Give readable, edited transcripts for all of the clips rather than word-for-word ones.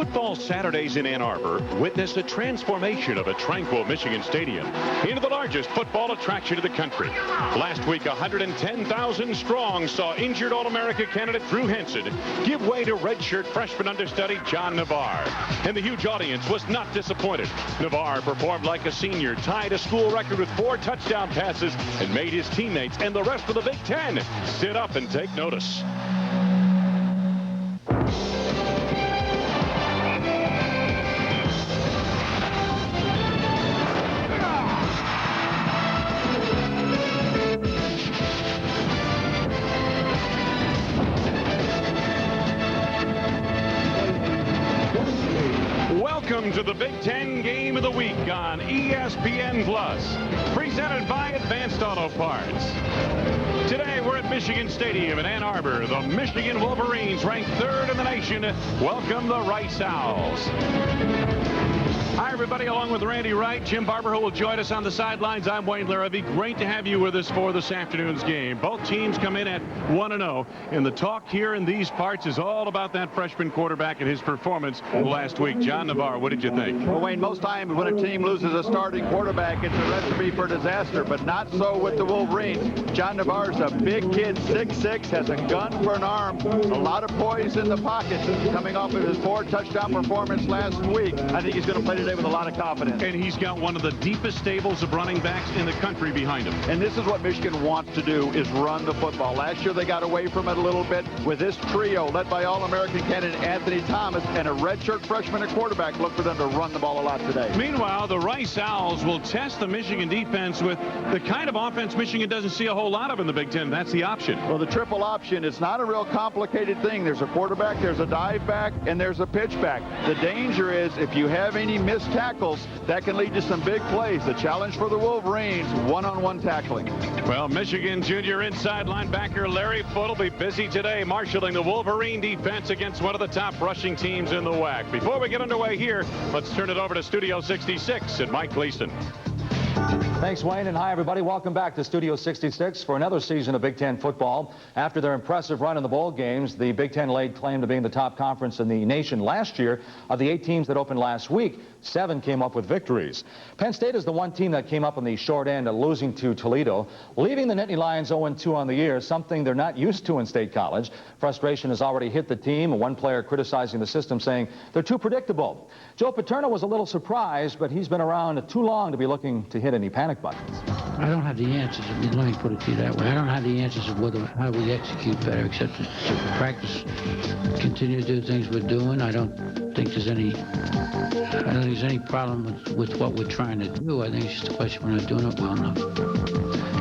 Football Saturdays in Ann Arbor witness a transformation of a tranquil Michigan stadium into the largest football attraction in the country. Last week, 110,000 strong saw injured All-America candidate Drew Henson give way to redshirt freshman understudy John Navarre. And the huge audience was not disappointed. Navarre performed like a senior, tied a school record with 4 touchdown passes, and made his teammates and the rest of the Big Ten sit up and take notice. Welcome to the Big Ten Game of the Week on ESPN Plus, presented by Advanced Auto Parts. Today we're at Michigan Stadium in Ann Arbor. The Michigan Wolverines, ranked 3rd in the nation, welcome the Rice Owls. Hi, everybody. Along with Randy Wright, Jim Barber, who will join us on the sidelines. I'm Wayne Larrabee. Great to have you with us for this afternoon's game. Both teams come in at 1-0, and the talk here in these parts is all about that freshman quarterback and his performance last week. John Navarre, what did you think? Well, Wayne, most times when a team loses a starting quarterback, it's a recipe for disaster, but not so with the Wolverines. John Navarre's a big kid, 6'6", has a gun for an arm, a lot of poise in the pocket, coming off of his 4-touchdown performance last week. I think he's going to play today with a lot of confidence. And he's got one of the deepest stables of running backs in the country behind him. And this is what Michigan wants to do, is run the football. Last year they got away from it a little bit with this trio led by All-American candidate Anthony Thomas and a redshirt freshman at quarterback. Look for them to run the ball a lot today. Meanwhile, the Rice Owls will test the Michigan defense with the kind of offense Michigan doesn't see a whole lot of in the Big Ten. That's the option. Well, the triple option, it's not a real complicated thing. There's a quarterback, there's a dive back, and there's a pitch back. The danger is if you have any missed tackles, that can lead to some big plays. The challenge for the Wolverines, one-on-one tackling. Well, Michigan junior inside linebacker Larry Foote will be busy today marshaling the Wolverine defense against one of the top rushing teams in the WAC. Before we get underway here, let's turn it over to Studio 66 and Mike Gleason. Thanks, Wayne, and hi, everybody. Welcome back to Studio 66 for another season of Big Ten football. After their impressive run in the bowl games, the Big Ten laid claim to being the top conference in the nation last year. Of the 8 teams that opened last week, 7 came up with victories. Penn State is the one team that came up on the short end of losing to Toledo, leaving the Nittany Lions 0-2 on the year, something they're not used to in State College. Frustration has already hit the team, one player criticizing the system, saying they're too predictable. Joe Paterno was a little surprised, but he's been around too long to be looking to hit any panic buttons. I don't have the answers. Let me put it to you that way. I don't have the answers of how we execute better, except to practice, continue to do things we're doing. I don't think there's any problem with what we're trying to do. I think it's just a question we're not doing it well enough.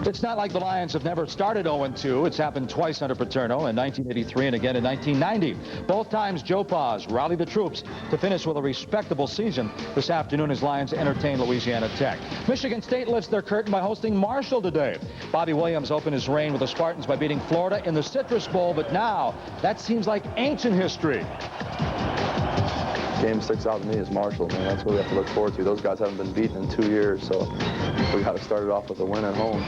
It's not like the Lions have never started 0-2. It's happened twice under Paterno, in 1983 and again in 1990. Both times Joe Pa's rallied the troops to finish with a respectable season. This afternoon, his Lions entertain Louisiana Tech. Michigan State lifts their curtain by hosting Marshall today. Bobby Williams opened his reign with the Spartans by beating Florida in the Citrus Bowl, but now that seems like ancient history. Game sticks out to me is Marshall, man. That's what we have to look forward to. Those guys haven't been beaten in 2 years, so we got to start it off with a win at home.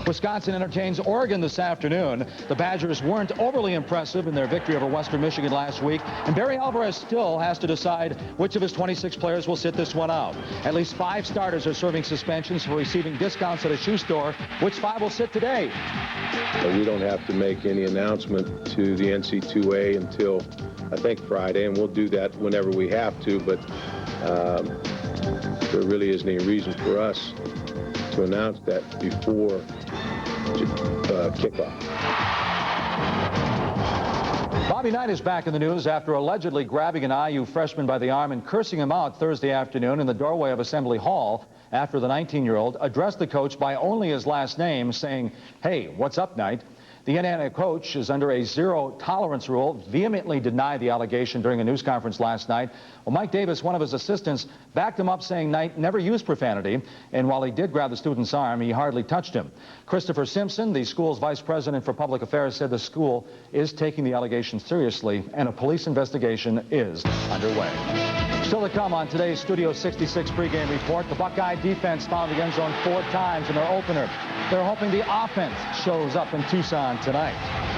Wisconsin entertains Oregon this afternoon. The Badgers weren't overly impressive in their victory over Western Michigan last week, and Barry Alvarez still has to decide which of his 26 players will sit this one out. At least 5 starters are serving suspensions for receiving discounts at a shoe store. Which 5 will sit today? We don't have to make any announcement to the NC2A until, I think, Friday, and we'll do that whenever we have to, but there really isn't any reason for us to announce that before kickoff. Bobby Knight is back in the news after allegedly grabbing an IU freshman by the arm and cursing him out Thursday afternoon in the doorway of Assembly Hall after the 19-year-old addressed the coach by only his last name, saying, "Hey, what's up, Knight?" The Indiana coach is under a zero-tolerance rule, vehemently denied the allegation during a news conference last night. Well, Mike Davis, one of his assistants, backed him up, saying Knight never used profanity, and while he did grab the student's arm, he hardly touched him. Christopher Simpson, the school's vice president for public affairs, said the school is taking the allegation seriously, and a police investigation is underway. Still to come on today's Studio 66 pregame report, the Buckeye defense found the end zone 4 times in their opener. They're hoping the offense shows up in Tucson tonight.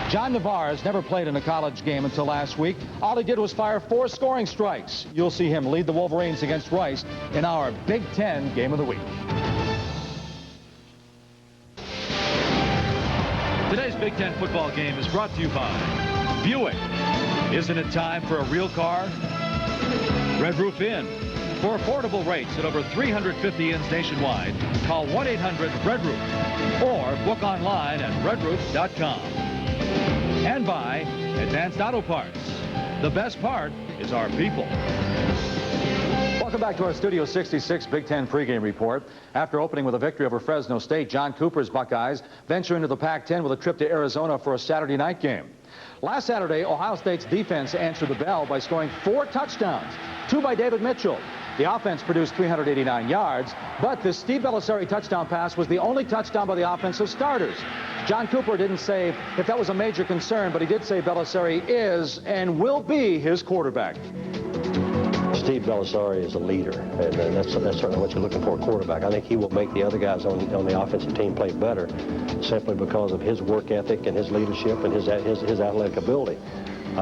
John Navarre never played in a college game until last week. All he did was fire 4 scoring strikes. You'll see him lead the Wolverines against Rice in our Big Ten Game of the Week. Today's Big Ten football game is brought to you by Buick. Isn't it time for a real car? Red Roof Inn. For affordable rates at over 350 inns nationwide, call 1-800-RED-ROOF or book online at redroof.com. And by Advanced Auto Parts. The best part is our people. Welcome back to our Studio 66 Big Ten pregame report. After opening with a victory over Fresno State, John Cooper's Buckeyes venture into the Pac-10 with a trip to Arizona for a Saturday night game. Last Saturday, Ohio State's defense answered the bell by scoring 4 touchdowns, 2 by David Mitchell. The offense produced 389 yards, but the Steve Bellisari touchdown pass was the only touchdown by the offensive starters. John Cooper didn't say if that was a major concern, but he did say Bellisari is and will be his quarterback. Steve Bellisari is a leader, and that's certainly what you're looking for, a quarterback. I think he will make the other guys on the offensive team play better simply because of his work ethic and his leadership and his athletic ability.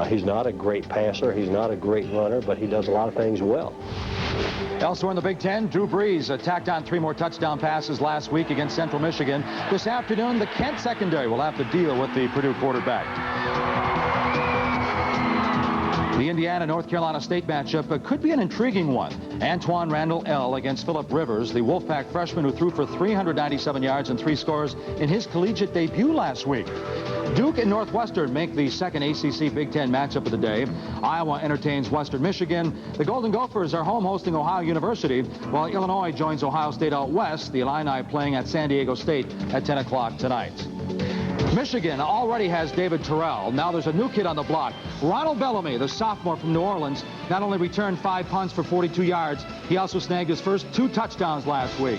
He's not a great passer, he's not a great runner, but he does a lot of things well. Elsewhere in the Big Ten, Drew Brees tacked on 3 more touchdown passes last week against Central Michigan. This afternoon, the Kent secondary will have to deal with the Purdue quarterback. The Indiana-North Carolina State matchup could be an intriguing one. Antoine Randall L. against Phillip Rivers, the Wolfpack freshman who threw for 397 yards and 3 scores in his collegiate debut last week. Duke and Northwestern make the second ACC Big Ten matchup of the day. Iowa entertains Western Michigan. The Golden Gophers are home hosting Ohio University, while Illinois joins Ohio State out west. The Illini playing at San Diego State at 10 o'clock tonight. Michigan already has David Terrell. Now there's a new kid on the block. Ronald Bellamy, the sophomore from New Orleans, not only returned 5 punts for 42 yards, he also snagged his first 2 touchdowns last week.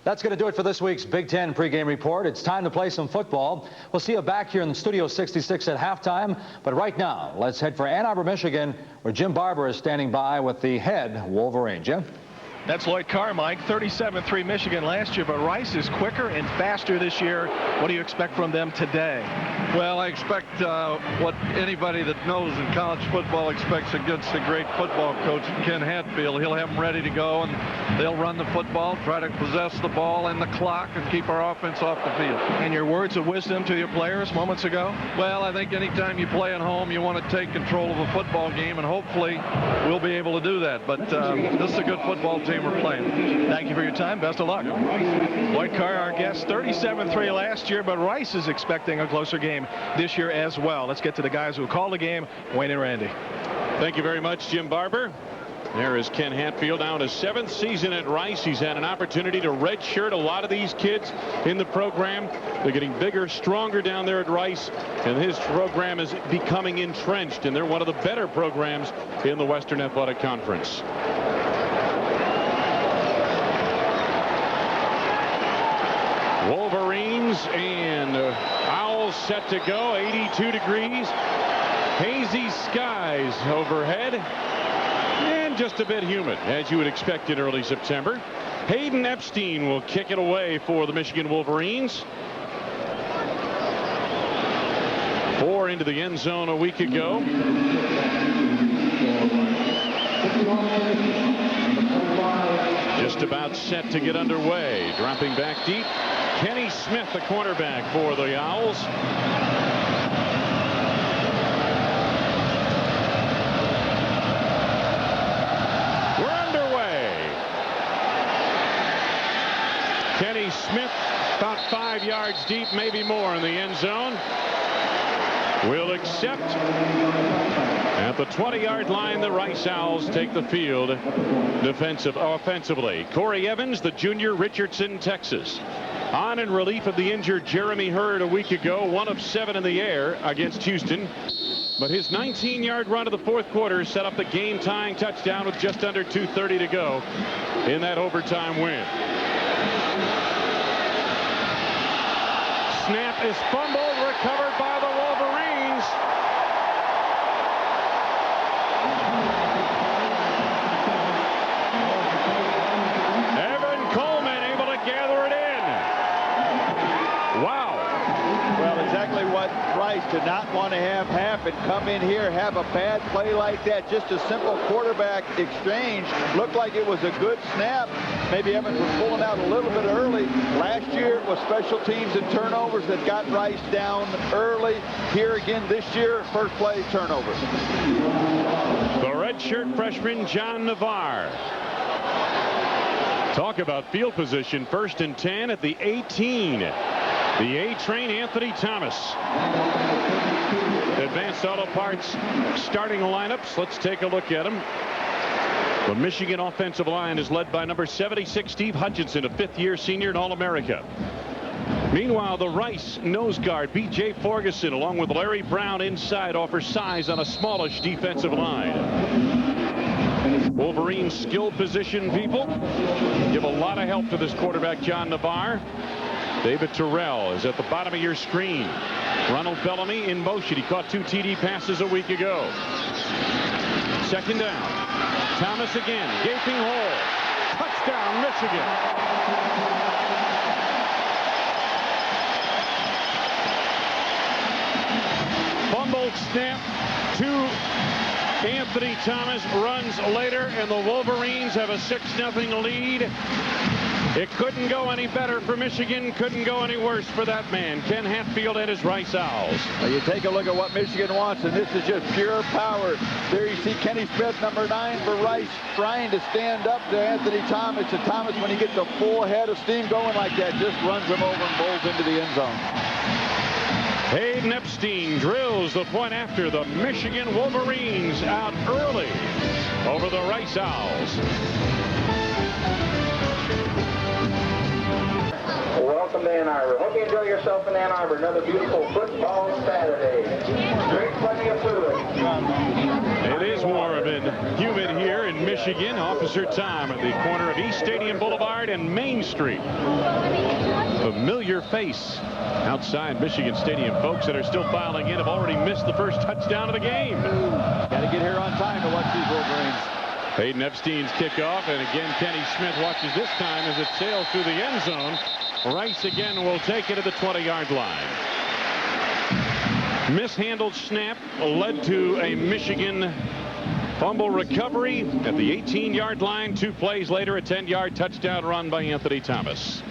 That's going to do it for this week's Big Ten pregame report. It's time to play some football. We'll see you back here in the Studio 66 at halftime. But right now, let's head for Ann Arbor, Michigan, where Jim Barber is standing by with the head Wolverine. Jim? That's Lloyd Carmike, 37-3 Michigan last year, but Rice is quicker and faster this year. What do you expect from them today? Well, I expect what anybody that knows in college football expects against a great football coach, Ken Hatfield. He'll have them ready to go, and they'll run the football, try to possess the ball and the clock, and keep our offense off the field. And your words of wisdom to your players moments ago? Well, I think anytime you play at home, you want to take control of a football game, and hopefully we'll be able to do that. But this is a good football team we're playing. Thank you for your time. Best of luck. Lloyd Carr, our guest, 37-3 last year, but Rice is expecting a closer game this year as well. Let's get to the guys who called the game, Wayne and Randy. Thank you very much, Jim Barber. There is Ken Hatfield, now in his 7th season at Rice. He's had an opportunity to redshirt a lot of these kids in the program. They're getting bigger, stronger down there at Rice, and his program is becoming entrenched, and they're one of the better programs in the Western Athletic Conference. Wolverines and Owls set to go, 82 degrees. Hazy skies overhead and just a bit humid, as you would expect in early September. Hayden Epstein will kick it away for the Michigan Wolverines. 4 into the end zone a week ago. Just about set to get underway. Dropping back deep, Kenny Smith, the cornerback for the Owls. We're underway. Kenny Smith about 5 yards deep, maybe more in the end zone. Will accept. At the 20-yard line, the Rice Owls take the field offensively. Corey Evans, the junior, Richardson, Texas. On in relief of the injured Jeremy Hurd a week ago, 1 of 7 in the air against Houston. But his 19-yard run of the 4th quarter set up the game-tying touchdown with just under 2:30 to go in that overtime win. Snap is fumbled, recovered by the Wolverines. Evan Coleman able to gather it in. what Rice did not want to have happen. Come in here, have a bad play like that. Just a simple quarterback exchange. Looked like it was a good snap. Maybe Evans was pulling out a little bit early. Last year it was special teams and turnovers that got Rice down early. Here again this year, first play turnover. The redshirt freshman John Navarre. Talk about field position. 1st and 10 at the 18. The A-train Anthony Thomas. Advanced Auto Parts starting lineups. Let's take a look at them. The Michigan offensive line is led by number 76 Steve Hutchinson, a 5th-year senior and All-America. Meanwhile, the Rice nose guard B.J. Ferguson along with Larry Brown inside offer size on a smallish defensive line. Wolverines skill position people give a lot of help to this quarterback John Navarre. David Terrell is at the bottom of your screen. Ronald Bellamy in motion. He caught 2 TD passes a week ago. 2nd down. Thomas again. Gaping hole. Touchdown, Michigan. Fumbled snap to Anthony Thomas. Runs later, and the Wolverines have a 6-0 lead. It couldn't go any better for Michigan. Couldn't go any worse for that man, Ken Hatfield and his Rice Owls. Now you take a look at what Michigan wants, and this is just pure power. There you see Kenny Smith, number 9 for Rice, trying to stand up to Anthony Thomas. And Thomas, when he gets a full head of steam going like that, just runs him over and bowls into the end zone. Hayden Epstein drills the point after. The Michigan Wolverines out early over the Rice Owls. Welcome to Ann Arbor. Hope you enjoy yourself in Ann Arbor. Another beautiful football Saturday. Drink plenty of fluid. It is warm and humid here in Michigan. Officer Tom at the corner of East Stadium Boulevard and Main Street. Familiar face outside Michigan Stadium. Folks that are still filing in have already missed the first touchdown of the game. Got to get here on time to watch these Wolverines. Hayden Epstein's kickoff, and again Kenny Smith watches this time as it sails through the end zone. Rice again will take it to the 20-yard line. Mishandled snap led to a Michigan fumble recovery at the 18-yard line. 2 plays later, a 10-yard touchdown run by Anthony Thomas.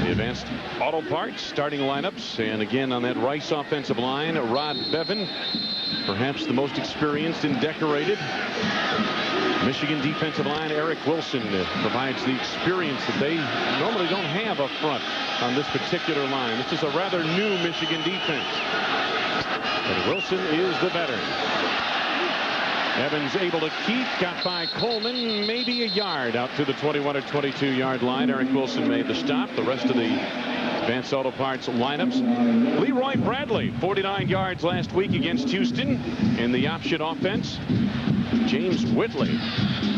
The Advanced Auto Parts starting lineups, and again on that Rice offensive line, Rod Bevan, perhaps the most experienced and decorated. Michigan defensive line, Eric Wilson provides the experience that they normally don't have up front on this particular line. This is a rather new Michigan defense. And Wilson is the veteran. Evans able to keep, got by Coleman, maybe a yard out to the 21 or 22-yard line. Eric Wilson made the stop. The rest of the Advanced Auto Parts lineups. Leroy Bradley, 49 yards last week against Houston in the option offense. James Whitley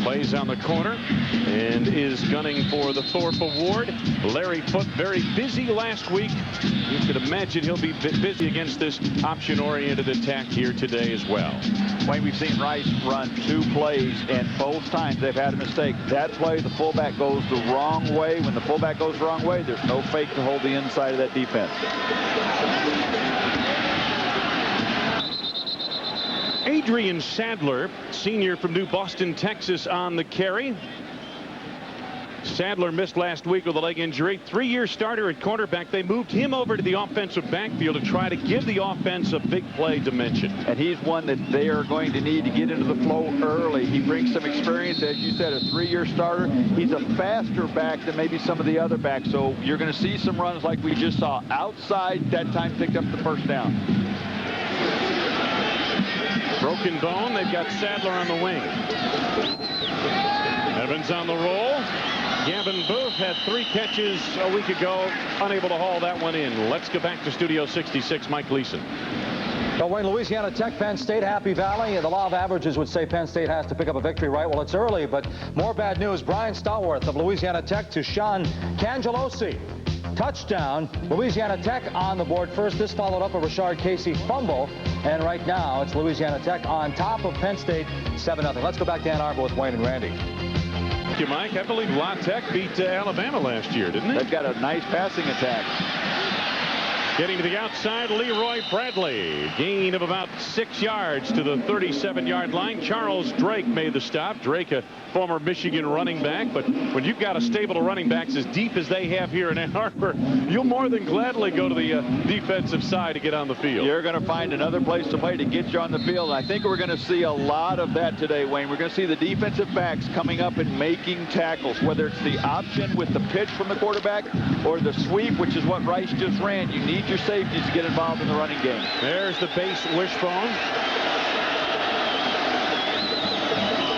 plays on the corner and is gunning for the Thorpe Award. Larry Foote very busy last week. You could imagine he'll be busy against this option-oriented attack here today as well. Wayne, we've seen Rice run 2 plays, and both times they've had a mistake. That play, the fullback goes the wrong way. When the fullback goes the wrong way, there's no fake to hold the inside of that defense. Adrian Sadler, senior from New Boston, Texas, on the carry. Sadler missed last week with a leg injury. 3-year starter at cornerback. They moved him over to the offensive backfield to try to give the offense a big play dimension. And he's one that they are going to need to get into the flow early. He brings some experience, as you said, a 3-year starter. He's a faster back than maybe some of the other backs. So you're going to see some runs like we just saw outside. That time picked up the first down. Broken bone. They've got Sadler on the wing. Evans on the roll. Gavin Booth had 3 catches a week ago, unable to haul that one in. Let's go back to Studio 66. Mike Gleason. Well, Wayne, Louisiana Tech, Penn State, Happy Valley. The law of averages would say Penn State has to pick up a victory, right? Well, it's early, but more bad news. Brian Stallworth of Louisiana Tech to Sean Cangelosi. Touchdown. Louisiana Tech on the board first. This followed up a Rashard Casey fumble. And right now, it's Louisiana Tech on top of Penn State, 7-0. Let's go back to Ann Arbor with Wayne and Randy. ask you, Mike, I believe La Tech beat Alabama last year, didn't they? They've got a nice passing attack. Getting to the outside, Leroy Bradley. Gain of about 6 yards to the 37-yard line. Charles Drake made the stop. Drake, a former Michigan running back. But when you've got a stable of running backs as deep as they have here in Ann Arbor, you'll more than gladly go to the defensive side to get on the field. You're going to find another place to play to get you on the field. I think we're going to see a lot of that today, Wayne. We're going to see the defensive backs coming up and making tackles, whether it's the option with the pitch from the quarterback or the sweep, which is what Rice just ran. You need your safeties to get involved in the running game. There's the base wishbone.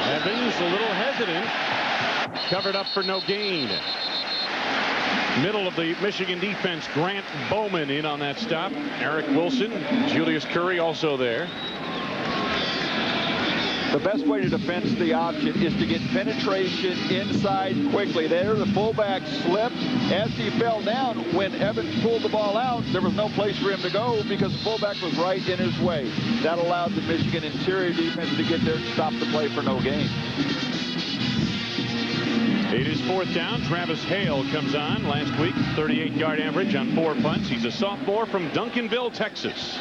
Evans a little hesitant. Covered up for no gain. Middle of the Michigan defense, Grant Bowman in on that stop. Eric Wilson, Julius Curry also there. The best way to defend the option is to get penetration inside quickly. There, the fullback slipped as he fell down. When Evans pulled the ball out, there was no place for him to go because the fullback was right in his way. That allowed the Michigan interior defense to get there and stop the play for no gain. It is 4th down. Travis Hale comes on last week. 38-yard average on 4 punts. He's a sophomore from Duncanville, Texas.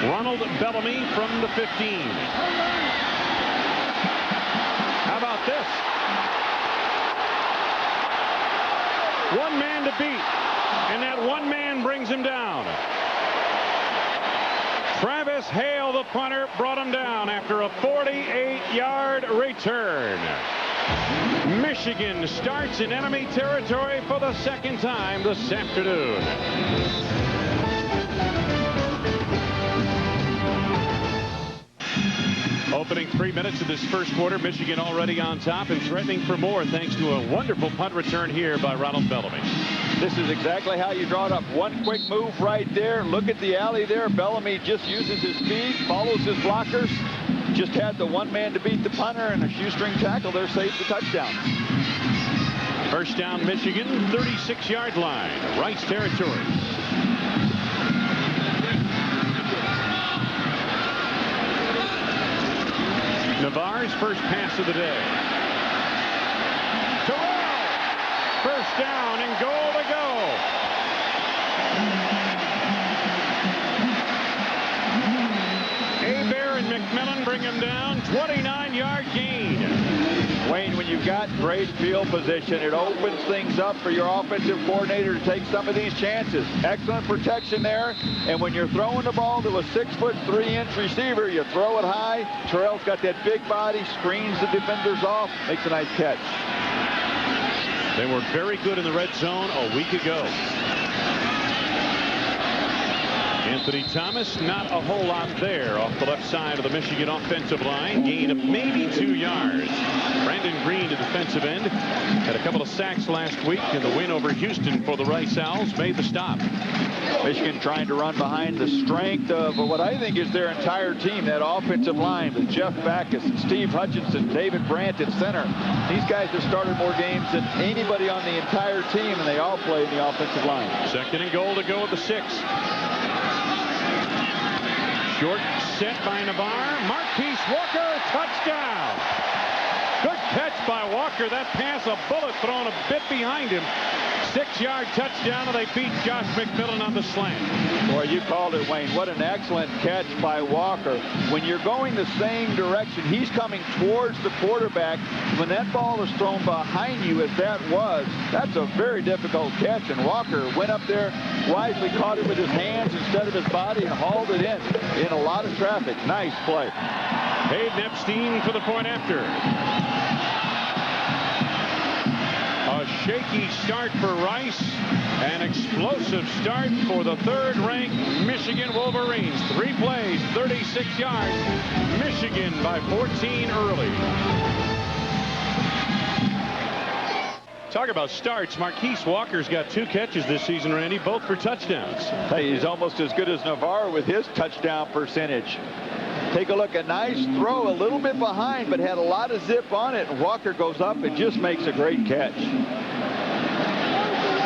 Ronald Bellamy from the 15. How about this? One man to beat, and that one man brings him down. Travis Hale, the punter, brought him down after a 48-yard return. Michigan starts in enemy territory for the 2nd time this afternoon. Opening 3 minutes of this first quarter, Michigan already on top and threatening for more thanks to a wonderful punt return here by Ronald Bellamy. This is exactly how you draw it up. One quick move right there. Look at the alley there. Bellamy just uses his speed, follows his blockers. Just had the one man to beat the punter, and a shoestring tackle there saves the touchdown. First down, Michigan, 36-yard line, Rice territory. Navarre's first pass of the day. Terrell! First down and goal to go. Hebert and McMillan bring him down. 29-yard gain. Wayne, when you've got great field position, it opens things up for your offensive coordinator to take some of these chances. Excellent protection there. And when you're throwing the ball to a 6'3" receiver, you throw it high. Terrell's got that big body, screens the defenders off, makes a nice catch. They were very good in the red zone a week ago. Anthony Thomas, not a whole lot there off the left side of the Michigan offensive line. Gain of maybe 2 yards. Brandon Green, the defensive end, had a couple of sacks last week, and the win over Houston for the Rice Owls made the stop. Michigan trying to run behind the strength of what I think is their entire team, that offensive line with Jeff Backus, Steve Hutchinson, David Brandt at center. These guys have started more games than anybody on the entire team, and they all play in the offensive line. 2nd and goal to go at the 6. Short set by Navarre. Marquise Walker, touchdown. Good catch by Walker. That pass, a bullet thrown a bit behind him. 6-yard touchdown, and they beat Josh McMillan on the slant. Boy, you called it, Wayne. What an excellent catch by Walker. When you're going the same direction, he's coming towards the quarterback. When that ball is thrown behind you, as that was, that's a very difficult catch. And Walker went up there, wisely caught it with his hands instead of his body, and hauled it in a lot of traffic. Nice play. Hayden Epstein for the point after. A shaky start for Rice. An explosive start for the 3rd-ranked Michigan Wolverines. 3 plays, 36 yards. Michigan by 14 early. Talk about starts. Marquise Walker's got 2 catches this season, Randy, both for touchdowns. Hey, he's almost as good as Navarre with his touchdown percentage. Take a look, a nice throw, a little bit behind, but had a lot of zip on it. Walker goes up and just makes a great catch.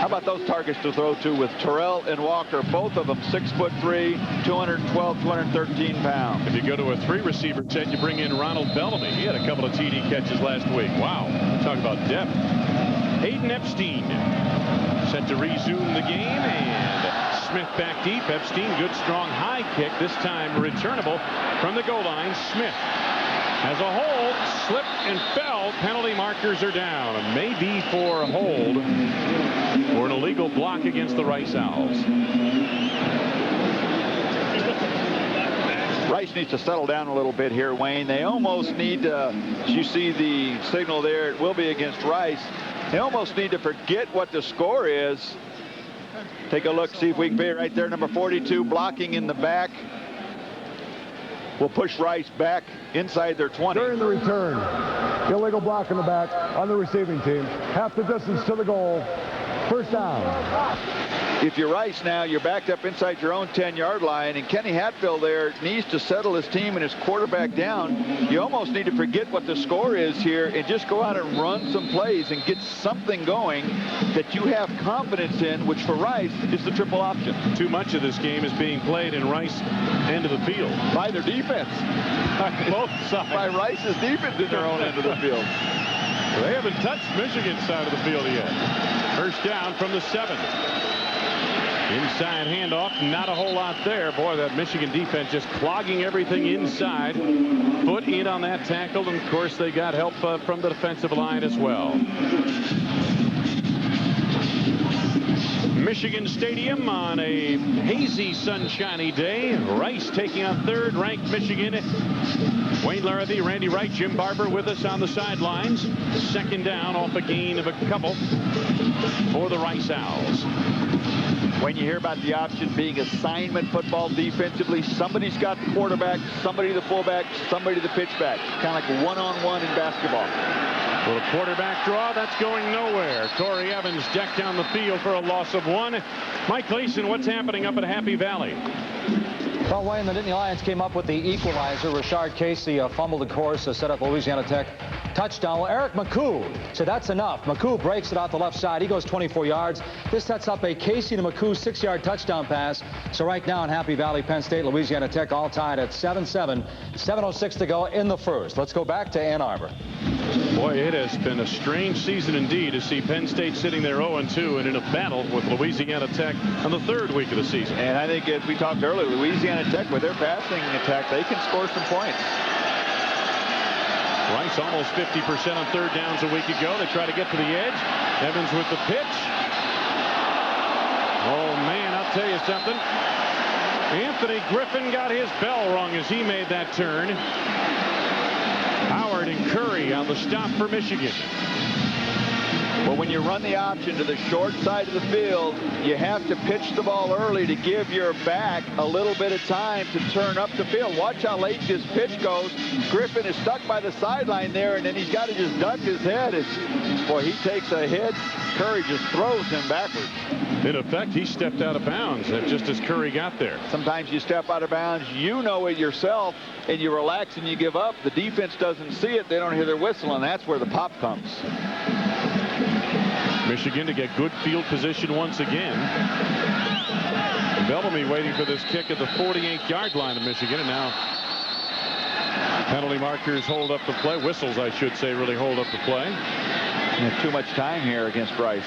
How about those targets to throw to with Terrell and Walker, both of them 6'3", 212, 213 pounds. If you go to a 3-receiver set, you bring in Ronald Bellamy. He had a couple of TD catches last week. Wow. Talk about depth. Hayden Epstein set to resume the game, and Smith back deep. Epstein, good strong high kick, this time returnable from the goal line. Smith has a hold, slipped and fell. Penalty markers are down. It may be for a hold or an illegal block against the Rice Owls. Rice needs to settle down a little bit here, Wayne. They almost need to, as you see the signal there, it will be against Rice. They almost need to forget what the score is. Take a look, see if we can be right there. Number 42 blocking in the back. Will push Rice back inside their 20. During the return, illegal block in the back on the receiving team. Half the distance to the goal. First down. If you're Rice now, you're backed up inside your own 10-yard line, and Kenny Hatfield there needs to settle his team and his quarterback down. You almost need to forget what the score is here and just go out and run some plays and get something going that you have confidence in, which for Rice is the triple option. Too much of this game is being played in Rice end of the field. By their defense. Both sides. By Rice's defense in their own end of the field. They haven't touched Michigan's side of the field yet. First down from the 7. Inside handoff, not a whole lot there. Boy, that Michigan defense just clogging everything inside. Foot in on that tackle, and of course they got help from the defensive line as well. Michigan Stadium on a hazy, sunshiny day. Rice taking on 3rd-ranked Michigan. Wayne Larrabee, Randy Wright, Jim Barber with us on the sidelines. Second down off a gain of a couple for the Rice Owls. When you hear about the option being assignment football defensively, somebody's got the quarterback, somebody the fullback, somebody the pitchback. Kind of like one-on-one in basketball. Little quarterback draw, that's going nowhere. Corey Evans decked down the field for a loss of 1. Mike Gleason, what's happening up at Happy Valley? Well, Wayne, the Nittany Lions came up with the equalizer. Rashard Casey fumbled the course, set up Louisiana Tech touchdown. Well, Eric McCoo said that's enough. McCoo breaks it out the left side. He goes 24 yards. This sets up a Casey to McCoo 6-yard touchdown pass. So right now in Happy Valley, Penn State, Louisiana Tech all tied at 7-7. 7:06 to go in the first. Let's go back to Ann Arbor. Boy, it has been a strange season indeed to see Penn State sitting there 0-2 and in a battle with Louisiana Tech on the 3rd week of the season. And I think, as we talked earlier, Louisiana Tech, with their passing attack, they can score some points. Rice almost 50% on 3rd downs a week ago. They try to get to the edge. Evans with the pitch. Oh, man, I'll tell you something. Anthony Griffin got his bell rung as he made that turn. Howard and Curry on the stop for Michigan. Well, when you run the option to the short side of the field, you have to pitch the ball early to give your back a little bit of time to turn up the field. Watch how late this pitch goes. Griffin is stuck by the sideline there, and then he's got to just duck his head. Boy, he takes a hit. Curry just throws him backwards. In effect, he stepped out of bounds just as Curry got there. Sometimes you step out of bounds, you know it yourself, and you relax and you give up. The defense doesn't see it. They don't hear their whistle, and that's where the pop comes. Michigan to get good field position once again. Bellamy waiting for this kick at the 48-yard line of Michigan, and now penalty markers hold up the play. Whistles, I should say, really hold up the play. And too much time here against Rice.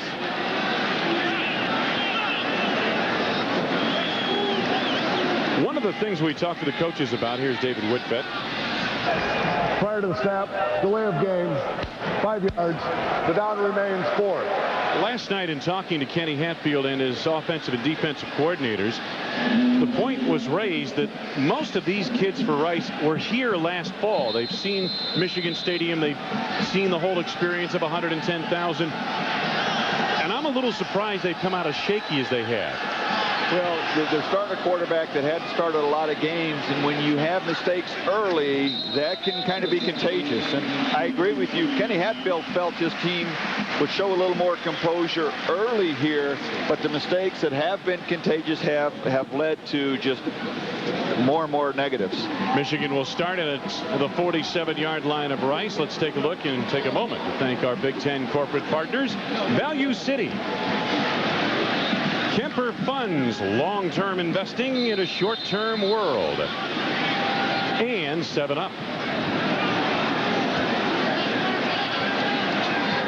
One of the things we talked to the coaches about, here's David Whitbett. Prior to the snap, delay of game, 5 yards. The down remains 4. Last night in talking to Kenny Hatfield and his offensive and defensive coordinators, the point was raised that most of these kids for Rice were here last fall. They've seen Michigan Stadium. They've seen the whole experience of 110,000. And I'm a little surprised they've come out as shaky as they have. Well, they're starting a quarterback that hadn't started a lot of games, and when you have mistakes early, that can kind of be contagious. And I agree with you. Kenny Hatfield felt his team would show a little more composure early here, but the mistakes that have been contagious have led to just more and more negatives. Michigan will start at the 47-yard line of Rice. Let's take a look and take a moment to thank our Big Ten corporate partners. Value City. Kemper funds long-term investing in a short-term world. And 7-Up.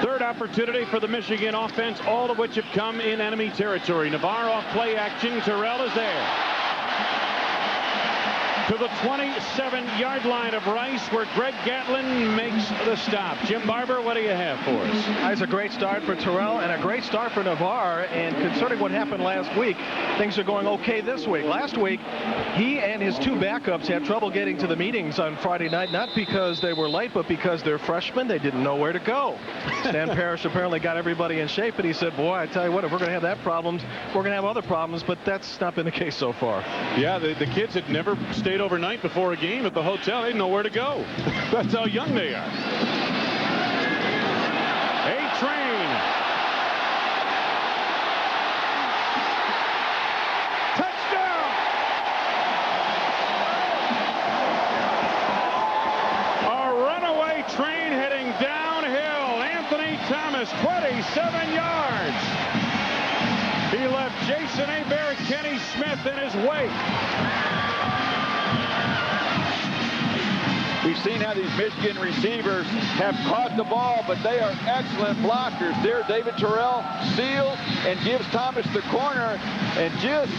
Third opportunity for the Michigan offense, all of which have come in enemy territory. Navarre off play action. Terrell is there. To the 27-yard line of Rice, where Greg Gatlin makes the stop. Jim Barber, what do you have for us? That's a great start for Terrell and a great start for Navarre. And concerning what happened last week, things are going okay this week. Last week, he and his two backups had trouble getting to the meetings on Friday night, not because they were late, but because they're freshmen. They didn't know where to go. Stan Parrish apparently got everybody in shape, and he said, boy, I tell you what, if we're going to have that problem, we're going to have other problems, but that's not been the case so far. Yeah, the kids had never stayed overnight before a game at the hotel. They didn't know where to go. That's how young they are. A-Train. Touchdown! A runaway train heading downhill. Anthony Thomas, 27 yards. He left Jason Hebert, Kenny Smith in his wake. We've seen how these Michigan receivers have caught the ball, but they are excellent blockers. There, David Terrell seals and gives Thomas the corner and just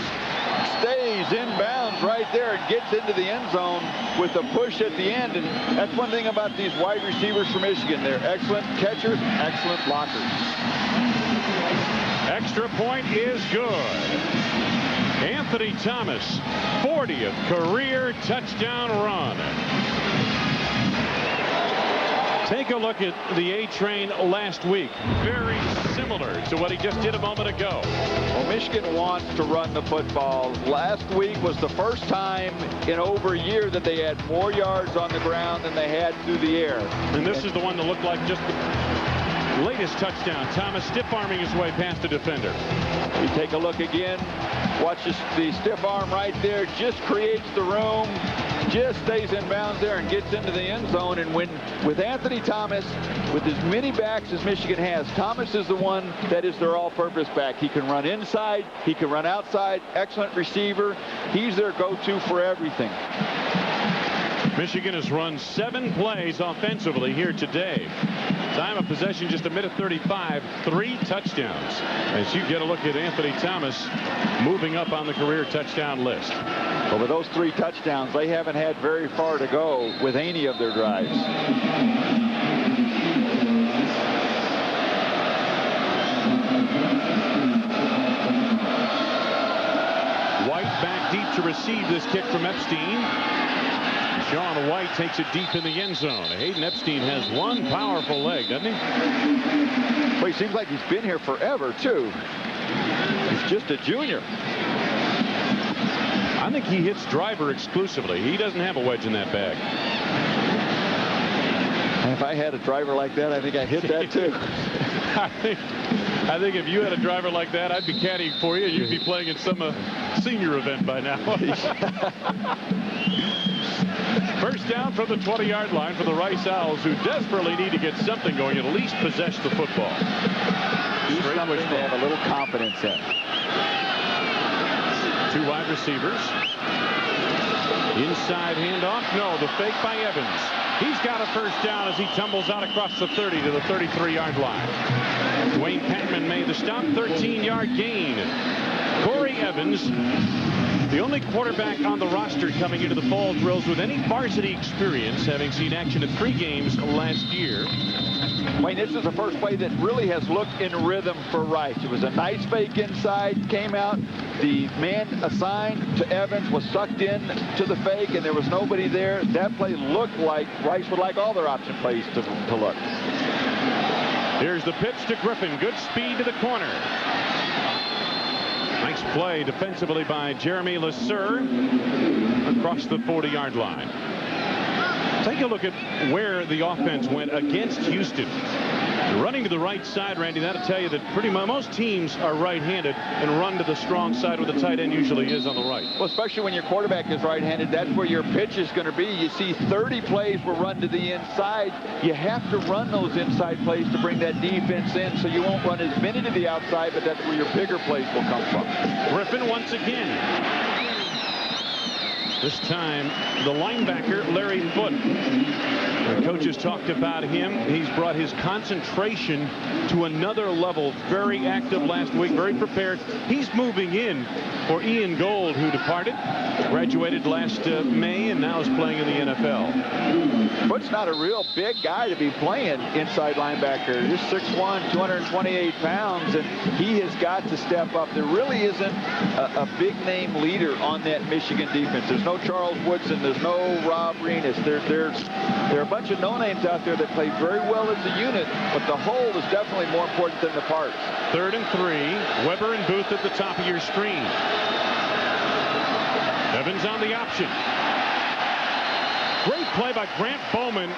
stays inbounds right there and gets into the end zone with a push at the end. And that's one thing about these wide receivers for Michigan. They're excellent catchers, excellent blockers. Extra point is good. Anthony Thomas, 40th career touchdown run. Take a look at the A-Train last week. Very similar to what he just did a moment ago. Well, Michigan wants to run the football. Last week was the first time in over a year that they had more yards on the ground than they had through the air. And this is the one that looked like just the latest touchdown. Thomas stiff-arming his way past the defender. You take a look again. Watch the stiff arm right there. Just creates the room. Just stays in bounds there and gets into the end zone. And when with Anthony Thomas, with as many backs as Michigan has, Thomas is the one that is their all-purpose back. He can run inside. He can run outside. Excellent receiver. He's their go-to for everything. Michigan has run 7 plays offensively here today. Time of possession just 1:35, 3 touchdowns. As you get a look at Anthony Thomas moving up on the career touchdown list. Well, with those 3 touchdowns, they haven't had very far to go with any of their drives. White back deep to receive this kick from Epstein. Sean White takes it deep in the end zone. Hayden Epstein has one powerful leg, doesn't he? Well, he seems like he's been here forever, too. He's just a junior. I think he hits driver exclusively. He doesn't have a wedge in that bag. And if I had a driver like that, I think I'd hit that, too. I think if you had a driver like that, I'd be caddying for you. You'd be playing in some senior event by now. First down from the 20-yard line for the Rice Owls, who desperately need to get something going, at least possess the football. Do something they have a little confidence in. 2 wide receivers. Inside handoff. No, the fake by Evans. He's got a first down as he tumbles out across the 30 to the 33-yard line. Wayne Patman made the stop. 13-yard gain. Corey Evans, the only quarterback on the roster coming into the fall drills with any varsity experience, having seen action in 3 games last year. Wayne, this is the first play that really has looked in rhythm for Rice. It was a nice fake inside, came out. The man assigned to Evans was sucked in to the fake, and there was nobody there. That play looked like Rice would like all their option plays to look. Here's the pitch to Griffin. Good speed to the corner. Nice play defensively by Jeremy LeSueur across the 40-yard line. Take a look at where the offense went against Houston. Running to the right side, Randy, that'll tell you that pretty much most teams are right-handed and run to the strong side where the tight end usually is on the right. Well, especially when your quarterback is right-handed, that's where your pitch is going to be. You see 30 plays will run to the inside. You have to run those inside plays to bring that defense in, so you won't run as many to the outside, but that's where your bigger plays will come from. Griffin once again. This time, the linebacker, Larry Foote. The coaches talked about him. He's brought his concentration to another level. Very active last week, very prepared. He's moving in for Ian Gold, who departed, graduated last May, and now is playing in the NFL. Foote's not a real big guy to be playing inside linebacker. He's 6'1", 228 pounds, and he has got to step up. There really isn't a big-name leader on that Michigan defense. There's no Charles Woodson. There's no Rob Renus. There are a bunch of no-names out there that play very well as a unit, but the whole is definitely more important than the parts. 3rd and 3. Weber and Booth at the top of your screen. Evans on the option. Great play by Grant Bowman,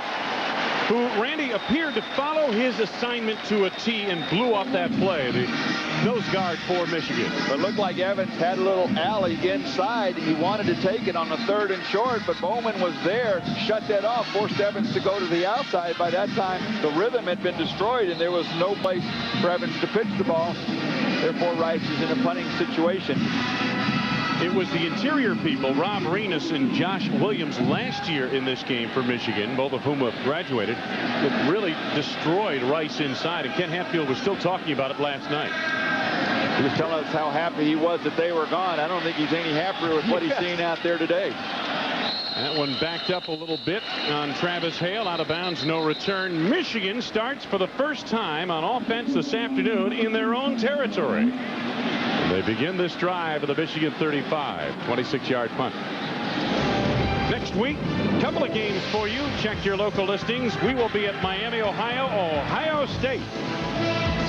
who, Randy, appeared to follow his assignment to a T and blew up that play. The nose guard for Michigan. But it looked like Evans had a little alley inside. He wanted to take it on the 3rd and short, but Bowman was there, shut that off, forced Evans to go to the outside. By that time, the rhythm had been destroyed, and there was no place for Evans to pitch the ball. Therefore, Rice is in a punting situation. It was the interior people, Rob Renus and Josh Williams, last year in this game for Michigan, both of whom have graduated, that really destroyed Rice inside. And Ken Hatfield was still talking about it last night. He was telling us how happy he was that they were gone. I don't think he's any happier with what he's seen out there today. That one backed up a little bit on Travis Hale. Out of bounds, no return. Michigan starts for the first time on offense this afternoon in their own territory. They begin this drive at the Michigan 35, 26-yard punt. Next week, a couple of games for you. Check your local listings. We will be at Miami, Ohio, Ohio State.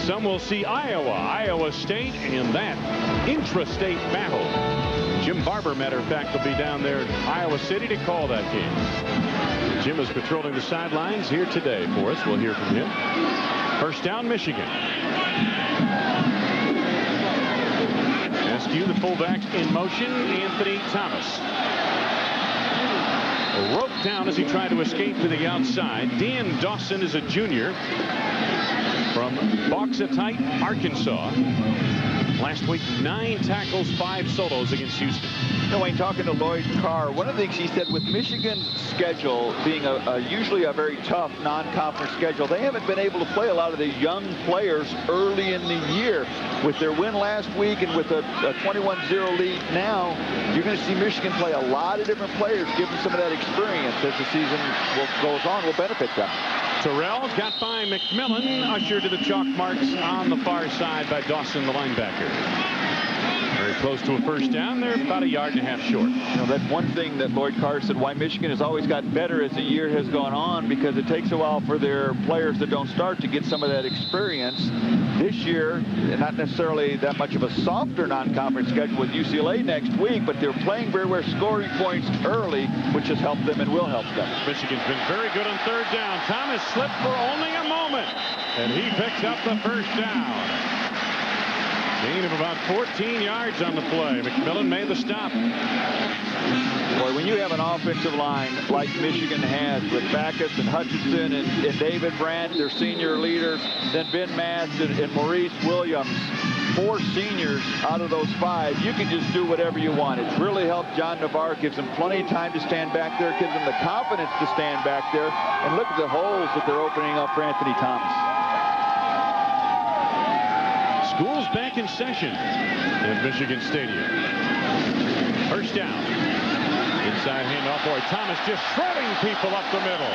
Some will see Iowa, Iowa State, and that intrastate battle. Jim Barber, matter of fact, will be down there in Iowa City to call that game. Jim is patrolling the sidelines here today for us. We'll hear from him. First down, Michigan. SQ, the fullback in motion, Anthony Thomas. Roped down as he tried to escape to the outside. Dan Dawson is a junior from Bauxite, Arkansas. Last week, 9 tackles, 5 solos against Houston. You know, Wayne, talking to Lloyd Carr, one of the things he said with Michigan's schedule being usually a very tough non-conference schedule, they haven't been able to play a lot of the young players early in the year. With their win last week and with a 21-0 lead now, you're going to see Michigan play a lot of different players, give them some of that experience as the season goes on, will benefit them. Terrell got by McMillan, ushered to the chalk marks on the far side by Dawson, the linebacker. Very close to a first down. They're about a yard and a half short. You know, that's one thing that Lloyd Carr said why Michigan has always gotten better as the year has gone on, because it takes a while for their players that don't start to get some of that experience. This year, not necessarily that much of a softer non-conference schedule with UCLA next week, but they're playing very well, scoring points early, which has helped them and will help them. Michigan's been very good on 3rd down. Thomas slipped for only a moment, and he picks up the first down. Gain of about 14 yards on the play. McMillan made the stop. Boy, when you have an offensive line like Michigan has with Backus and Hutchinson and David Brandt, their senior leaders, then Ben Mast and Maurice Williams, 4 seniors out of those 5, you can just do whatever you want. It's really helped John Navarre, gives him plenty of time to stand back there, gives him the confidence to stand back there, and look at the holes that they're opening up for Anthony Thomas. School's back in session at Michigan Stadium. First down. Inside handoff. Boy, Thomas just shredding people up the middle.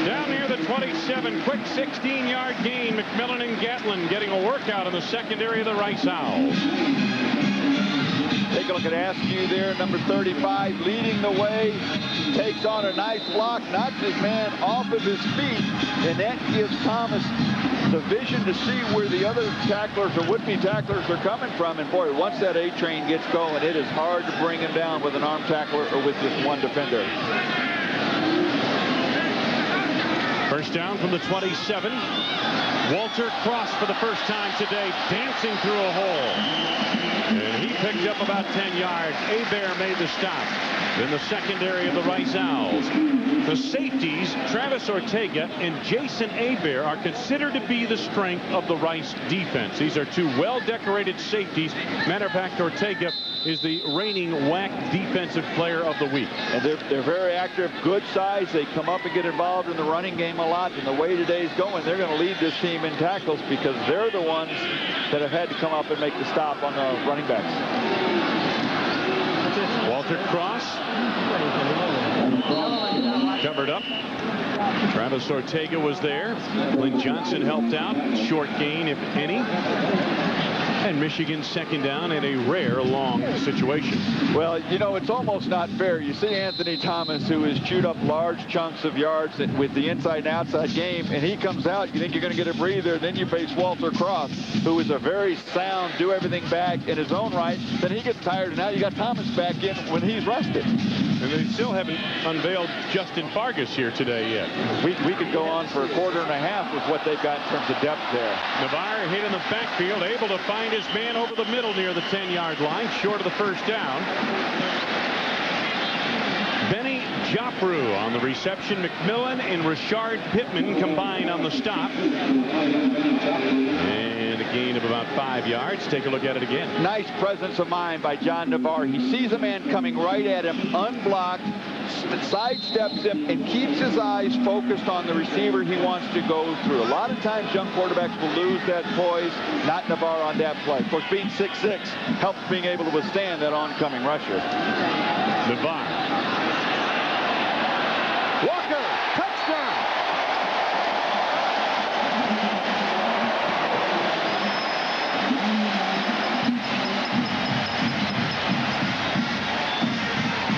Down near the 27. Quick 16-yard gain. McMillan and Gatlin getting a workout in the secondary of the Rice Owls. Take a look at Askew there, number 35, leading the way. Takes on a nice block, knocks his man off of his feet, and that gives Thomas the vision to see where the other tacklers or would-be tacklers are coming from. And boy, once that A train gets going, it is hard to bring him down with an arm tackler or with just one defender. First down from the 27. Walter Cross for the first time today, dancing through a hole. And he picked up about 10 yards. Hebert made the stop in the secondary of the Rice Owls. The safeties, Travis Ortega and Jason Hebert, are considered to be the strength of the Rice defense. These are two well-decorated safeties. Matter of fact, Ortega is the reigning WAC Defensive Player of the Week. And they're very active, good size. They come up and get involved in the running game a lot. And the way today's going, they're going to lead this team in tackles because they're the ones that have had to come up and make the stop on the running backs. Walter Cross covered up. Travis Ortega was there. Lynn Johnson helped out. Short gain, if any. And Michigan second down in a rare long situation. Well, you know, it's almost not fair. You see Anthony Thomas, who has chewed up large chunks of yards with the inside and outside game, and he comes out, you think you're going to get a breather, then you face Walter Cross, who is a very sound, do everything back in his own right. Then he gets tired, and now you got Thomas back in when he's rested. And they still haven't unveiled Justin Fargas here today yet. We could go on for a quarter and a half with what they've got in terms of depth there. Navarre hit in the backfield, able to find his man over the middle near the 10-yard line, short of the first down. Benny Joffrey on the reception. McMillan and Richard Pittman combined on the stop. And a gain of about 5 yards. Take a look at it again. Nice presence of mind by John Navarre. He sees a man coming right at him, unblocked, sidesteps him, and keeps his eyes focused on the receiver he wants to go through. A lot of times young quarterbacks will lose that poise. Not Navarre on that play. Of course, being 6'6" helps being able to withstand that oncoming rusher. Navarre. Walker, touchdown!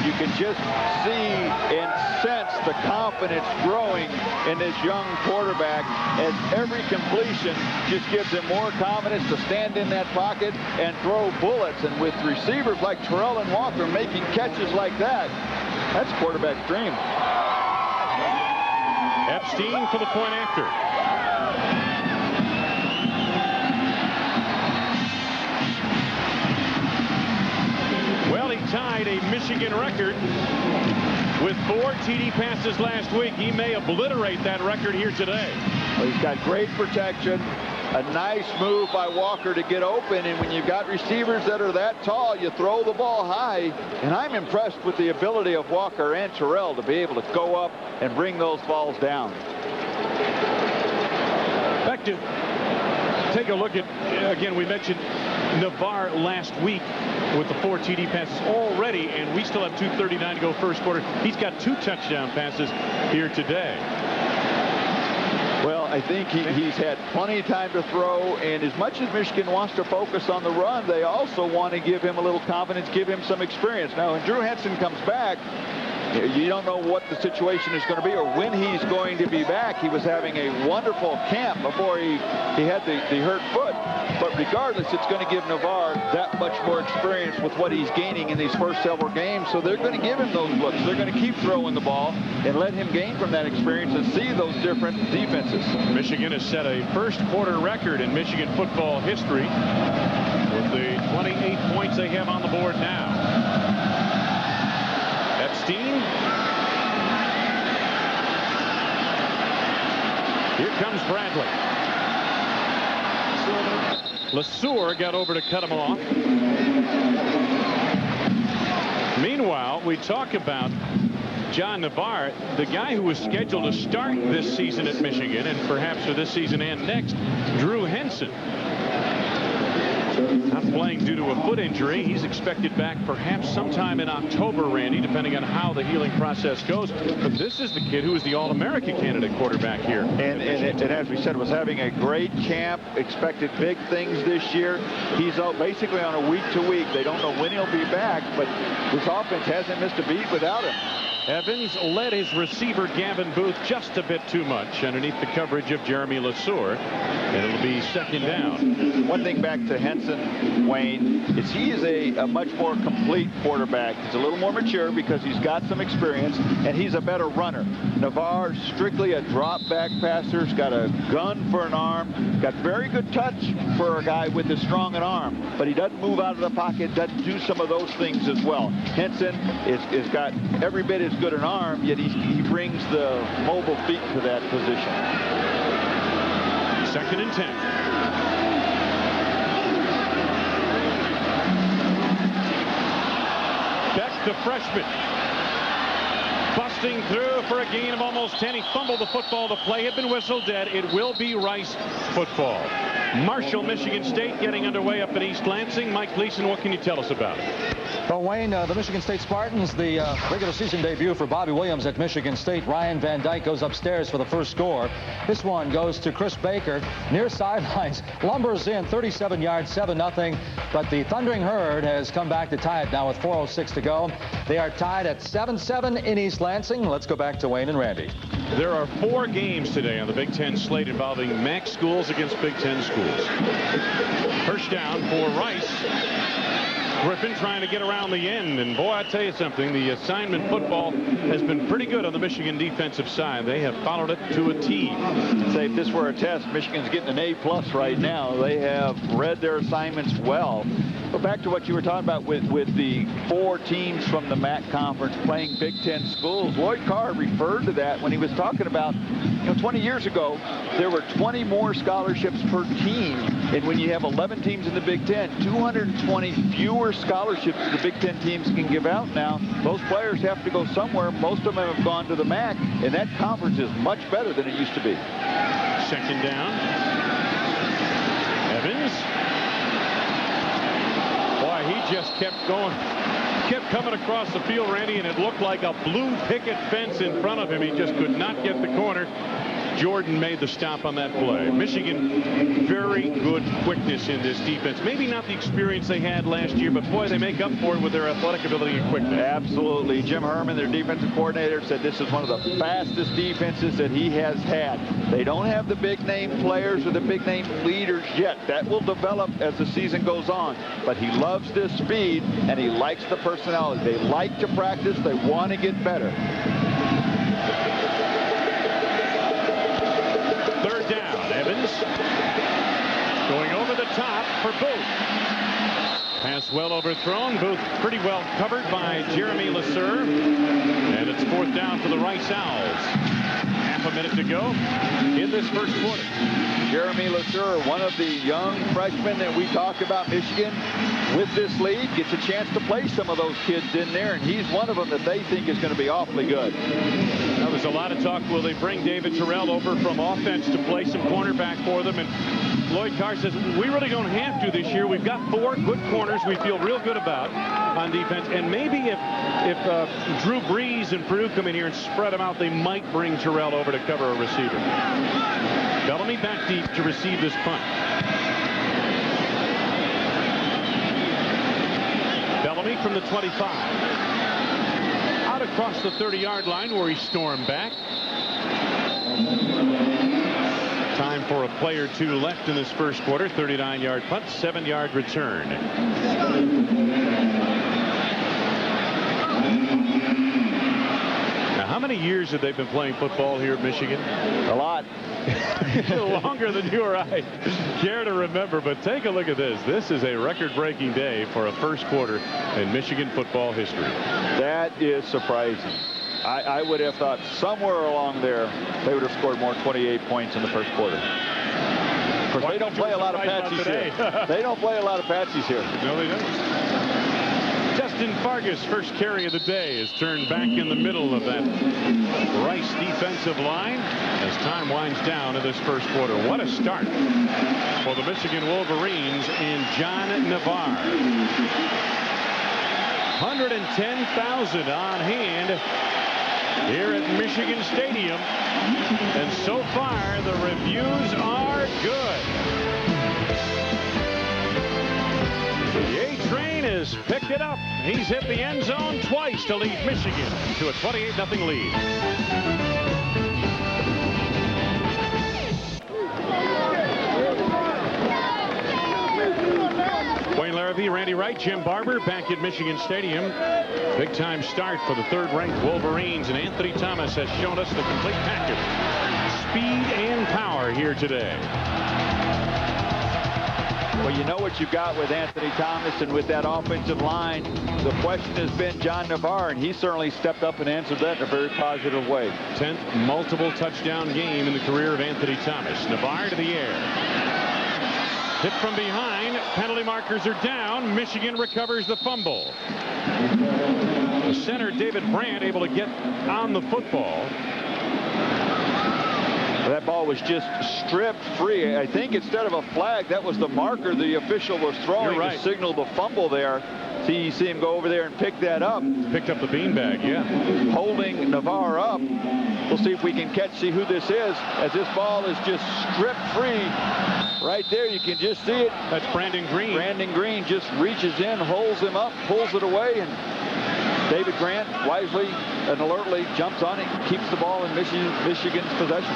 You can just see and sense the confidence growing in this young quarterback as every completion just gives him more confidence to stand in that pocket and throw bullets. And with receivers like Terrell and Walker making catches like that, that's quarterback's dream. Epstein for the point after. Well, he tied a Michigan record with 4 TD passes last week. He may obliterate that record here today. Well, he's got great protection. A nice move by Walker to get open, and when you've got receivers that are that tall, you throw the ball high. And I'm impressed with the ability of Walker and Terrell to be able to go up and bring those balls down. Back to take a look at, again, we mentioned Navarre last week with the 4 TD passes already, and we still have 2:39 to go first quarter. He's got 2 touchdown passes here today. Well, I think he's had plenty of time to throw, and as much as Michigan wants to focus on the run, they also want to give him a little confidence, give him some experience. Now, when Drew Henson comes back, you don't know what the situation is going to be or when he's going to be back. He was having a wonderful camp before he had the hurt foot. But regardless, it's going to give Navarre that much more experience with what he's gaining in these first several games. So they're going to give him those looks. They're going to keep throwing the ball and let him gain from that experience and see those different defenses. Michigan has set a first quarter record in Michigan football history with the 28 points they have on the board now. Epstein. Here comes Bradley. LeSueur got over to cut him off. Meanwhile, we talk about John Navarre, the guy who was scheduled to start this season at Michigan, and perhaps for this season and next, Drew Henson. Not playing due to a foot injury. He's expected back perhaps sometime in October, Randy, depending on how the healing process goes. But this is the kid who is the All-American candidate quarterback here. And as we said, was having a great camp, expected big things this year. He's out basically on a week-to-week. They don't know when he'll be back, but this offense hasn't missed a beat without him. Evans led his receiver Gavin Booth just a bit too much underneath the coverage of Jeremy LeSueur, and it'll be second down. One thing back to Henson, Wayne, is he is a much more complete quarterback. He's a little more mature because he's got some experience, and he's a better runner. Navarre, strictly a drop back passer. He's got a gun for an arm, got very good touch for a guy with as strong an arm, but he doesn't move out of the pocket, doesn't do some of those things as well. Henson is got every bit as good an arm, yet he brings the mobile feet to that position. Second and 10. Beck, the freshman, busting through for a gain of almost 10. He fumbled the football. The play had been whistled dead. It will be Rice football. Marshall, Michigan State getting underway up in East Lansing. Mike Gleason, what can you tell us about it? Well, Wayne, the Michigan State Spartans, the regular season debut for Bobby Williams at Michigan State. Ryan Van Dyke goes upstairs for the first score. This one goes to Chris Baker, near sidelines, lumbers in, 37 yards, 7-0. But the Thundering Herd has come back to tie it now with 4:06 to go. They are tied at 7-7 in East Lansing. Let's go back to Wayne and Randy. There are 4 games today on the Big Ten slate involving MAC schools against Big Ten schools. First down for Rice. Griffin trying to get around the end, and boy, I tell you something, the assignment football has been pretty good on the Michigan defensive side. They have followed it to a T. Say if this were a test, Michigan's getting an A+ right now. They have read their assignments well. But back to what you were talking about with the 4 teams from the MAC conference playing Big Ten schools. Lloyd Carr referred to that when he was talking about, 20 years ago, there were 20 more scholarships per team. And when you have 11 teams in the Big Ten, 220 fewer scholarships the Big Ten teams can give out now. Those players have to go somewhere. Most of them have gone to the MAC, and that conference is much better than it used to be. Second down. Evans. Boy, he just kept going. Kept coming across the field, Randy, and it looked like a blue picket fence in front of him. He just could not get the corner. Jordan made the stop on that play. Michigan, very good quickness in this defense. Maybe not the experience they had last year, but boy, they make up for it with their athletic ability and quickness. Absolutely. Jim Herman, their defensive coordinator, said this is one of the fastest defenses that he has had. They don't have the big name players or the big name leaders yet. That will develop as the season goes on. But he loves this speed, and he likes the personality. They like to practice. They want to get better. Third down. Evans going over the top for Booth. Pass well overthrown. Booth pretty well covered by Jeremy LeSueur. And it's fourth down for the Rice Owls. Half a minute to go in this first quarter. Jeremy LeSueur, one of the young freshmen that we talk about Michigan with this lead, gets a chance to play some of those kids in there, and he's one of them that they think is going to be awfully good. Now, there's a lot of talk. Will they bring David Terrell over from offense to play some cornerback for them? And Lloyd Carr says, we really don't have to this year. We've got 4 good corners we feel real good about on defense. And maybe if Drew Brees and Purdue come in here and spread them out, they might bring Terrell over to cover a receiver. Bellamy back deep to receive this punt. Bellamy from the 25. Out across the 30-yard line where he stormed back. Time for a play or two left in this first quarter. 39-yard punt, 7-yard return. Now, how many years have they been playing football here at Michigan? A lot. Longer than you or I care to remember, but take a look at this. This is a record-breaking day for a first quarter in Michigan football history. That is surprising. I would have thought somewhere along there they would have scored more 28 points in the first quarter. Of course, they don't play a lot of patsies here. They don't play a lot of patsies here. No, they don't. Justin Fargas, first carry of the day, is turned back in the middle of that Rice defensive line as time winds down in this first quarter. What a start for the Michigan Wolverines and John Navarre. 110,000 on hand here at Michigan Stadium, and so far the reviews are good. The A train is Thomas picked it up. He's hit the end zone twice to lead Michigan to a 28-0 lead. Wayne Larrabee, Randy Wright, Jim Barber back at Michigan Stadium. Big time start for the third-ranked Wolverines, and Anthony Thomas has shown us the complete package. Speed and power here today. Well, you know what you've got with Anthony Thomas and with that offensive line. The question has been John Navarre, and he certainly stepped up and answered that in a very positive way. 10th multiple touchdown game in the career of Anthony Thomas. Navarre to the air. Hit from behind. Penalty markers are down. Michigan recovers the fumble. The center, David Brandt, able to get on the football. That ball was just stripped free. I think instead of a flag, that was the marker the official was throwing to signal the fumble there. You see him go over there and pick that up. Picked up the beanbag, yeah. Holding Navarre up. We'll see if we can see who this is, as this ball is just stripped free. Right there, you can just see it. That's Brandon Green. Brandon Green just reaches in, holds him up, pulls it away, and David Grant wisely and alertly jumps on it, keeps the ball in Michigan's possession.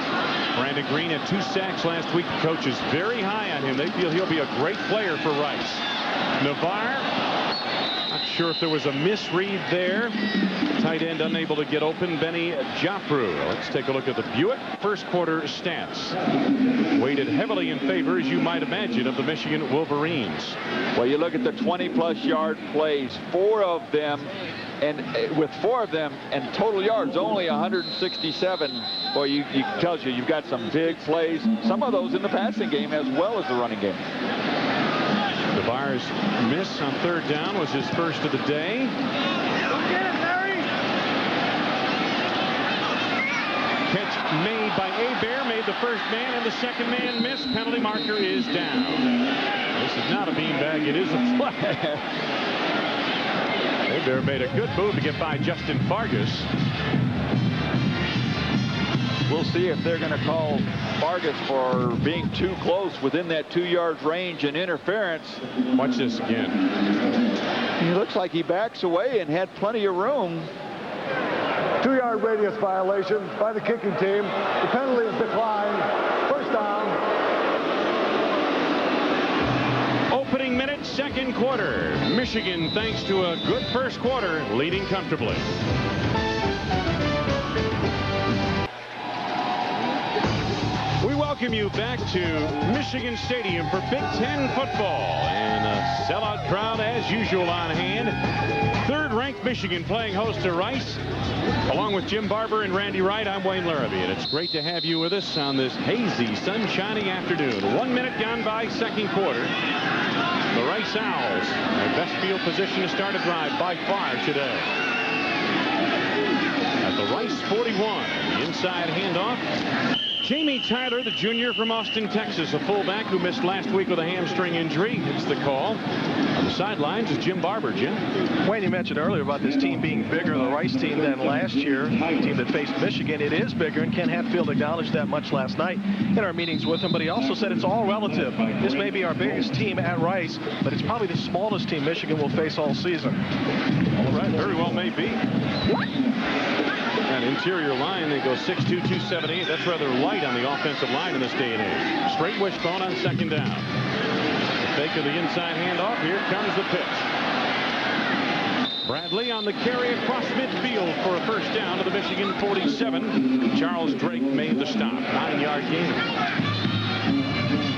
Brandon Green had 2 sacks last week. The coach is very high on him. They feel he'll be a great player for Rice. Navarre, not sure if there was a misread there. Tight end unable to get open. Benny Joffru. Let's take a look at the Buick first quarter stats. Weighted heavily in favor, as you might imagine, of the Michigan Wolverines. Well, you look at the 20-plus yard plays, 4 of them, and with 4 of them and total yards only 167. Boy, you tells you you've got some big plays. Some of those in the passing game as well as the running game. Navarre's miss on 3rd down was his first of the day. Catch made by Hebert, made the first man, and the second man missed. Penalty marker is down. This is not a beanbag, it is a flag. Hebert made a good move to get by Justin Fargas. We'll see if they're going to call Fargas for being too close within that 2-yard range and interference. Watch this again. He looks like he backs away and had plenty of room. 2-yard radius violation by the kicking team. The penalty is declined. First down. Opening minute, second quarter. Michigan, thanks to a good first quarter, leading comfortably. We welcome you back to Michigan Stadium for Big Ten football, and a sellout crowd as usual on hand. 3rd-ranked Michigan playing host to Rice. Along with Jim Barber and Randy Wright, I'm Wayne Larrabee, and it's great to have you with us on this hazy, sunshiny afternoon. 1 minute gone by, second quarter. The Rice Owls, their best field position to start a drive by far today. At the Rice 41, the inside handoff. Jamie Tyler, the junior from Austin, Texas, a fullback who missed last week with a hamstring injury. It's the call. On the sidelines is Jim Barber. Jim? Wayne, you mentioned earlier about this team being bigger, the Rice team, than last year. The team that faced Michigan, it is bigger, and Ken Hatfield acknowledged that much last night in our meetings with him, but he also said it's all relative. This may be our biggest team at Rice, but it's probably the smallest team Michigan will face all season. All right, very well may be. That interior line, they go 6'2", 278. That's rather light on the offensive line in this day and age. Straight wishbone on 2nd down. The fake of the inside handoff. Here comes the pitch. Bradley on the carry across midfield for a first down to the Michigan 47. Charles Drake made the stop. 9-yard gain.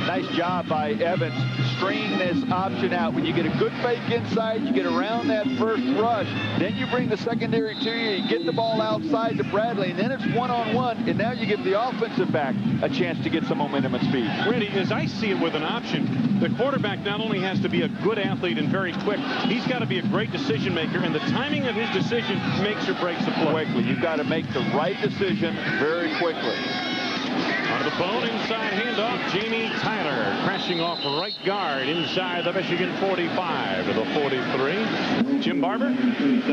Nice job by Evans stringing this option out. When you get a good fake inside, you get around that first rush, then you bring the secondary to you, you get the ball outside to Bradley, and then it's one-on-one, and now you give the offensive back a chance to get some momentum and speed. Randy, as I see it with an option, the quarterback not only has to be a good athlete and very quick, he's got to be a great decision maker, and the timing of his decision makes or breaks the play. Quickly, you've got to make the right decision very quickly. On the bone inside handoff, Jamie Tyler crashing off right guard inside the Michigan 45 to the 43. Jim Barber?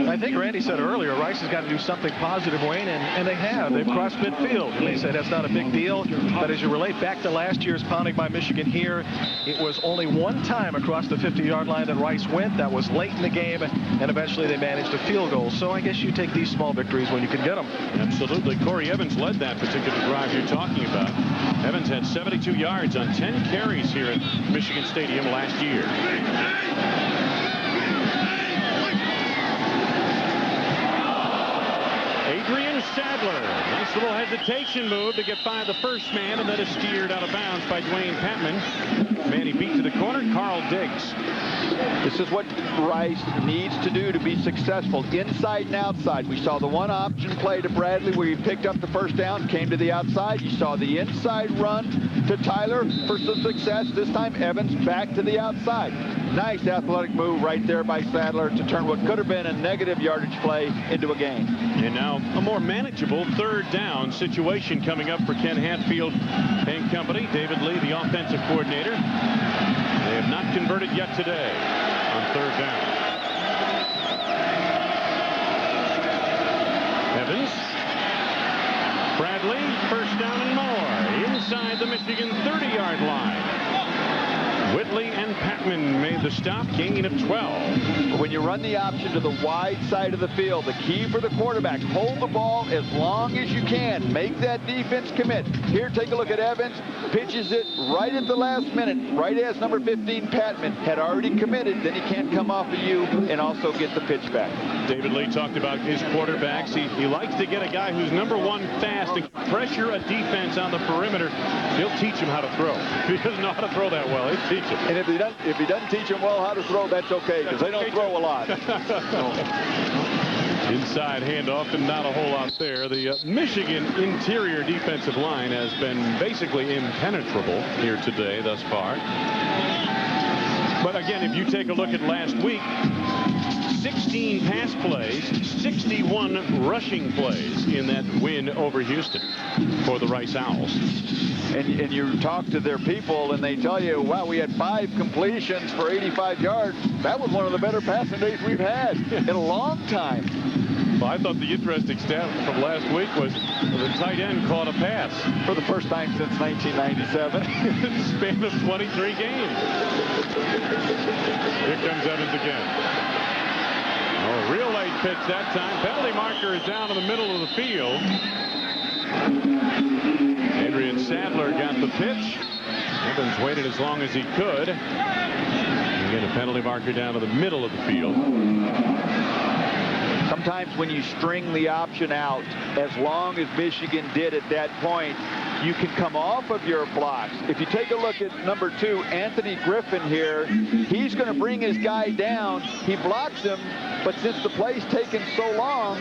I think Randy said earlier, Rice has got to do something positive, Wayne, and they have. They've crossed midfield. And they said that's not a big deal. But as you relate back to last year's pounding by Michigan here, it was only one time across the 50-yard line that Rice went. That was late in the game, and eventually they managed a field goal. So I guess you take these small victories when you can get them. Absolutely. Corey Evans led that particular drive you're talking about. Evans had 72 yards on 10 carries here at Michigan Stadium last year. Adrian Sadler. Nice little hesitation move to get by the first man, and then is steered out of bounds by Dwayne Patman. Man he beat to the corner, Carl Diggs. This is what Rice needs to do to be successful, inside and outside. We saw the one option play to Bradley where he picked up the first down, came to the outside. You saw the inside run to Tyler for some success. This time Evans back to the outside. Nice athletic move right there by Sadler to turn what could have been a negative yardage play into a gain. And now a more manageable third down situation coming up for Ken Hatfield and company. David Lee, the offensive coordinator. They have not converted yet today on third down. Evans. Bradley, first down and more. Inside the Michigan 30-yard line. Whitley and Patman made the stop, gain of 12. When you run the option to the wide side of the field, the key for the quarterback, hold the ball as long as you can. Make that defense commit. Here, take a look at Evans. Pitches it right at the last minute, right as number 15, Patman, had already committed. Then he can't come off of you and also get the pitch back. David Lee talked about his quarterbacks. He likes to get a guy who's number one fast and pressure a defense on the perimeter. He'll teach him how to throw. If he doesn't know how to throw that well, he'll teach him. And if he doesn't teach him well how to throw, that's okay, because they don't throw a lot. Inside handoff and not a whole lot there. The Michigan interior defensive line has been basically impenetrable here today thus far. But again, if you take a look at last week, 16 pass plays, 61 rushing plays in that win over Houston for the Rice Owls. And you talk to their people and they tell you, wow, we had 5 completions for 85 yards. That was one of the better passing days we've had in a long time. Well, I thought the interesting stat from last week was the tight end caught a pass. For the first time since 1997. In the span of 23 games. Here comes Evans again. Oh, real late pitch that time. Penalty marker is down in the middle of the field. Adrian Sadler got the pitch. Evans waited as long as he could. And get a penalty marker down to the middle of the field. Sometimes when you string the option out, as long as Michigan did at that point, you can come off of your blocks. If you take a look at number 2, Anthony Griffin here, he's going to bring his guy down. He blocks him, but since the play's taken so long,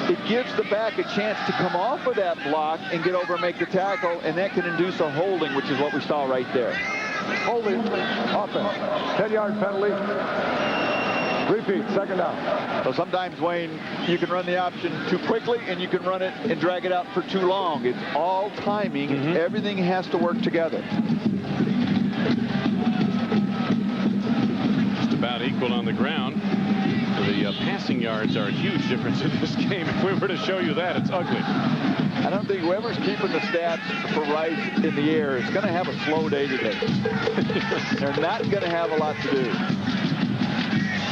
it gives the back a chance to come off of that block and get over and make the tackle, and that can induce a holding, which is what we saw right there. Holding, offense, 10-yard penalty. Repeat, second down. So sometimes, Wayne, you can run the option too quickly and you can run it and drag it out for too long. It's all timing. Everything has to work together. Just about equal on the ground. The passing yards are a huge difference in this game. If we were to show you that, it's ugly. I don't think whoever's keeping the stats for Rice in the air is going to have a slow day today. They're not going to have a lot to do.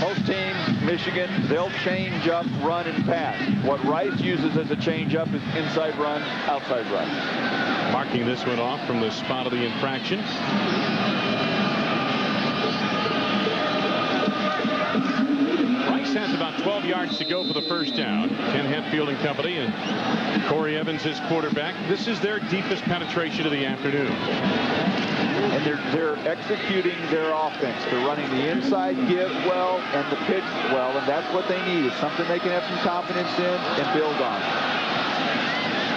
Most teams, Michigan, they'll change up, run, and pass. What Rice uses as a change up is inside run, outside run. Marking this one off from the spot of the infraction. Rice has about 12 yards to go for the first down. Ken Hatfield and company and Corey Evans, his quarterback. This is their deepest penetration of the afternoon. And they're executing their offense. They're running the inside give well and the pitch well, and that's what they need. It's something they can have some confidence in and build on.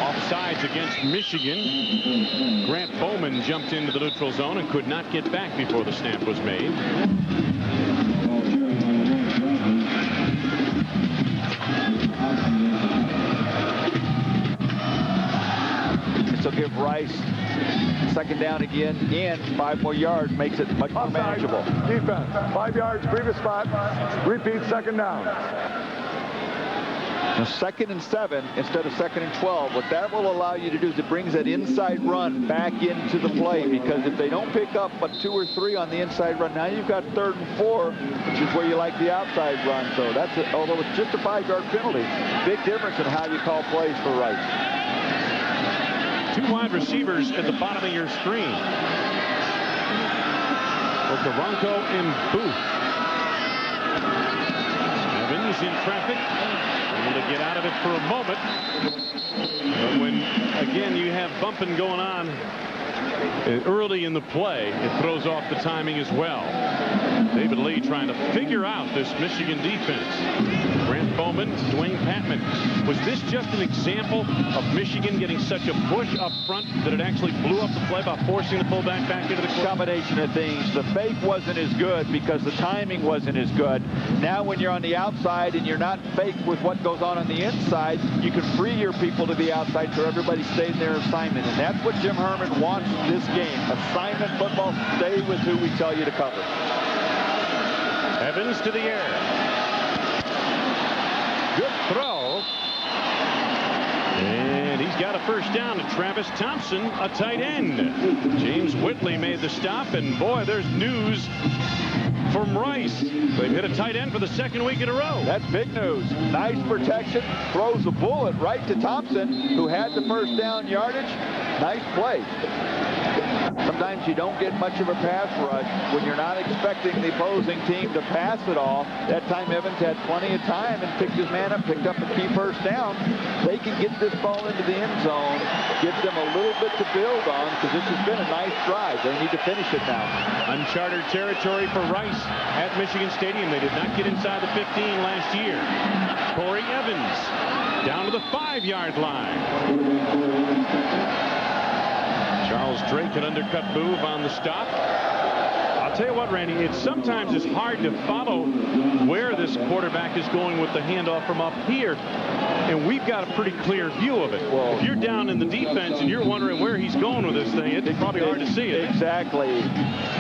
Offsides against Michigan. Grant Bowman jumped into the neutral zone and could not get back before the snap was made. This will give Rice Second down again, and 5 more yards makes it much more manageable. Defense, 5 yards, previous spot. Repeat, second down. Now, 2nd and 7 instead of 2nd and 12. What that will allow you to do is it brings that inside run back into the play, because if they don't pick up but 2 or 3 on the inside run, now you've got 3rd and 4, which is where you like the outside run. So that's it. Although it's just a 5-yard penalty, big difference in how you call plays for Rice. 2 wide receivers at the bottom of your screen. Okaronko and Booth. Evans in traffic. Able to get out of it for a moment. But when, again, you have bumping going on early in the play, it throws off the timing as well. David Lee trying to figure out this Michigan defense. Grant Bowman, Dwayne Patman. Was this just an example of Michigan getting such a push up front that it actually blew up the play by forcing the fullback back into the corner? Combination of things. The fake wasn't as good because the timing wasn't as good. Now when you're on the outside and you're not faked with what goes on the inside, you can free your people to the outside so everybody stays in their assignment. And that's what Jim Herman wants this game. Assignment football. Stay with who we tell you to cover. Evans to the air. Good throw. And he's got a first down to Travis Thompson, a tight end. James Whitley made the stop, and boy, there's news from Rice. They've hit a tight end for the 2nd week in a row. That's big news. Nice protection. Throws a bullet right to Thompson, who had the first down yardage. Nice play. Sometimes you don't get much of a pass rush when you're not expecting the opposing team to pass it all. That time Evans had plenty of time and picked his man up, picked up a key first down. They can get this ball into the end zone, gives them a little bit to build on, because this has been a nice drive. They need to finish it now. Uncharted territory for Rice at Michigan Stadium. They did not get inside the 15 last year. Corey Evans down to the 5-yard line. Charles Drake had undercut Boove on the stop. I'll tell you what, Randy, it's sometimes it's hard to follow where this quarterback is going with the handoff from up here, and we've got a pretty clear view of it. Well, if you're down in the defense and you're wondering where he's going with this thing, it's probably hard to see it. Exactly.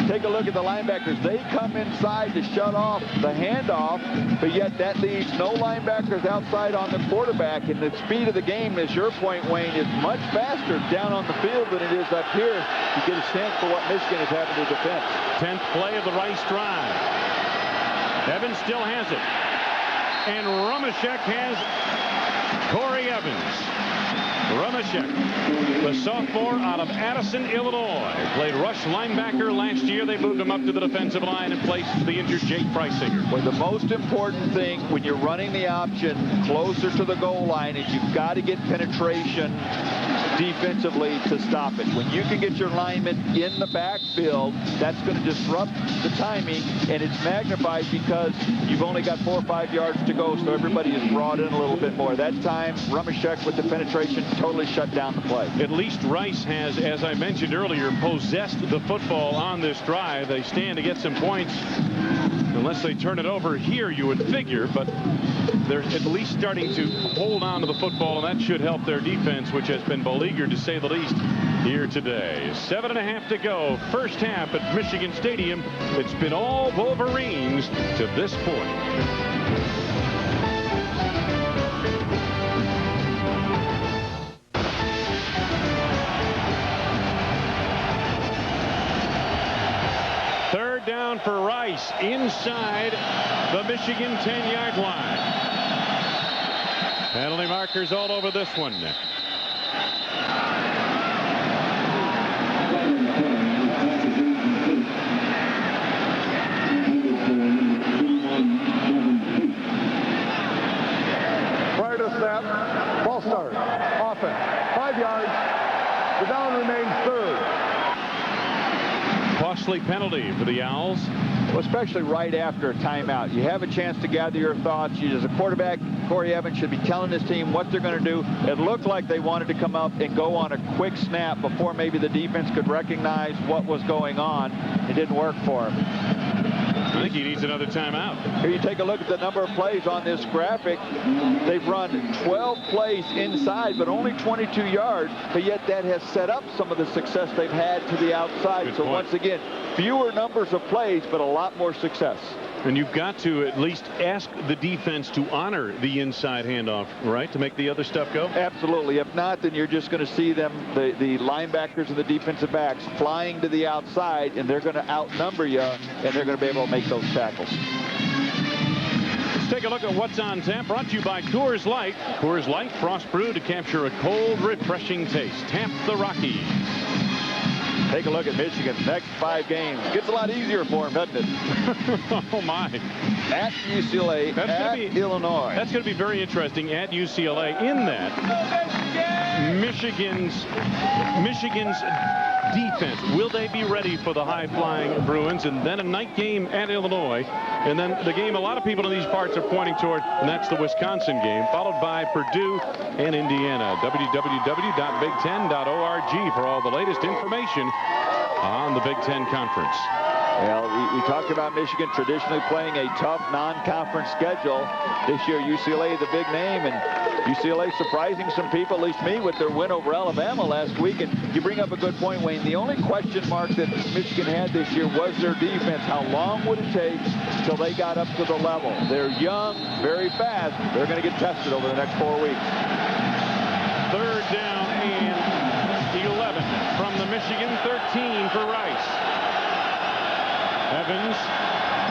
Take a look at the linebackers. They come inside to shut off the handoff, but yet that leaves no linebackers outside on the quarterback, and the speed of the game, as your point, Wayne, is much faster down on the field than it is up here. You get a sense for what Michigan is having to defend. 10th play of the Rice drive. Evans still has it. And Rumashek has Corey Evans. Rumashek, the sophomore out of Addison, Illinois, played rush linebacker last year. They moved him up to the defensive line and placed the injured Jake Freisinger. Well, the most important thing when you're running the option closer to the goal line is you've got to get penetration defensively to stop it. When you can get your lineman in the backfield, that's going to disrupt the timing, and it's magnified because you've only got 4 or 5 yards to go, so everybody is brought in a little bit more. That time, Rumashek with the penetration totally shut down the play. At least Rice has, as I mentioned earlier, possessed the football on this drive. They stand to get some points unless they turn it over here, you would figure, but they're at least starting to hold on to the football, and that should help their defense, which has been beleaguered to say the least here today. 7.5 to go. First half at Michigan Stadium. It's been all Wolverines to this point. Third down for Rice inside the Michigan 10-yard line. Penalty markers all over this one. Prior to snap, ball start. Offense, 5 yards. The down remains 3rd. Costly penalty for the Owls. Well, especially right after a timeout. You have a chance to gather your thoughts. You, as a quarterback, Corey Evans should be telling his team what they're going to do. It looked like they wanted to come up and go on a quick snap before maybe the defense could recognize what was going on. It didn't work for him. think he needs another timeout. Here you take a look at the number of plays on this graphic. They've run 12 plays inside, but only 22 yards, but yet that has set up some of the success they've had to the outside. Good so point. Once again, fewer numbers of plays, but a lot more success. And you've got to at least ask the defense to honor the inside handoff, right, to make the other stuff go? Absolutely. If not, then you're just going to see them, the linebackers and the defensive backs, flying to the outside, and they're going to outnumber you, and they're going to be able to make those tackles. Let's take a look at what's on tap. Brought to you by Coors Light. Coors Light, frost brewed to capture a cold, refreshing taste. Tap the Rockies. Take a look at Michigan's next 5 games. Gets a lot easier for them, doesn't it? Oh, my. At UCLA, at Illinois. That's going to be very interesting at UCLA in that Michigan's defense. Will they be ready for the high-flying Bruins? And then a night game at Illinois. And then the game a lot of people in these parts are pointing toward, and that's the Wisconsin game, followed by Purdue and Indiana. www.big10.org for all the latest information on the Big Ten Conference. Well, we talked about Michigan traditionally playing a tough non-conference schedule. This year, UCLA, the big name, and UCLA surprising some people, at least me, with their win over Alabama last week. And you bring up a good point, Wayne. The only question mark that Michigan had this year was their defense. How long would it take till they got up to the level? They're young, very fast. They're going to get tested over the next 4 weeks. Third down and 11 from the Michigan 13 for Rice. Evans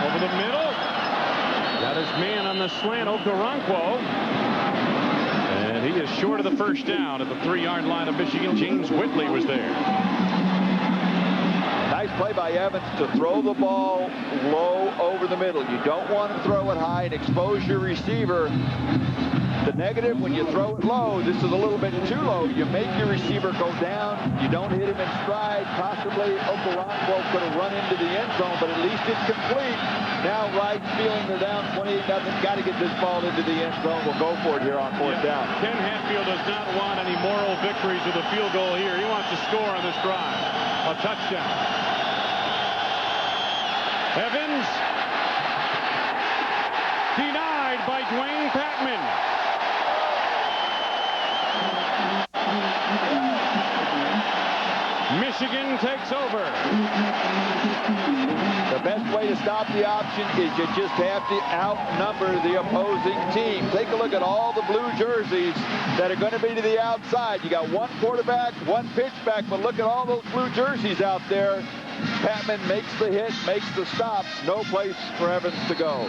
over the middle. Got his man on the slant, Okoronkwo. And he is short of the first down at the 3-yard line of Michigan. James Whitley was there. Nice play by Evans to throw the ball low over the middle. You don't want to throw it high and expose your receiver. The negative, when you throw it low, this is a little bit too low. You make your receiver go down. You don't hit him in stride. Possibly Okoronkwo could have run into the end zone, but at least it's complete. Now Rice feeling they're down 28-0. Got to get this ball into the end zone. We'll go for it here on 4th down. Ken Hatfield does not want any moral victories with a field goal here. He wants to score on this drive. A touchdown. Evans denied by Dwayne Patman. Michigan takes over. The best way to stop the option is you just have to outnumber the opposing team. Take a look at all the blue jerseys that are going to be to the outside. You got one quarterback, one pitchback, but look at all those blue jerseys out there. Patman makes the hit, makes the stop. No place for Evans to go.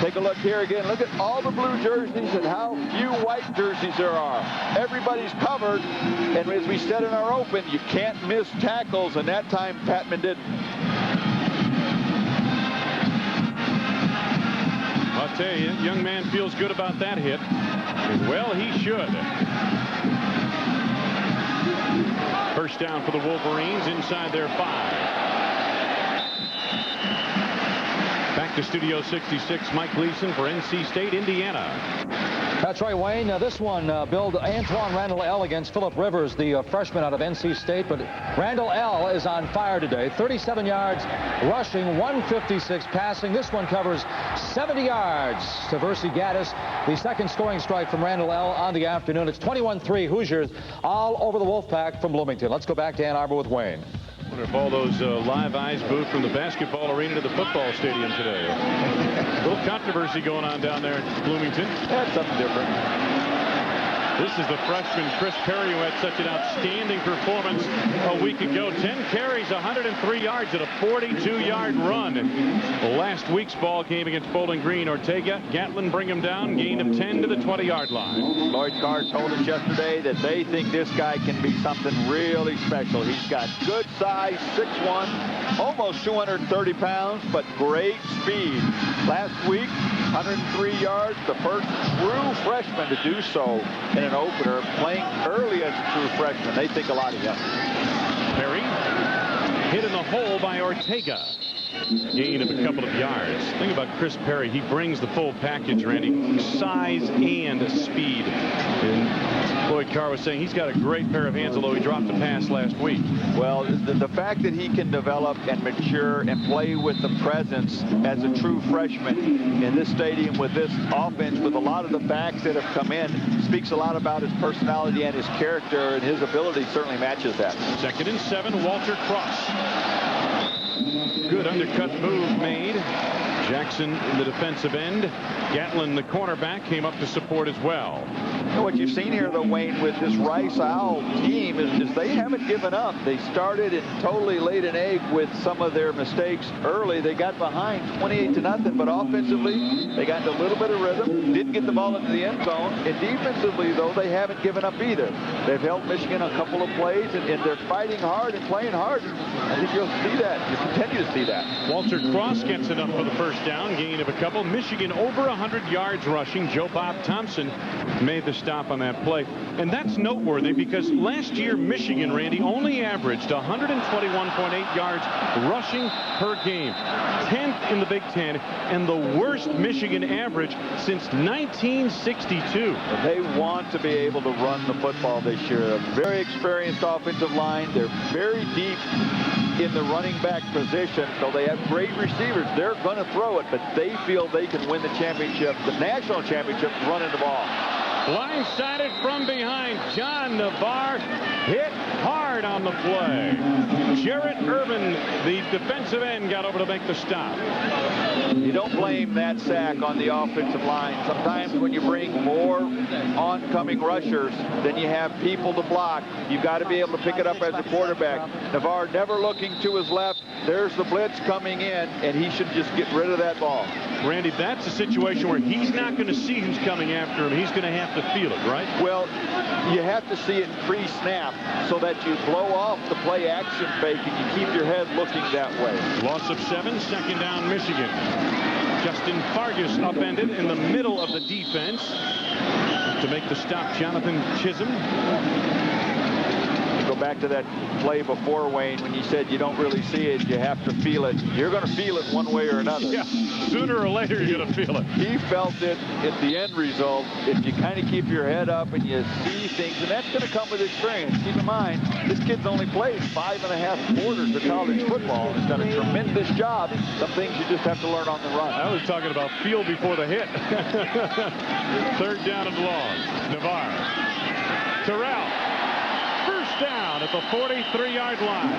Take a look here again. Look at all the blue jerseys and how few white jerseys there are. Everybody's covered, and as we said in our open, you can't miss tackles, and that time Patman didn't. I'll tell you, young man feels good about that hit. Well, he should. First down for the Wolverines inside their 5. Back to Studio 66, Mike Gleason for NC State, Indiana. That's right, Wayne. This one billed Antoine Randall L. against Phillip Rivers, the freshman out of NC State. But Randall L. is on fire today. 37 yards rushing, 156 passing. This one covers 70 yards to Versi Gaddis. The second scoring strike from Randall L. on the afternoon. It's 21-3 Hoosiers all over the Wolfpack from Bloomington. Let's go back to Ann Arbor with Wayne. I wonder if all those live eyes moved from the basketball arena to the football stadium today. A little controversy going on down there in Bloomington. That's something different. This is the freshman Chris Perry, who had such an outstanding performance a week ago. 10 carries, 103 yards at a 42-yard run. Last week's ball game against Bowling Green. Ortega, Gatlin bring him down, gain of 10 to the 20-yard line. Lloyd Carr told us yesterday that they think this guy can be something really special. He's got good size, 6'1", almost 230 pounds, but great speed. Last week, 103 yards, the first true freshman to do so in an opener, playing early as a true freshman. They think a lot of him. Perry hit in the hole by Ortega. Gain of a couple of yards. Think about Chris Perry. He brings the full package, Randy. Size and speed. And Lloyd Carr was saying he's got a great pair of hands, although he dropped a pass last week. Well, the fact that he can develop and mature and play with the presence as a true freshman in this stadium with this offense, with a lot of the backs that have come in, speaks a lot about his personality and his character, and his ability certainly matches that. 2nd and 7, Walter Cross. Good undercut move made. Jackson in the defensive end. Gatlin, the cornerback, came up to support as well. You know what you've seen here, though, Wayne, with this Rice Owl team is they haven't given up. They started and totally laid an egg with some of their mistakes early. They got behind 28-0, but offensively, they got into a little bit of rhythm, didn't get the ball into the end zone, and defensively, though, they haven't given up either. They've held Michigan a couple of plays, and they're fighting hard and playing hard. I think you'll see that. You'll continue to see that. Walter Cross gets it up for the first down, gain of a couple. Michigan over 100 yards rushing. Joe Bob Thompson made the stop on that play. And that's noteworthy because last year Michigan, Randy, only averaged 121.8 yards rushing per game. 10th in the Big Ten, and the worst Michigan average since 1962. They want to be able to run the football this year. A very experienced offensive line. They're very deep in the running back position, so they have great receivers. They're going to throw it, but they feel they can win the championship, the national championship, running the ball. Blindsided from behind. John Navarre hit hard on the play. Jarrett Irvin, the defensive end, got over to make the stop. You don't blame that sack on the offensive line. Sometimes when you bring more oncoming rushers than you have people to block, you've got to be able to pick it up as a quarterback. Navarre never looking to his left. There's the blitz coming in, and he should just get rid of that ball. Randy, that's a situation where he's not going to see who's coming after him. He's going to have to feel it, right? Well, you have to see it pre-snap so that you blow off the play action fake and you keep your head looking that way. Loss of 7, 2nd down Michigan. Justin Fargas upended in the middle of the defense to make the stop. Jonathan Chisholm. Go back to that play before, Wayne, when you said you don't really see it, you have to feel it. You're going to feel it one way or another. Yeah, sooner or later you're going to feel it. He felt it at the end result. If you kind of keep your head up and you see things, and that's going to come with experience. Keep in mind, this kid's only played 5.5 quarters of college football and has done a tremendous job. Some things you just have to learn on the run. I was talking about feel before the hit. 3rd down and long. Navarre. Terrell. Down at the 43-yard line.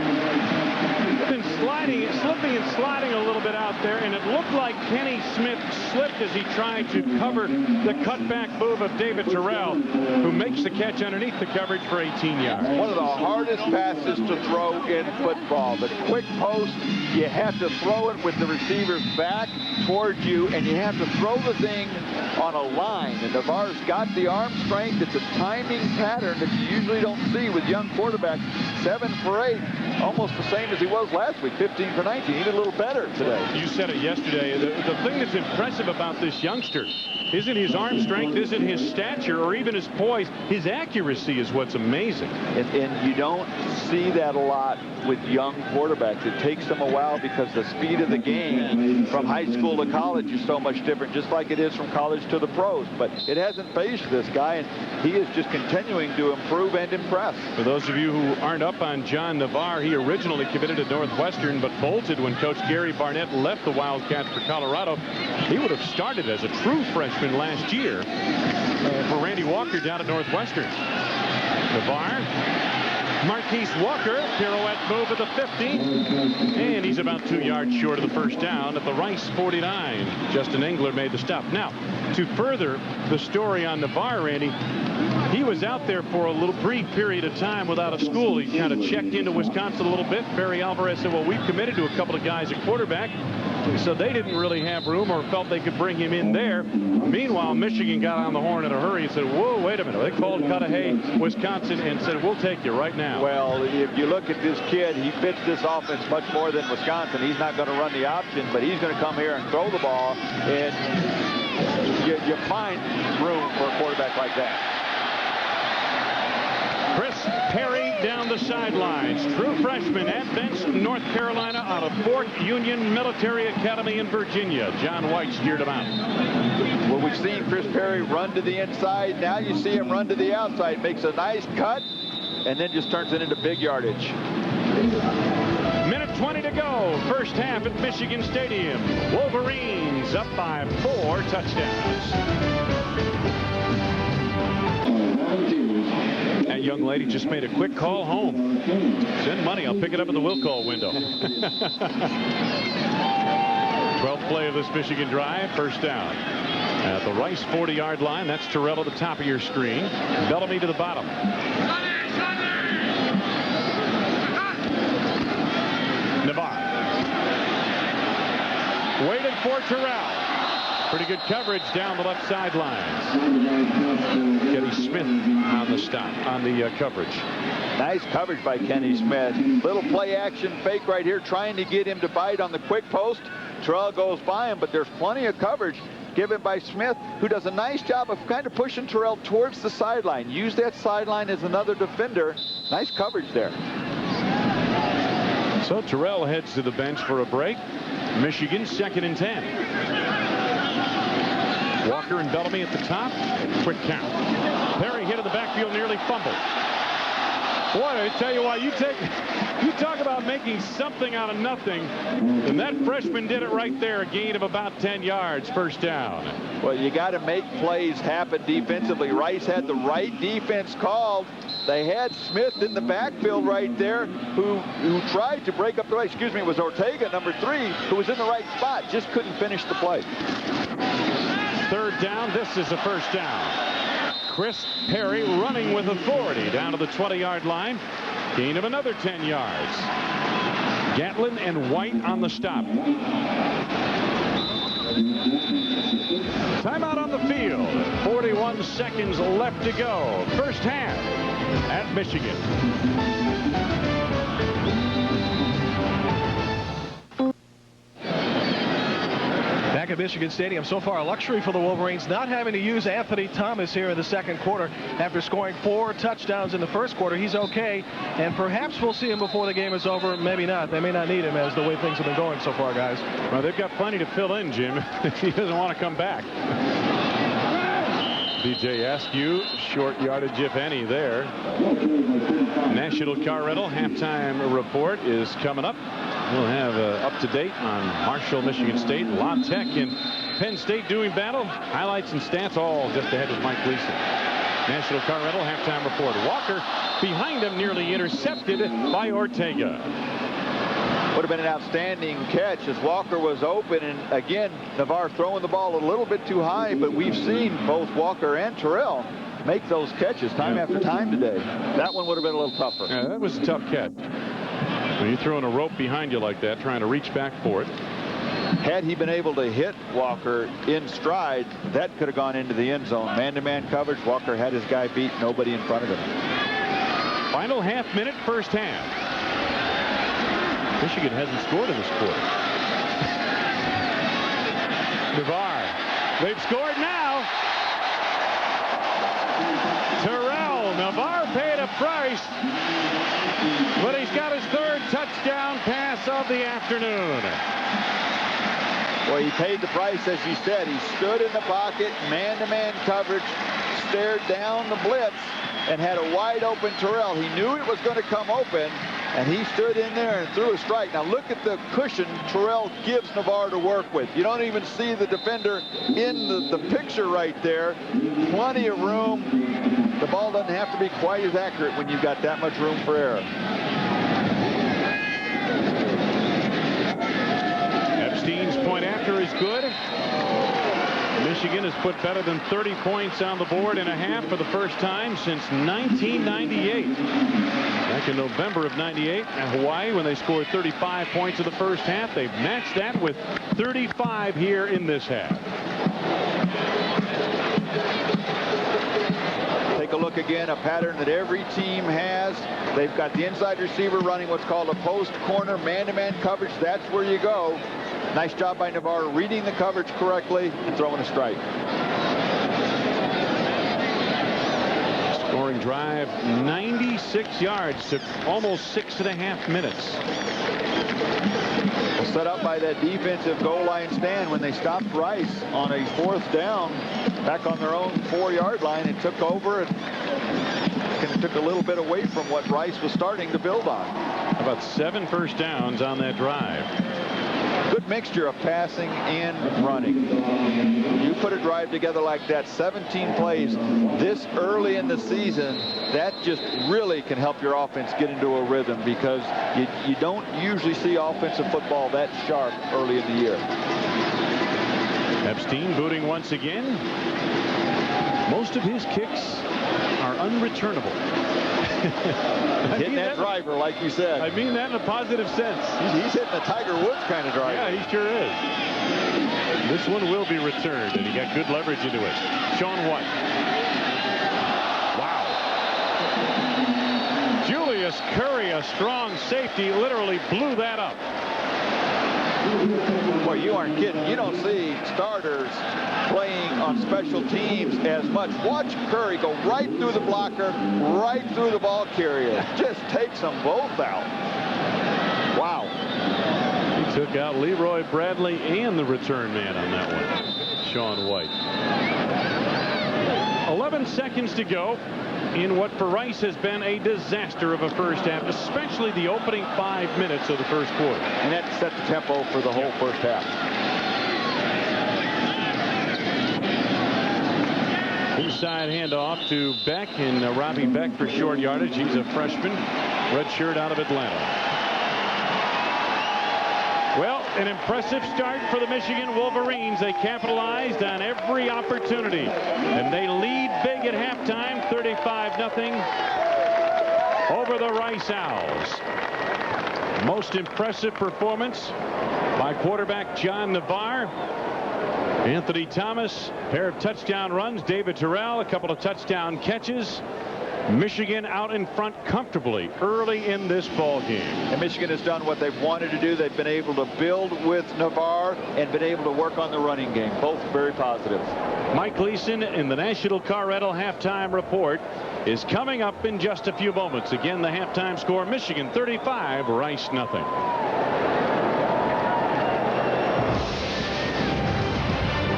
Been slipping and sliding a little bit out there, and it looked like Kenny Smith slipped as he tried to cover the cutback move of David Terrell, who makes the catch underneath the coverage for 18 yards. One of the hardest passes to throw in football. The quick post, you have to throw it with the receivers back towards you, and you have to throw the thing on a line. And Navarre's got the arm strength. It's a timing pattern that you usually don't see with young quarterbacks. 7 for 8, almost the same as he was last week. 15 for 19, even a little better today. You said it yesterday. The thing that's impressive about this youngster isn't his arm strength, isn't his stature, or even his poise. His accuracy is what's amazing. And you don't see that a lot with young quarterbacks. It takes them a while because the speed of the game from high school to college is so much different, just like it is from college to the pros. But it hasn't phased this guy, and he is just continuing to improve and impress. For those of you who aren't up on John Navarre, he originally committed to Northwestern but bolted when Coach Gary Barnett left the Wildcats for Colorado. He would have started as a true freshman last year for Randy Walker down at Northwestern. Navarre. Marquise Walker, pirouette move at the 50, and he's about 2 yards short of the first down at the Rice 49. Justin Engler made the stop. Now, to further the story on Navarre, Randy, he was out there for a little brief period of time without a school. He kind of checked into Wisconsin a little bit. Barry Alvarez said, well, we've committed to a couple of guys at quarterback, so they didn't really have room or felt they could bring him in there. Meanwhile, Michigan got on the horn in a hurry and said, whoa, wait a minute. They called Cudahy, Wisconsin, and said, we'll take you right now. Well, if you look at this kid, he fits this offense much more than Wisconsin. He's not going to run the option, but he's going to come here and throw the ball, and you find room for a quarterback like that. Chris Perry down the sidelines. True freshman at Benson, North Carolina, out of Fort Union Military Academy in Virginia. John White steered him out. Well, We've seen Chris Perry run to the inside. Now you see him run to the outside. Makes a nice cut and then just turns it into big yardage. Minute 20 to go. First half at Michigan Stadium. Wolverines up by 4 touchdowns. That young lady just made a quick call home. Send money. I'll pick it up in the will call window. 12th play of this Michigan drive. First down. At the Rice 40-yard line. That's Terrell at the top of your screen. Bellamy to the bottom. Navarre. Waited for Terrell. Pretty good coverage down the left sidelines. Kenny Smith on the stop, on the coverage. Nice coverage by Kenny Smith. Little play action fake right here, trying to get him to bite on the quick post. Terrell goes by him, but there's plenty of coverage given by Smith, who does a nice job of kind of pushing Terrell towards the sideline. Use that sideline as another defender. Nice coverage there. So Terrell heads to the bench for a break. Michigan 2nd and 10. Walker and Bellamy at the top. Quick count. Perry hit in the backfield, nearly fumbled. Boy, I tell you what, you talk about making something out of nothing, and that freshman did it right there. A gain of about 10 yards, first down. Well, you got to make plays happen defensively. Rice had the right defense called. They had Smith in the backfield right there, who tried to break up the right. Excuse me, it was Ortega, number 3, who was in the right spot, just couldn't finish the play. Third down. This is a first down. Chris Perry running with authority down to the 20-yard line. Gain of another 10 yards. Gatlin and White on the stop. Timeout on the field. 41 seconds left to go. First half at Michigan. Back at Michigan Stadium, so far a luxury for the Wolverines not having to use Anthony Thomas here in the second quarter. After scoring 4 touchdowns in the first quarter, he's okay, and perhaps we'll see him before the game is over. Maybe not. They may not need him as the way things have been going so far, guys. Well, they've got plenty to fill in, Jim, if he doesn't want to come back. BJ Askew, short yardage, if any, there. National Car Rental halftime report is coming up. We'll have up-to-date on Marshall, Michigan State, La Tech, and Penn State doing battle. Highlights and stats all just ahead of Mike Gleason. National Car Rental halftime report. Walker behind him, nearly intercepted by Ortega. Would have been an outstanding catch as Walker was open, and again Navarre throwing the ball a little bit too high, but we've seen both Walker and Terrell make those catches time after time today. That one would have been a little tougher. Yeah, that was a tough catch. When you're throwing a rope behind you like that, trying to reach back for it. Had he been able to hit Walker in stride, that could have gone into the end zone. Man-to-man coverage, Walker had his guy beat, nobody in front of him. Final half minute, first half. Michigan hasn't scored in this quarter. Navarre. They've scored now. Terrell. Navarre paid a price, but he's got his 3rd touchdown pass of the afternoon. Well, he paid the price, as you said. He stood in the pocket, man-to-man coverage, stared down the blitz, and had a wide-open Terrell. He knew it was going to come open, and he stood in there and threw a strike. Now look at the cushion Terrell gives Navarre to work with. You don't even see the defender in the picture right there. Plenty of room. The ball doesn't have to be quite as accurate when you've got that much room for error. Epstein's point after is good. Michigan has put better than 30 points on the board in a half for the first time since 1998. Back in November of '98 at Hawaii, when they scored 35 points in the first half, they've matched that with 35 here in this half. Take a look again, a pattern that every team has. They've got the inside receiver running what's called a post corner man-to-man coverage. That's where you go. Nice job by Navarre reading the coverage correctly and throwing a strike. Scoring drive, 96 yards, took almost 6.5 minutes. Well, set up by that defensive goal line stand when they stopped Rice on a 4th down back on their own 4-yard line and took over and took a little bit away from what Rice was starting to build on. About 7 first downs on that drive. Good mixture of passing and running. You put a drive together like that, 17 plays this early in the season, that just really can help your offense get into a rhythm, because you don't usually see offensive football that sharp early in the year. Epstein booting once again. Most of his kicks are unreturnable. Hitting that driver, like you said. I mean that in a positive sense. He's hitting a Tiger Woods kind of driver. Yeah, he sure is. This one will be returned, and he got good leverage into it. Sean White. Wow. Julius Curry, a strong safety, literally blew that up. Well, you aren't kidding. You don't see starters playing on special teams as much. Watch Curry go right through the blocker, right through the ball carrier. Just takes them both out. Wow. He took out Leroy Bradley and the return man on that one, Sean White. 11 seconds to go in what for Rice has been a disaster of a first half, especially the opening 5 minutes of the first quarter. And that set the tempo for the whole first half. Inside handoff to Beck, and Robbie Beck for short yardage. He's a freshman, redshirt out of Atlanta. Well, an impressive start for the Michigan Wolverines. They capitalized on every opportunity, and they lead big at halftime, 35-0 over the Rice Owls. Most impressive performance by quarterback John Navarre. Anthony Thomas, pair of touchdown runs. David Terrell, a couple of touchdown catches. Michigan out in front comfortably early in this ball game. And Michigan has done what they've wanted to do. They've been able to build with Navarre and been able to work on the running game. Both very positive. Mike Gleason in the National Car Rental halftime report is coming up in just a few moments. Again, the halftime score, Michigan 35, Rice 0.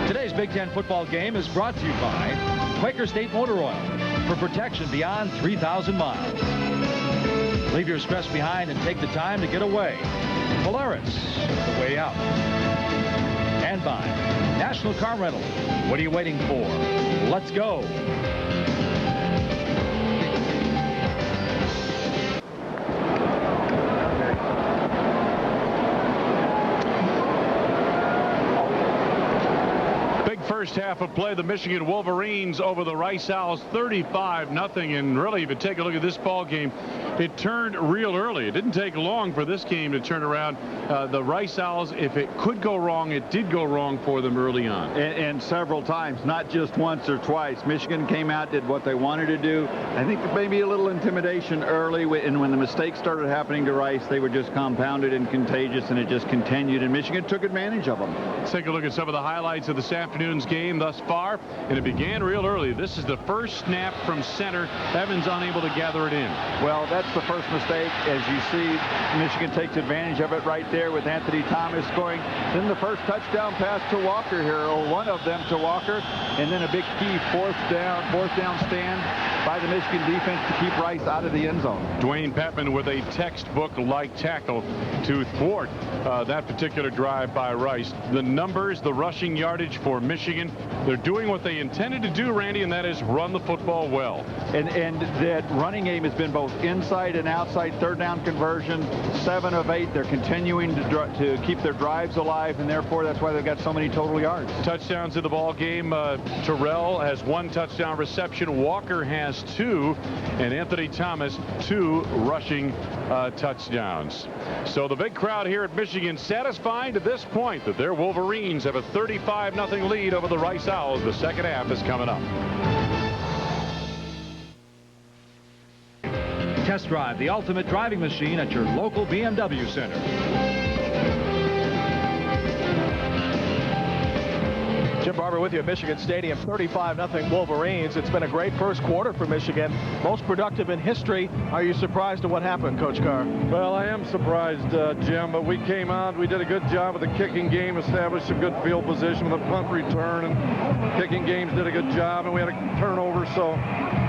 Today's Big Ten football game is brought to you by Quaker State Motor Oil, for protection beyond 3,000 miles. Leave your stress behind and take the time to get away. Polaris, the way out. And by National Car Rental. What are you waiting for? Let's go. First half of play, the Michigan Wolverines over the Rice Owls 35-0. And really, if you take a look at this ball game, it turned real early. It didn't take long for this game to turn around. The Rice Owls, if it could go wrong, it did go wrong for them early on. And several times, not just once or twice. Michigan came out, did what they wanted to do. I think maybe a little intimidation early, and when the mistakes started happening to Rice, they were just compounded and contagious, and it just continued, and Michigan took advantage of them. Let's take a look at some of the highlights of this afternoon's game thus far, and it began real early. This is the first snap from center. Evans unable to gather it in. Well, that's the first mistake. As you see, Michigan takes advantage of it right there with Anthony Thomas scoring. Then the first touchdown pass to Walker here, or one of them to Walker, and then a big key fourth down stand by the Michigan defense to keep Rice out of the end zone. Dwayne Patman with a textbook-like tackle to thwart that particular drive by Rice. The numbers, the rushing yardage for Michigan, they're doing what they intended to do, Randy, and that is run the football well. And that running game has been both inside and outside. Third down conversion, 7 of 8. They're continuing to keep their drives alive, and therefore that's why they've got so many total yards. Touchdowns in the ball game. Terrell has 1 touchdown reception. Walker has 2, and Anthony Thomas 2 rushing touchdowns. So the big crowd here at Michigan satisfied to this point that their Wolverines have a 35-0 lead over the Rice Owls. The second half is coming up. Test drive the ultimate driving machine at your local BMW center. Jim Barber with you at Michigan Stadium, 35-0 Wolverines. It's been a great first quarter for Michigan, most productive in history. Are you surprised at what happened, Coach Carr? Well, I am surprised, Jim, but we came out, we did a good job with the kicking game, established a good field position with a punt return, and kicking games did a good job, and we had a turnover, so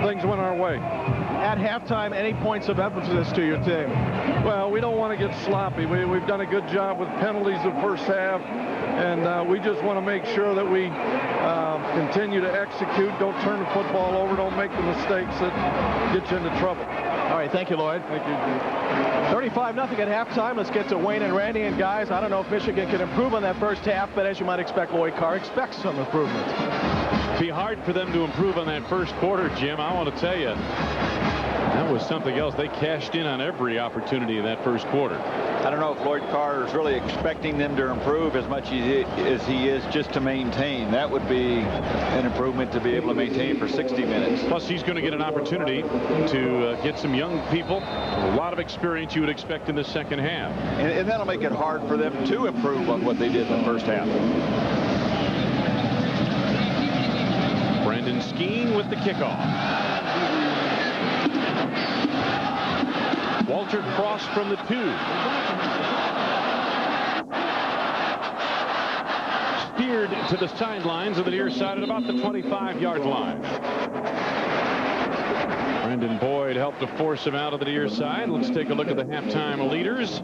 things went our way. At halftime, any points of emphasis to your team? Well, we don't want to get sloppy. We've done a good job with penalties the first half, and we just want to make sure that we continue to execute, don't turn the football over, don't make the mistakes that get you into trouble. All right, thank you, Lloyd. Thank you. 35-0 at halftime. Let's get to Wayne and Randy. And guys, I don't know if Michigan can improve on that first half, but as you might expect, Lloyd Carr expects some improvement. It'd be hard for them to improve on that first quarter, Jim. I want to tell you, that was something else. They cashed in on every opportunity in that first quarter. I don't know if Lloyd Carr is really expecting them to improve as much as he is just to maintain. That would be an improvement to be able to maintain for 60 minutes. Plus, he's going to get an opportunity to get some young people, a lot of experience you would expect in the second half. And that'll make it hard for them to improve on what they did in the first half. Brendan Skeen with the kickoff. Walter Cross from the 2. Steered to the sidelines of the near side at about the 25-yard line. Brendan Boyd helped to force him out of the near side. Let's take a look at the halftime leaders.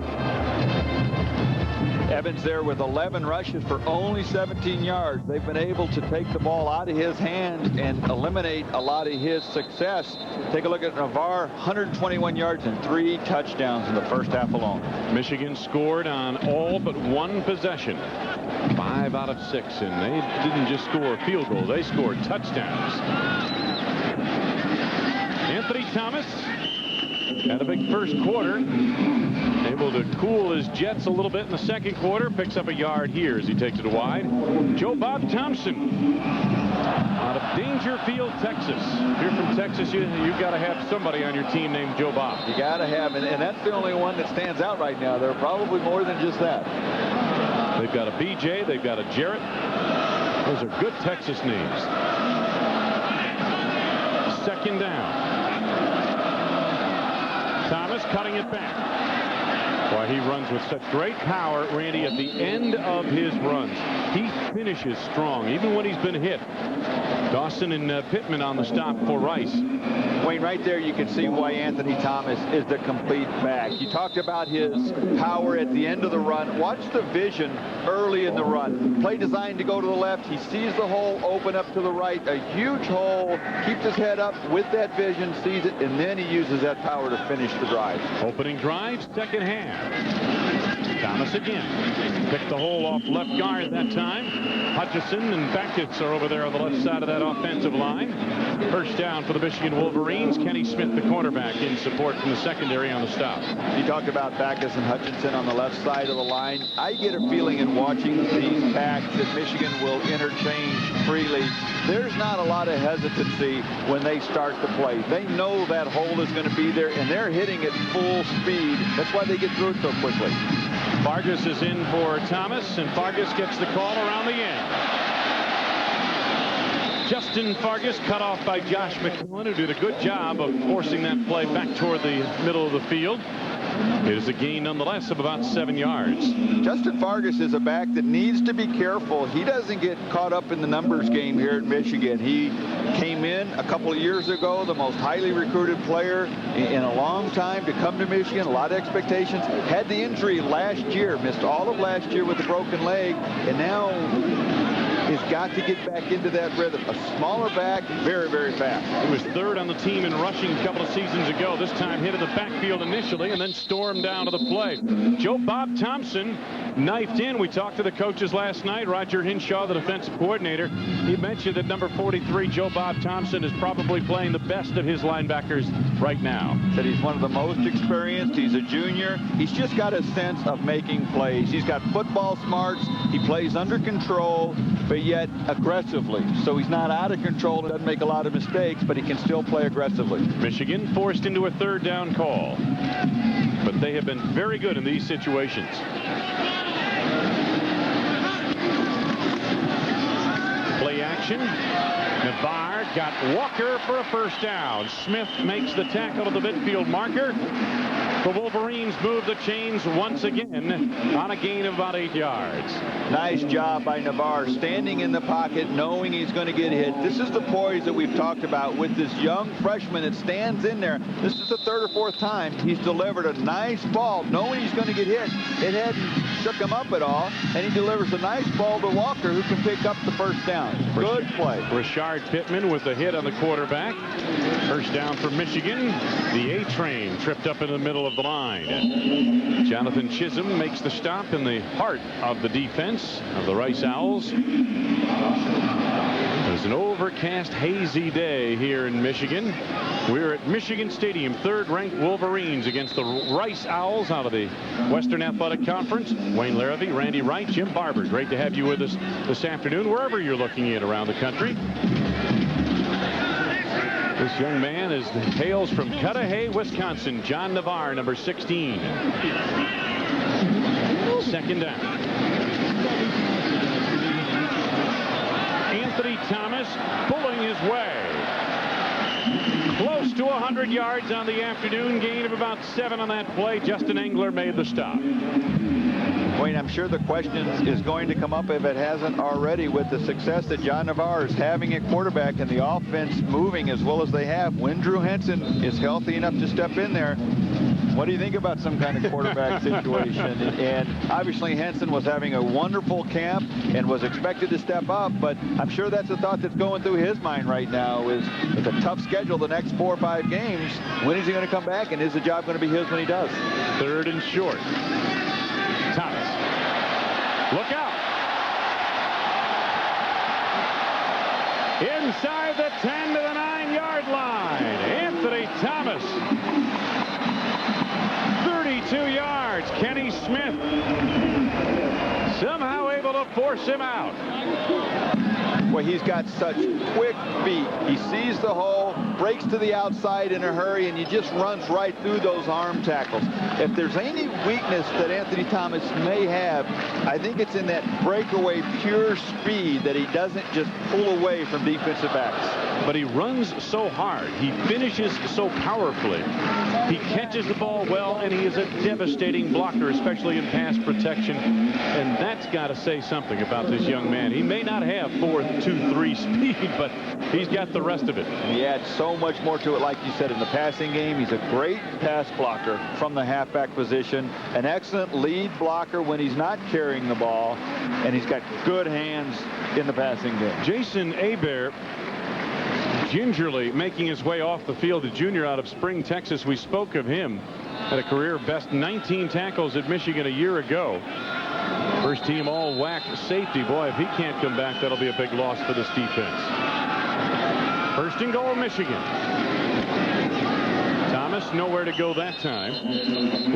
Evans there with 11 rushes for only 17 yards. They've been able to take the ball out of his hand and eliminate a lot of his success. Take a look at Navarre, 121 yards and 3 touchdowns in the first half alone. Michigan scored on all but one possession. 5 out of 6, and they didn't just score field goals, they scored touchdowns. Anthony Thomas had a big first quarter, able to cool his jets a little bit in the second quarter, picks up a yard here as he takes it wide. Joe Bob Thompson out of Dangerfield, Texas. If you're from Texas, you got to have somebody on your team named Joe Bob. You got to have, and that's the only one that stands out right now. There are probably more than just that. They've got a BJ, they've got a Jarrett. Those are good Texas names. Second down. Thomas cutting it back. Boy, he runs with such great power, Randy, at the end of his runs. He finishes strong, even when he's been hit. Dawson and Pittman on the stop for Rice. Wayne, right there you can see why Anthony Thomas is the complete back. You talked about his power at the end of the run. Watch the vision early in the run. Play designed to go to the left. He sees the hole open up to the right. A huge hole. Keeps his head up with that vision, sees it, and then he uses that power to finish the drive. Opening drive, second half. Thomas again. Picked the hole off left guard that time. Hutchison and Backus are over there on the left side of that offensive line. First down for the Michigan Wolverines. Kenny Smith, the cornerback, in support from the secondary on the stop. You talked about Backus and Hutchinson on the left side of the line. I get a feeling in watching these backs that Michigan will interchange freely. There's not a lot of hesitancy when they start the play. They know that hole is going to be there, and they're hitting it full speed. That's why they get through it so quickly. Fargas is in for Thomas, and Fargas gets the call around the end. Justin Fargas cut off by Josh McMillan, who did a good job of forcing that play back toward the middle of the field. It is a gain nonetheless of about 7 yards. Justin Fargas is a back that needs to be careful. He doesn't get caught up in the numbers game here at Michigan. He came in a couple of years ago, the most highly recruited player in a long time to come to Michigan. A lot of expectations. Had the injury last year, missed all of last year with a broken leg, and now has got to get back into that rhythm. A smaller back, very, very fast. He was third on the team in rushing a couple of seasons ago. This time hit in the backfield initially and then stormed down to the play. Joe Bob Thompson knifed in. We talked to the coaches last night. Roger Hinshaw, the defensive coordinator, he mentioned that number 43, Joe Bob Thompson, is probably playing the best of his linebackers right now. Said he's one of the most experienced. He's a junior. He's just got a sense of making plays. He's got football smarts. He plays under control, but yet aggressively. So he's not out of control, doesn't make a lot of mistakes, but he can still play aggressively. Michigan forced into a third down call, but they have been very good in these situations. action. Navarre got Walker for a first down. Smith makes the tackle to the midfield marker. The Wolverines move the chains once again on a gain of about 8 yards. Nice job by Navarre, standing in the pocket, knowing he's going to get hit. This is the poise that we've talked about with this young freshman that stands in there. This is the third or fourth time he's delivered a nice ball, knowing he's going to get hit. It hadn't shook him up at all, and he delivers a nice ball to Walker, who can pick up the first down. Good play. Rashard Pittman with the hit on the quarterback. First down for Michigan. The A-train tripped up in the middle of the line. Jonathan Chisholm makes the stop in the heart of the defense of the Rice Owls. It's an overcast, hazy day here in Michigan. We're at Michigan Stadium, third-ranked Wolverines against the Rice Owls out of the Western Athletic Conference. Wayne Larrabee, Randy Wright, Jim Barber. Great to have you with us this afternoon, wherever you're looking at around the country. This young man hails from Cudahy, Wisconsin. John Navarre, number 16. Second down. Anthony Thomas pulling his way. Close to 100 yards on the afternoon. Gain of about 7 on that play. Justin Engler made the stop. Wayne, I'm sure the question is going to come up, if it hasn't already, with the success that John Navarre is having at quarterback and the offense moving as well as they have. When Drew Henson is healthy enough to step in there, what do you think about some kind of quarterback situation? And obviously Henson was having a wonderful camp and was expected to step up, but I'm sure that's a thought that's going through his mind right now. It's a tough schedule the next 4 or 5 games. When is he going to come back, and is the job going to be his when he does? Third and short. Thomas. Look out. Inside the 10 to the 9-yard line. Anthony Thomas. 32 yards. Kenny Smith somehow able to force him out. Well, he's got such quick feet. He sees the hole, breaks to the outside in a hurry, and he just runs right through those arm tackles. If there's any weakness that Anthony Thomas may have, I think it's in that breakaway pure speed that he doesn't just pull away from defensive backs. But he runs so hard. He finishes so powerfully. He catches the ball well, and he is a devastating blocker, especially in pass protection. And that's got to say something about this young man. He may not have 4.23 speed, but he's got the rest of it. He adds so much more to it, like you said, in the passing game. He's a great pass blocker from the halfback position, an excellent lead blocker when he's not carrying the ball, and he's got good hands in the passing game. Jason Hebert gingerly making his way off the field, a junior out of Spring, Texas. We spoke of him at a career best 19 tackles at Michigan a year ago. First team all WAC safety. Boy, if he can't come back, that'll be a big loss for this defense. First and goal, Michigan. Thomas nowhere to go that time.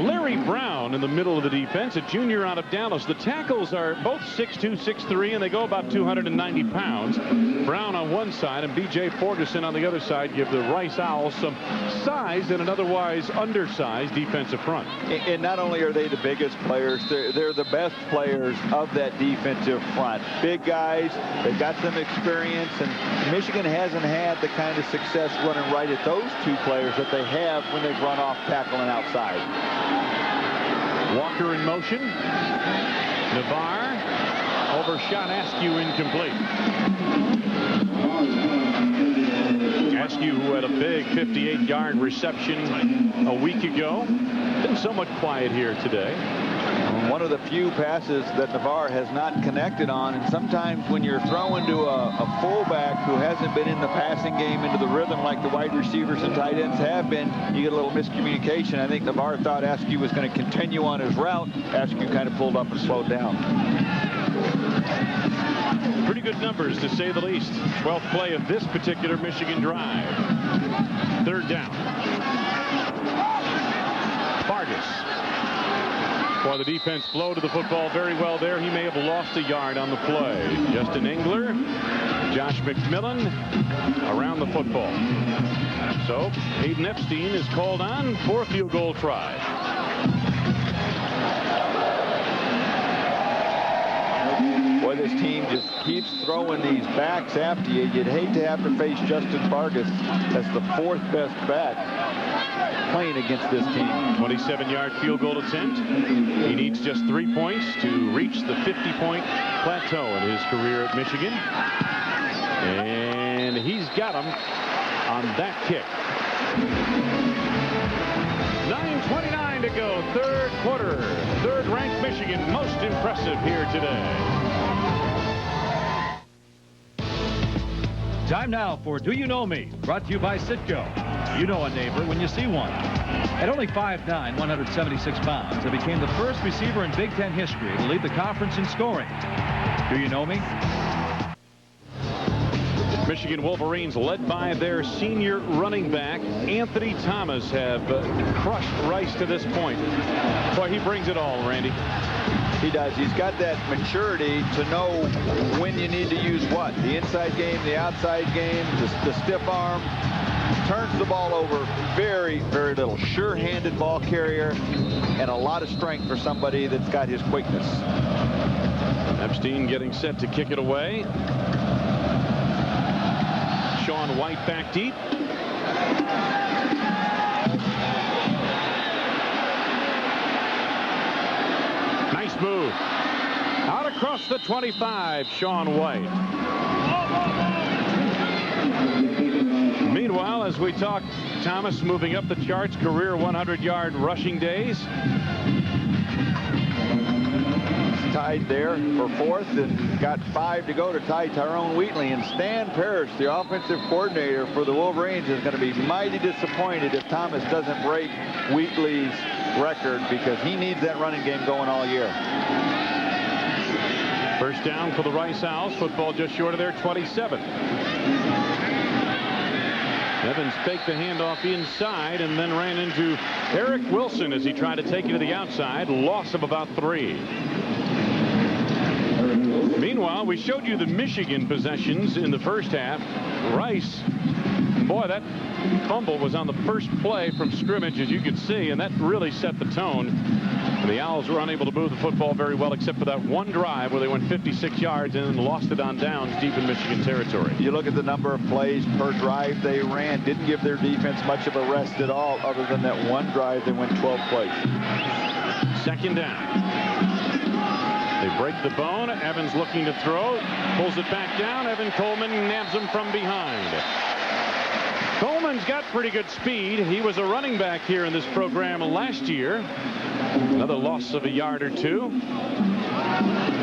Larry Brown in the middle of the defense, a junior out of Dallas. The tackles are both 6'2", 6'3", and they go about 290 pounds. Brown on one side and B.J. Forgerson on the other side give the Rice Owls some size in an otherwise undersized defensive front. And not only are they the biggest players, they're the best players of that defensive front. Big guys, they've got some experience, and Michigan hasn't had the kind of success running right at those two players that they have when they've run off tackle and outside. Walker in motion. Navarre overshot Askew, incomplete. Askew, who had a big 58-yard reception a week ago. Been somewhat quiet here today. One of the few passes that Navarre has not connected on, and sometimes when you're throwing to a fullback who hasn't been in the passing game into the rhythm like the wide receivers and tight ends have been, you get a little miscommunication. I think Navarre thought Askew was going to continue on his route. Askew kind of pulled up and slowed down. Pretty good numbers, to say the least. 12th play of this particular Michigan drive. Third down. Vargas. While the defense flowed to the football very well there, he may have lost a yard on the play. Justin Engler, Josh McMillan around the football. So Hayden Epstein is called on for a field goal try. Boy, this team just keeps throwing these backs after you. You'd hate to have to face Justin Vargas as the 4th best back playing against this team. 27-yard field goal attempt. He needs just 3 points to reach the 50-point plateau in his career at Michigan. And he's got him on that kick. 9:29 to go, 3rd quarter. 3rd-ranked Michigan, most impressive here today. Time now for Do You Know Me? Brought to you by Citgo. You know a neighbor when you see one. At only 5'9", 176 pounds, he became the first receiver in Big Ten history to lead the conference in scoring. Do you know me? Michigan Wolverines, led by their senior running back, Anthony Thomas, have crushed Rice to this point. Boy, he brings it all, Randy. He does. He's got that maturity to know when you need to use what. The inside game, the outside game, the stiff arm. Turns the ball over very, very little. Sure-handed ball carrier and a lot of strength for somebody that's got his quickness. Epstein getting set to kick it away. Sean White back deep. Nice move. Out across the 25, Sean White. Meanwhile, as we talk, Thomas moving up the charts, career 100-yard rushing days. Tied there for 4th and got 5 to go to tie Tyrone Wheatley. And Stan Parrish, the offensive coordinator for the Wolverines, is going to be mighty disappointed if Thomas doesn't break Wheatley's record, because he needs that running game going all year. First down for the Rice Owls. Football just short of their 27. Evans faked the handoff inside and then ran into Eric Wilson as he tried to take it to the outside. Loss of about 3. Meanwhile, we showed you the Michigan possessions in the first half. Rice, boy, that fumble was on the first play from scrimmage, as you could see, and that really set the tone. And the Owls were unable to move the football very well, except for that one drive where they went 56 yards and then lost it on downs deep in Michigan territory. You look at the number of plays per drive they ran, didn't give their defense much of a rest at all, other than that one drive they went 12 plays. 2nd down. They break the bone. Evans looking to throw. Pulls it back down. Evan Coleman nabs him from behind. Coleman's got pretty good speed. He was a running back here in this program last year. Another loss of a yard or 2.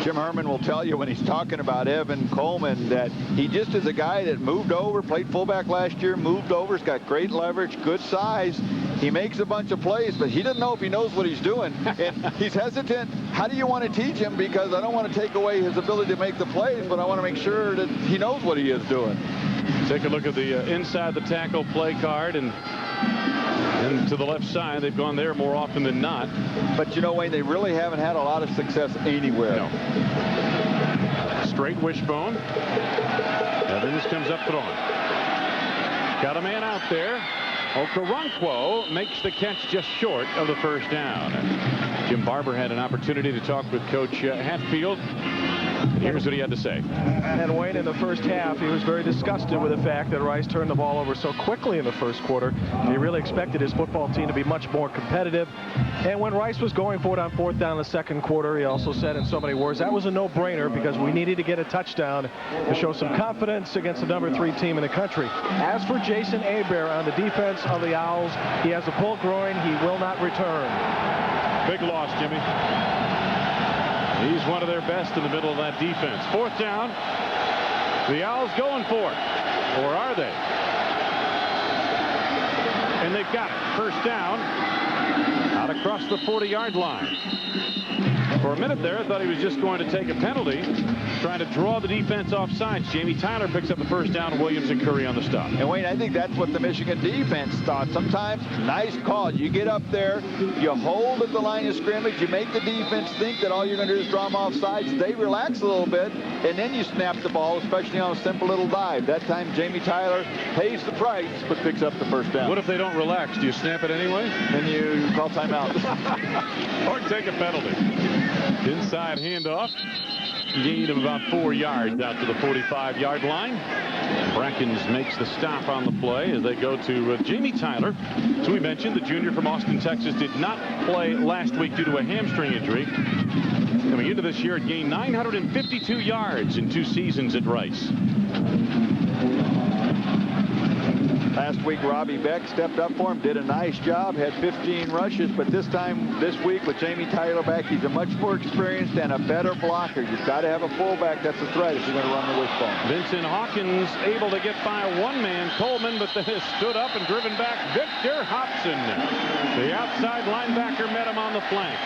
Jim Herman will tell you when he's talking about Evan Coleman that he just is a guy that moved over, played fullback last year, moved over, has got great leverage, good size. He makes a bunch of plays, but he doesn't know if he knows what he's doing. And he's hesitant. How do you want to teach him? Because I don't want to take away his ability to make the plays, but I want to make sure that he knows what he is doing. Take a look at the inside the tackle play card, and to the left side. They've gone there more often than not. But you know, Wayne, they really haven't had a lot of success anywhere. No. Straight wishbone. Evans comes up throwing. Got a man out there. Okoronkwo makes the catch just short of the first down. Jim Barber had an opportunity to talk with Coach Hatfield. Here's what he had to say. And Wayne, in the first half, he was very disgusted with the fact that Rice turned the ball over so quickly in the first quarter. He really expected his football team to be much more competitive. And when Rice was going for it on 4th down in the second quarter, he also said in so many words, that was a no-brainer because we needed to get a touchdown to show some confidence against the number 3 team in the country. As for Jason Hebert on the defense of the Owls, he has a pulled groin. He will not return. Big loss, Jimmy. He's one of their best in the middle of that defense. 4th down. The Owls going for it. Or are they? And they've got it. First down. Out across the 40-yard line. For a minute there, I thought he was just going to take a penalty, trying to draw the defense off sides. Jamie Tyler picks up the first down. Williams and Curry on the stop. And Wayne, I think that's what the Michigan defense thought. Sometimes, nice call. You get up there, you hold at the line of scrimmage, you make the defense think that all you're going to do is draw them off sides. They relax a little bit, and then you snap the ball, especially on a simple little dive. That time, Jamie Tyler pays the price, but picks up the first down. What if they don't relax? Do you snap it anyway? Then you call timeout. Or take a penalty. Inside handoff. gain of about 4 yards out to the 45-yard line. Brackens makes the stop on the play as they go to Jamie Tyler. So we mentioned the junior from Austin, Texas, did not play last week due to a hamstring injury. Coming into this year, it gained 952 yards in 2 seasons at Rice. Last week, Robbie Beck stepped up for him, did a nice job, had 15 rushes, but this week with Jamie Tyler back, he's a much more experienced and a better blocker. You've got to have a fullback that's a threat if you're going to run the wishbone. Vincent Hawkins able to get by one man, Coleman, but then stood up and driven back Victor Hobson. The outside linebacker met him on the flank.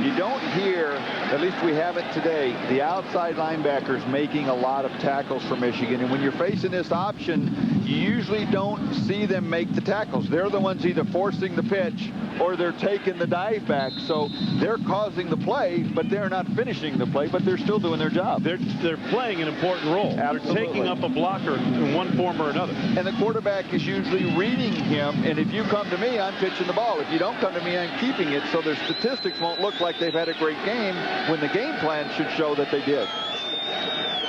You don't hear, at least we haven't today, the outside linebackers making a lot of tackles for Michigan. And when you're facing this option, you usually don't see them make the tackles. They're the ones either forcing the pitch or they're taking the dive back. So they're causing the play, but they're not finishing the play, but they're still doing their job. They're playing an important role. Absolutely. They're taking up a blocker in one form or another. And the quarterback is usually reading him, and if you come to me, I'm pitching the ball. If you don't come to me, I'm keeping it. So their statistics won't look like they've had a great game when the game plan should show that they did.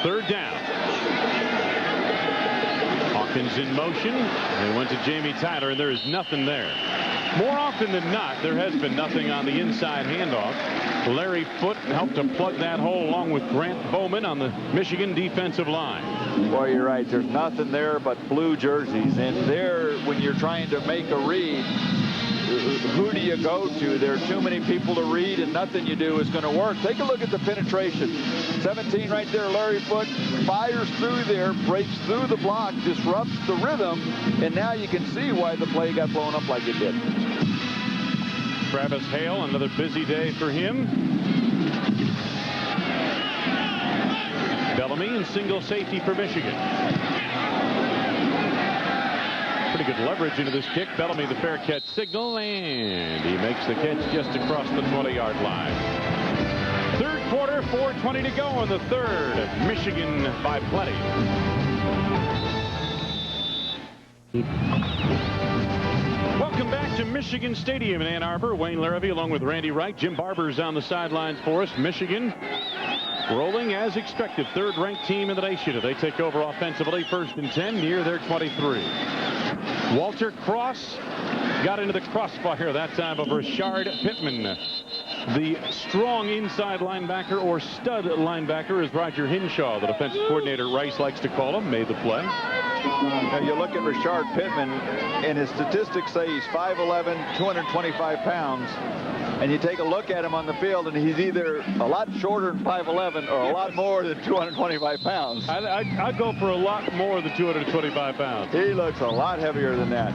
3rd down. Hawkins in motion. They went to Jamie Tyler, and there is nothing there. More often than not, there has been nothing on the inside handoff. Larry Foote helped to plug that hole along with Grant Bowman on the Michigan defensive line. Boy, you're right. There's nothing there but blue jerseys. And there, when you're trying to make a read, who do you go to? There are too many people to read, and nothing you do is going to work. Take a look at the penetration. 17 right there, Larry Foote fires through there, breaks through the block, disrupts the rhythm, and now you can see why the play got blown up like it did. Travis Hale, another busy day for him. Bellamy in single safety for Michigan. Pretty good leverage into this kick. Bellamy, the fair catch signal, and he makes the catch just across the 20-yard line. 3rd quarter, 4:20 to go in the 3rd. Michigan by plenty. Welcome back to Michigan Stadium in Ann Arbor. Wayne Larrabee along with Randy Wright. Jim Barber's on the sidelines for us. Michigan rolling as expected. 3rd-ranked team in the nation. They take over offensively. 1st and 10 near their 23. Walter Cross got into the crossfire that time of Rashard Pittman. The strong inside linebacker, or stud linebacker, as Roger Hinshaw, the defensive coordinator at Rice, likes to call him, made the play. Now you look at Rashard Pittman, and his statistics say he's 5'11", 225 pounds. And you take a look at him on the field, and he's either a lot shorter than 5'11" or a lot more than 225 pounds. I'd go for a lot more than 225 pounds. He looks a lot heavier than that.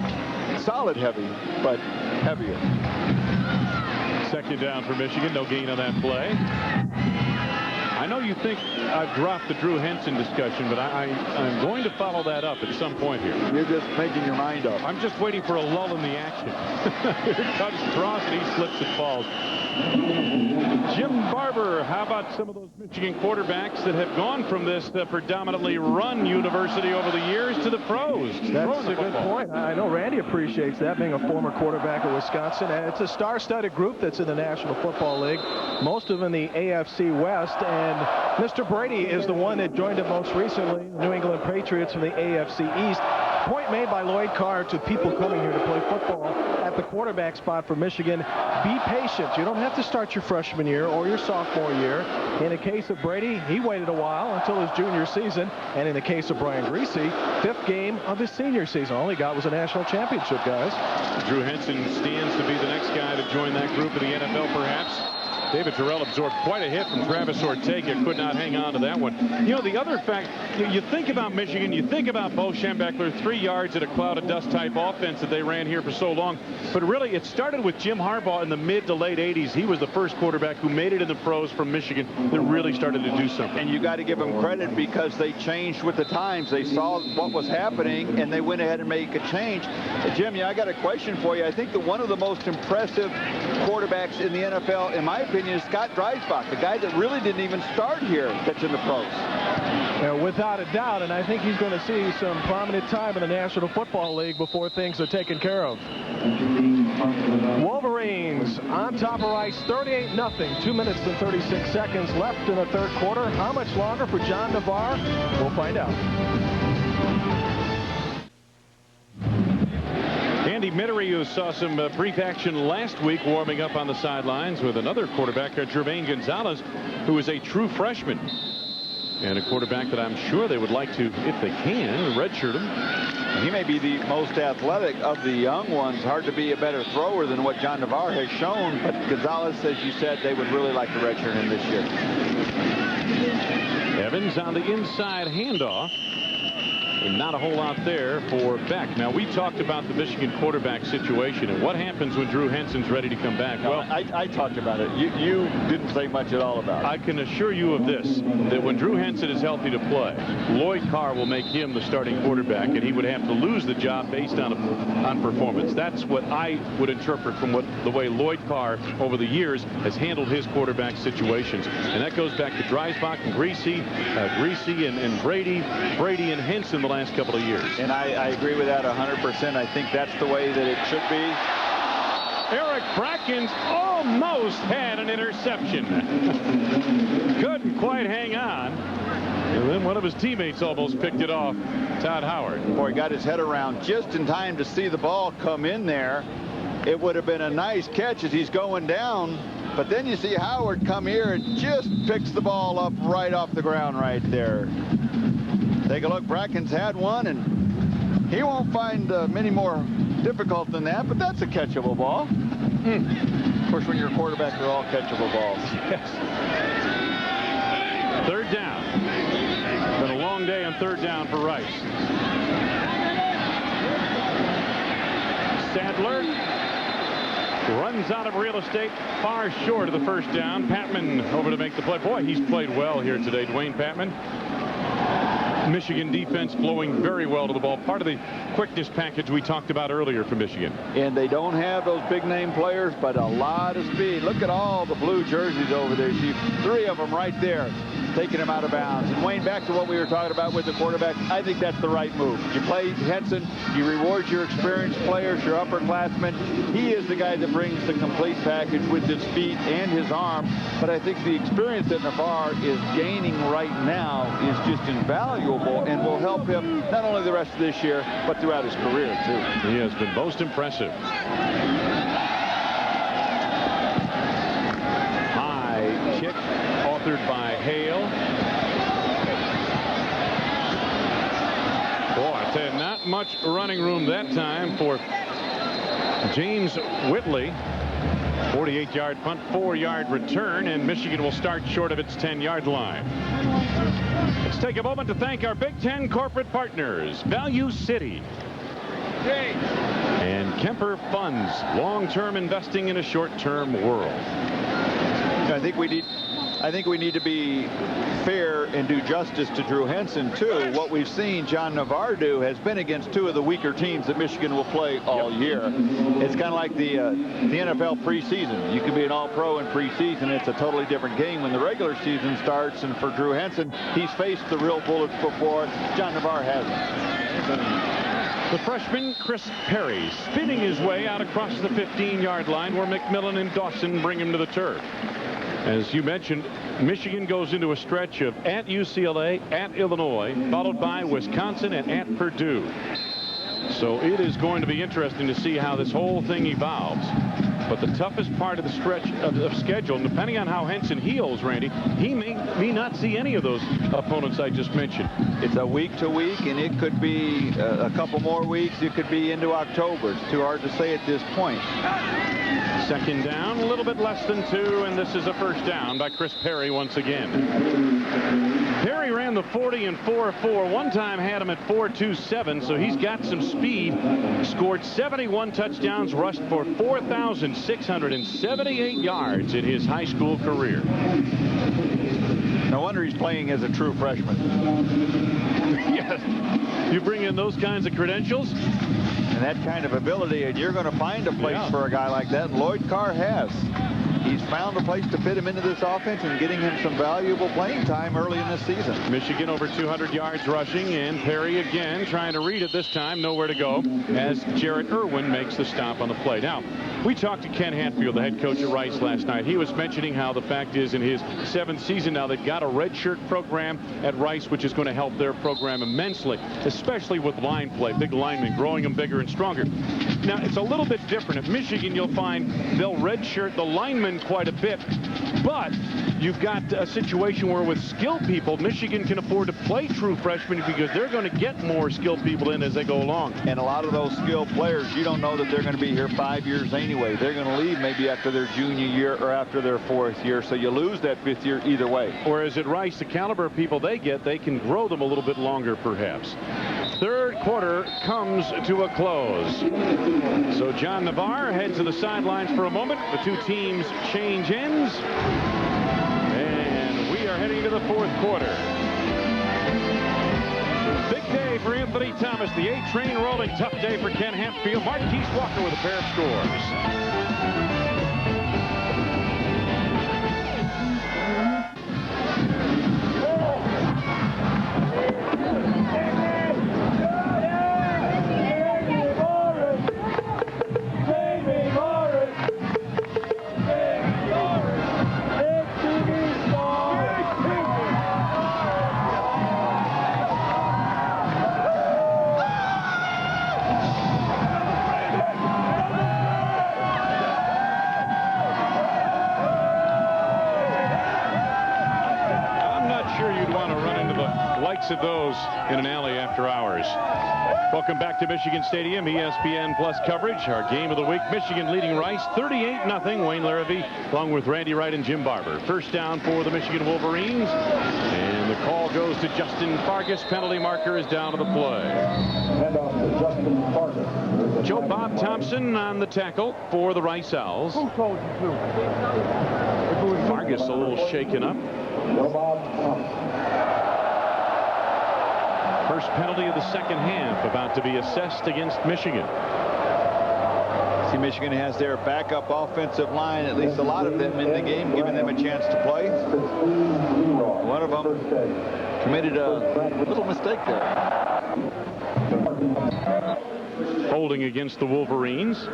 Solid heavy, but heavier. 2nd down for Michigan. No gain on that play. I know you think I've dropped the Drew Henson discussion, but I'm going to follow that up at some point here. You're just making your mind up. I'm just waiting for a lull in the action. Here comes Cross, and he slips and falls. Jim Barber, how about some of those Michigan quarterbacks that have gone from this predominantly run university over the years to the pros? That's a good point. I know Randy appreciates that, being a former quarterback at Wisconsin. And it's a star-studded group that's in the National Football League, most of them in the AFC West. And Mr. Brady is the one that joined him most recently, the New England Patriots from the AFC East. Point made by Lloyd Carr to people coming here to play football at the quarterback spot for Michigan. Be patient. You don't have to start your freshman year or your sophomore year. In the case of Brady, he waited a while until his junior season. And in the case of Brian Griese, 5th game of his senior season. All he got was a national championship, guys. Drew Henson stands to be the next guy to join that group in the NFL, perhaps. David Terrell absorbed quite a hit from Travis Ortega. Could not hang on to that one. You know, the other fact, you think about Michigan, you think about Bo Schembechler, 3 yards at a cloud of dust type offense that they ran here for so long. But really, it started with Jim Harbaugh in the mid to late 80s. He was the first quarterback who made it in the pros from Michigan that really started to do something. And you got to give them credit because they changed with the times. They saw what was happening, and they went ahead and made a change. Jimmy, I got a question for you. I think that one of the most impressive quarterbacks in the NFL, in my opinion, is Scott Dreisbach, the guy that really didn't even start here that's in the pros. Yeah, without a doubt, and I think he's going to see some prominent time in the National Football League before things are taken care of. Wolverines on on top of Rice, 38-0. 2 minutes and 36 seconds left in the third quarter. How much longer for John Navarre? We'll find out. Andy Mittery, who saw some brief action last week warming up on the sidelines with another quarterback, Jermaine Gonzalez, who is a true freshman. And a quarterback that I'm sure they would like to, if they can, redshirt him. He may be the most athletic of the young ones. Hard to be a better thrower than what John Navarre has shown. But Gonzalez, as you said, they would really like to redshirt him this year. Evans on the inside handoff. And not a whole lot there for Beck. Now, we talked about the Michigan quarterback situation and what happens when Drew Henson's ready to come back. Well, I talked about it. You didn't say much at all about it. I can assure you of this, that when Drew Henson is healthy to play, Lloyd Carr will make him the starting quarterback, and he would have to lose the job based on performance. That's what I would interpret from the way Lloyd Carr over the years has handled his quarterback situations. And that goes back to Dreisbach and Greasy and Brady and Henson the last couple of years. And I agree with that 100%. I think that's the way that it should be. Eric Brackens almost had an interception. Couldn't quite hang on. And then one of his teammates almost picked it off, Todd Howard. Boy, got his head around just in time to see the ball come in there. It would have been a nice catch as he's going down. But then you see Howard come here and just picks the ball up right off the ground right there. Take a look. Brackens had one, and he won't find many more difficult than that, but that's a catchable ball. Of course, when you're a quarterback, they're all catchable balls. Yes. Third down. Been a long day on third down for Rice. Sadler runs out of real estate far short of the first down. Patman over to make the play. Boy, he's played well here today, Dwayne Patman. Michigan defense flowing very well to the ball. Part of the quickness package we talked about earlier for Michigan. And they don't have those big name players, but a lot of speed. Look at all the blue jerseys over there. See 3 of them right there, taking him out of bounds. And Wayne, back to what we were talking about with the quarterback, I think that's the right move. You play Henson, you reward your experienced players, your upperclassmen. He is the guy that brings the complete package with his feet and his arm. But I think the experience that Navarre is gaining right now is just invaluable and will help him not only the rest of this year, but throughout his career, too. He has been most impressive. High kick authored by Hale. Boy, I tell you, not much running room that time for James Whitley. 48-yard punt, 4-yard return, and Michigan will start short of its 10-yard line. Let's take a moment to thank our Big Ten corporate partners, Value City and Kemper Funds, long-term investing in a short-term world. I think we need to be fair and do justice to Drew Henson, too. What we've seen John Navarre do has been against 2 of the weaker teams that Michigan will play all year. It's kind of like the NFL preseason. You can be an all-pro in preseason. It's a totally different game when the regular season starts. And for Drew Henson, he's faced the real bullets before. John Navarre hasn't. The freshman, Chris Perry, spinning his way out across the 15-yard line where McMillan and Dawson bring him to the turf. As you mentioned, Michigan goes into a stretch of at UCLA, at Illinois, followed by Wisconsin and at Purdue. So it is going to be interesting to see how this whole thing evolves. But the toughest part of the stretch of schedule, and depending on how Henson heals, Randy, he may not see any of those opponents I just mentioned. It's a week to week, and it could be a couple more weeks. It could be into October. It's too hard to say at this point. Second down, a little bit less than 2, and this is a first down by Chris Perry once again. Perry ran the 40 in 4.4. One time had him at 4.27, so he's got some speed. Scored 71 touchdowns, rushed for 4,678 yards in his high school career. No wonder he's playing as a true freshman. Yes. You bring in those kinds of credentials and that kind of ability, and you're going to find a place for a guy like that. And Lloyd Carr has. He's found a place to fit him into this offense and getting him some valuable playing time early in this season. Michigan over 200 yards rushing, and Perry again trying to read it this time. Nowhere to go as Jarrett Irwin makes the stop on the play. Now, We talked to Ken Hatfield, the head coach at Rice, last night. He was mentioning how the fact is in his 7th season now they've got a redshirt program at Rice, which is going to help their program immensely, especially with line play, big linemen, growing them bigger and stronger. Now, it's a little bit different. At Michigan, you'll find they'll redshirt the linemen quite a bit, but you've got a situation where with skilled people, Michigan can afford to play true freshmen because they're going to get more skilled people in as they go along. And a lot of those skilled players, you don't know that they're going to be here 5 years anyway. They're going to leave maybe after their junior year or after their 4th year, so you lose that 5th year either way. Whereas at Rice, the caliber of people they get, they can grow them a little bit longer perhaps. 3rd quarter comes to a close. So John Navarre heads to the sidelines for a moment. The two teams change ends. And we are heading to the 4th quarter. Big day for Anthony Thomas. The 8 train rolling. Tough day for Ken Hatfield. Marquise Walker with a pair of scores. Of those in an alley after hours. Welcome back to Michigan Stadium. ESPN Plus coverage. Our game of the week. Michigan leading Rice 38-0. Wayne Larrivee along with Randy Wright and Jim Barber. First down for the Michigan Wolverines. And the call goes to Justin Fargas. Penalty marker is down to the play. Joe Bob Thompson on the tackle for the Rice Owls. Fargas a little shaken up. First penalty of the second half about to be assessed against Michigan. See, Michigan has their backup offensive line, at least a lot of them in the game, giving them a chance to play. One of them committed a little mistake there. Holding against the Wolverines.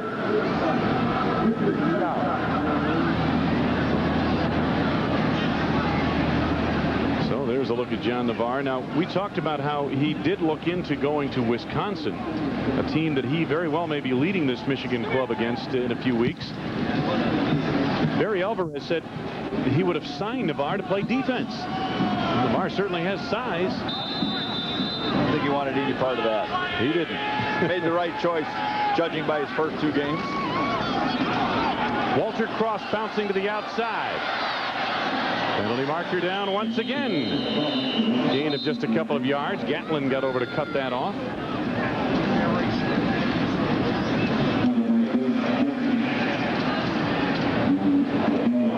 There's a look at John Navarre. Now, we talked about how he did look into going to Wisconsin, a team that he very well may be leading this Michigan club against in a few weeks. Barry Alvarez said he would have signed Navarre to play defense. Navarre certainly has size. I don't think he wanted any part of that. He didn't. Made the right choice, judging by his first 2 games. Walter Cross bouncing to the outside. Penalty marker down once again. Gain of just a couple of yards. Gatlin got over to cut that off.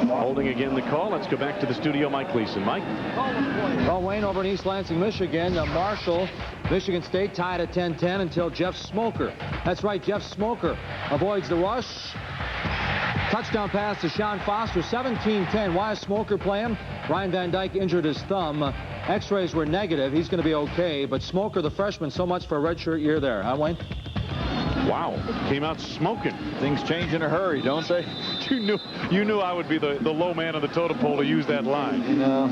Holding again the call. Let's go back to the studio. Mike Gleason. Mike? Well, Wayne, over in East Lansing, Michigan, Marshall, Michigan State tied at 10-10 until Jeff Smoker. That's right, Jeff Smoker avoids the rush. Touchdown pass to Sean Foster, 17-10. Why is Smoker playing? Ryan Van Dyke injured his thumb. X-rays were negative. He's going to be okay. But Smoker, the freshman, so much for a redshirt year there, huh, Wayne? Wow, came out smoking. Things change in a hurry, don't they? You knew I would be the low man on the totem pole to use that line. No.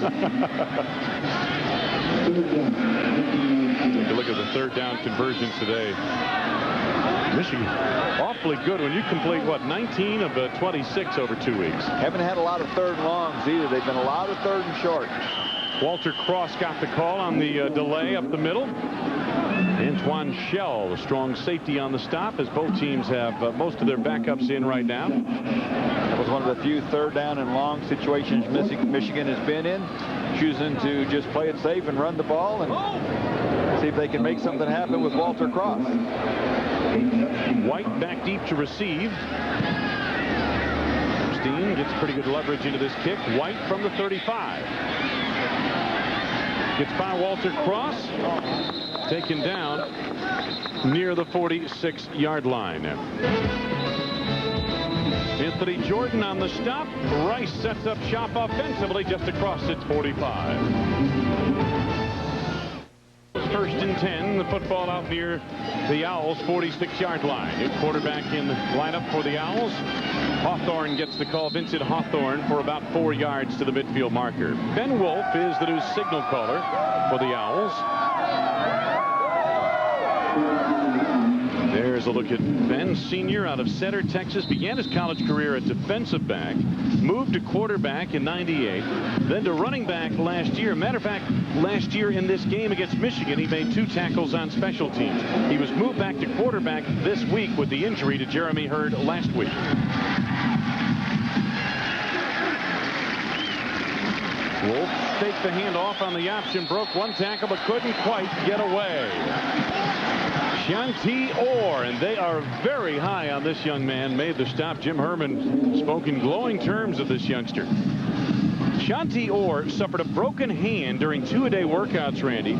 Take a look at the 3rd down conversions today. Michigan, awfully good when you complete, what, 19 of 26 over 2 weeks. Haven't had a lot of 3rd and longs either. They've been a lot of 3rd and short. Walter Cross got the call on the delay up the middle. Antoine Shell, the strong safety on the stop, as both teams have most of their backups in right now. That was one of the few 3rd down and long situations Michigan has been in, choosing to just play it safe and run the ball and see if they can make something happen with Walter Cross. White back deep to receive. Steen gets pretty good leverage into this kick. White from the 35. Gets by Walter Cross. Taken down near the 46-yard line. Anthony Jordan on the stop. Rice sets up shop offensively just across its 45. first and 10. The football out near the Owls' 46-yard line. New quarterback in the lineup for the Owls. Hawthorne gets the call. Vincent Hawthorne for about 4 yards to the midfield marker. Ben Wolf is the new signal caller for the Owls. There's a look at Ben, senior out of Center, Texas. Began his college career at defensive back. Moved to quarterback in '98. Then to running back last year. Matter of fact, last year in this game against Michigan, he made 2 tackles on special teams. He was moved back to quarterback this week with the injury to Jeremy Hurd last week. Wolf faked the handoff on the option. Broke 1 tackle but couldn't quite get away. Shanti Orr, and they are very high on this young man, made the stop. Jim Herman spoke in glowing terms of this youngster. Shanti Orr suffered a broken hand during 2-a-day workouts, Randy.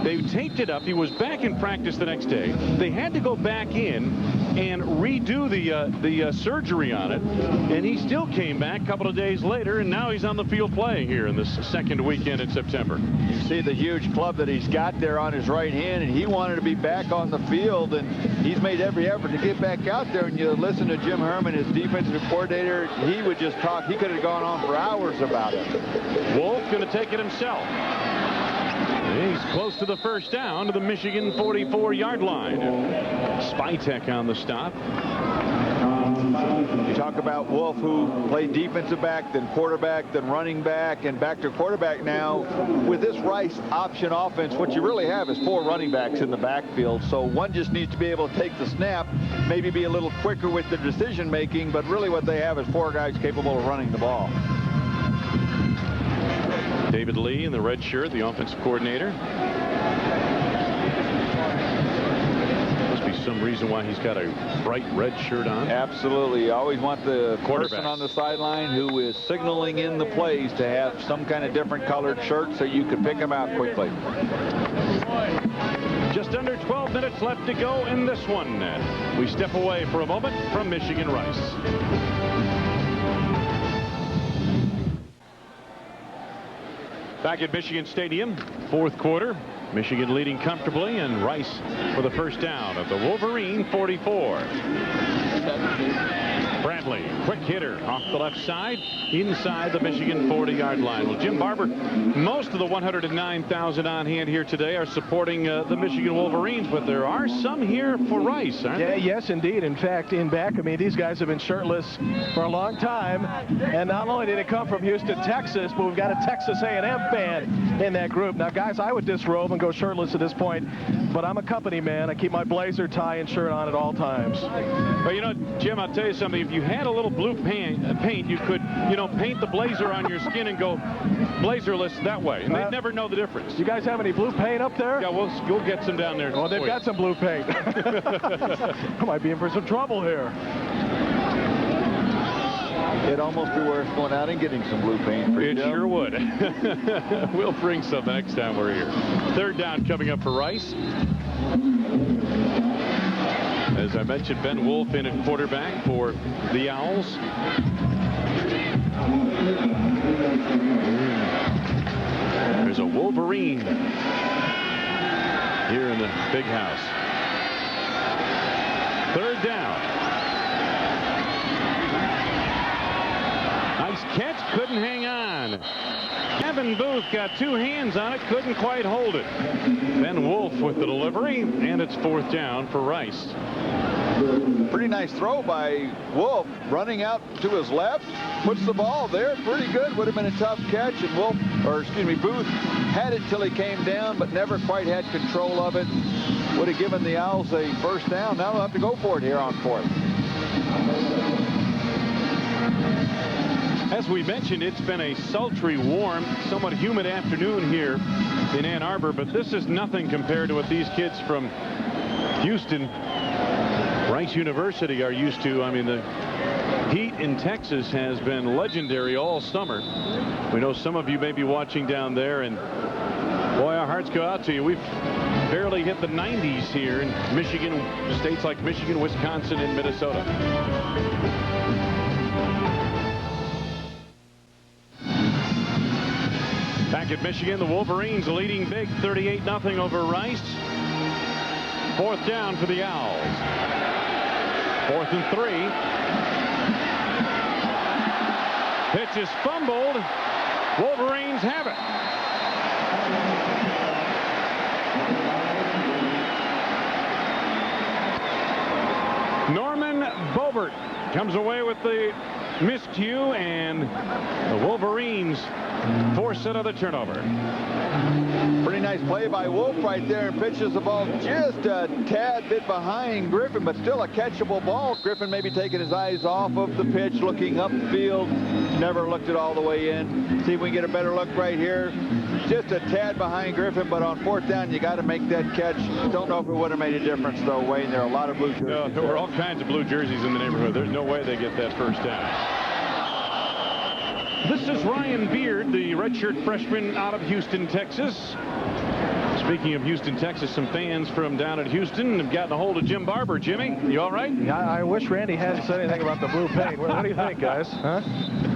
They taped it up. He was back in practice the next day. They had to go back in and redo the surgery on it, and he still came back a couple of days later, and now he's on the field playing here in this second weekend in September. You see the huge club that he's got there on his right hand, and he wanted to be back on the field, and he's made every effort to get back out there. And you listen to Jim Herman, his defensive coordinator, he would just talk. He could have gone on for hours about it. Wolf going to take it himself. He's close to the first down to the Michigan 44-yard line. Spytek on the stop. You talk about Wolf, who played defensive back, then quarterback, then running back, and back to quarterback now. With this Rice option offense, what you really have is 4 running backs in the backfield. So one just needs to be able to take the snap, maybe be a little quicker with the decision making, but really what they have is 4 guys capable of running the ball. David Lee in the red shirt, the offensive coordinator. Must be some reason why he's got a bright red shirt on. Absolutely. You always want the person on the sideline who is signaling in the plays to have some kind of different colored shirt so you can pick them out quickly. Just under 12 minutes left to go in this one. We step away for a moment from Michigan Rice. Back at Michigan Stadium, 4th quarter. Michigan leading comfortably, and Rice for the first down of the Wolverine 44. Bradley, quick hitter off the left side, inside the Michigan 40-yard line. Well, Jim Barber, most of the 109,000 on hand here today are supporting the Michigan Wolverines, but there are some here for Rice, aren't there? Yes, indeed. In fact, in back, I mean, these guys have been shirtless for a long time, and not only did it come from Houston, Texas, but we've got a Texas A&M fan in that group. Now, guys, I would disrobe and go shirtless at this point, but I'm a company man. I keep my blazer, tie, and shirt on at all times. Well, you know, Jim, I'll tell you something. If you had a little blue paint, you could, you know, paint the blazer on your skin and go blazerless that way, and they'd never know the difference. You guys have any blue paint up there? Yeah, we'll get some down there. Oh, they've got some blue paint. I might be in for some trouble here. It'd almost be worth going out and getting some blue paint for you. It sure would. We'll bring some the next time we're here. 3rd down coming up for Rice. As I mentioned, Ben Wolf in at quarterback for the Owls. There's a Wolverine here in the big house. 3rd down. Nice catch, couldn't hang on. Kevin Booth got 2 hands on it, couldn't quite hold it. Ben Wolf with the delivery, and it's 4th down for Rice. Pretty nice throw by Wolf, running out to his left, puts the ball there, pretty good. Would have been a tough catch, and Booth had it till he came down, but never quite had control of it. Would have given the Owls a first down. Now they'll have to go for it here on 4th. As we mentioned, it's been a sultry, warm, somewhat humid afternoon here in Ann Arbor, but this is nothing compared to what these kids from Houston, Rice University, are used to. I mean, the heat in Texas has been legendary all summer. We know some of you may be watching down there, and boy, our hearts go out to you. We've barely hit the 90s here in Michigan, states like Michigan, Wisconsin, and Minnesota. Back at Michigan. The Wolverines leading big 38-0 over Rice. 4th down for the Owls. 4th and 3. Pitch is fumbled. Wolverines have it. Norman Bobert comes away with the miscue, and the Wolverines force another turnover. Pretty nice play by Wolf right there, and pitches the ball just a tad bit behind Griffin, but still a catchable ball. Griffin maybe taking his eyes off of the pitch, looking upfield, never looked it all the way in. See if we can get a better look right here. Just a tad behind Griffin, but on 4th down, you got to make that catch. Don't know if it would have made a difference, though, Wayne. There are a lot of blue jerseys. No, there were all kinds of blue jerseys in the neighborhood. There's no way they get that 1st down. This is Ryan Beard, the redshirt freshman out of Houston, Texas. Speaking of Houston, Texas, some fans from down at Houston have gotten a hold of Jim Barber. Jimmy, you all right? Yeah, I wish Randy hadn't said anything about the blue paint. What do you think, guys? Huh?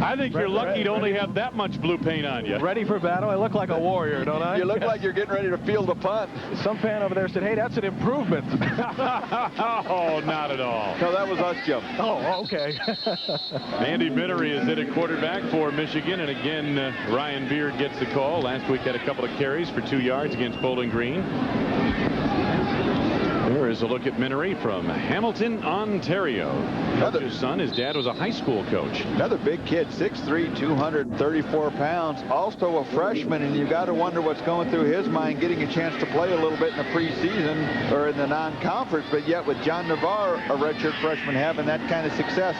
I think you're lucky to only have that much blue paint on you. Ready for battle? I look like a warrior, don't I? You look like you're getting ready to field a punt. Some fan over there said, hey, that's an improvement. Oh, not at all. No, that was us, Jim. Oh, okay. Andy Bittery is at a quarterback for Michigan, and again, Ryan Beard gets the call. Last week had a couple of carries for 2 yards against Bowling Green. There is a look at Minery from Hamilton, Ontario. Coach's son, his dad was a high school coach. Another big kid, 6'3", 234 pounds, also a freshman, and you've got to wonder what's going through his mind, getting a chance to play a little bit in the preseason or in the non-conference, but yet with John Navarre, a redshirt freshman, having that kind of success,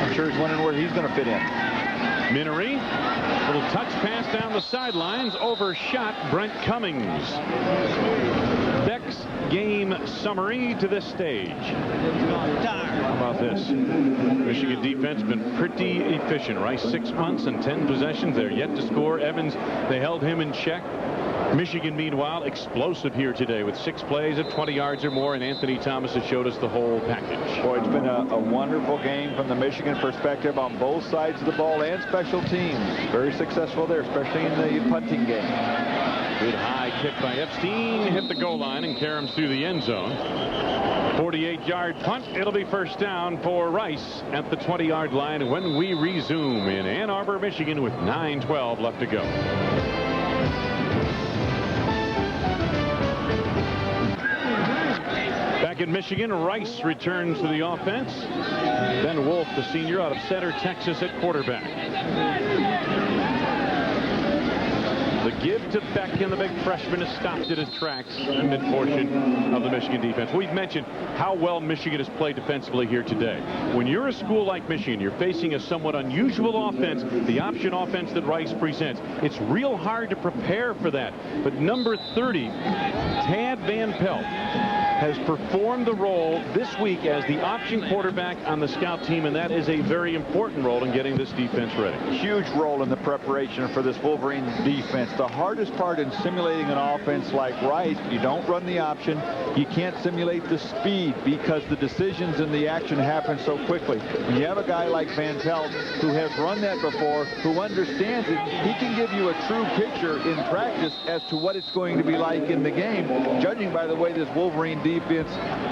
I'm sure he's wondering where he's going to fit in. Minery, little touch pass down the sidelines, overshot Brent Cummings. Beck's game summary to this stage. How about this? Michigan defense been pretty efficient. Rice 6 punts and 10 possessions. They're yet to score. Evans, they held him in check. Michigan, meanwhile, explosive here today with 6 plays of 20 yards or more, and Anthony Thomas has showed us the whole package. Boy, it's been a wonderful game from the Michigan perspective on both sides of the ball and special teams. Very successful there, especially in the punting game. Good high kick by Epstein, hit the goal line and caroms through the end zone. 48-yard punt. It'll be 1st down for Rice at the 20-yard line when we resume in Ann Arbor, Michigan with 9:12 left to go. Back in Michigan, Rice returns to the offense. Ben Wolf, the senior out of Center, Texas, at quarterback. The give to Beck, and the big freshman has stopped at his tracks in mid-portion of the Michigan defense. We've mentioned how well Michigan has played defensively here today. When you're a school like Michigan, you're facing a somewhat unusual offense, the option offense that Rice presents. It's real hard to prepare for that. But number 30, Tad Van Pelt, has performed the role this week as the option quarterback on the scout team, and that is a very important role in getting this defense ready. Huge role in the preparation for this Wolverines defense. The hardest part in simulating an offense like Rice, you don't run the option, you can't simulate the speed because the decisions and the action happen so quickly. When you have a guy like Van Pelt who has run that before, who understands it, he can give you a true picture in practice as to what it's going to be like in the game. Judging by the way this Wolverine defense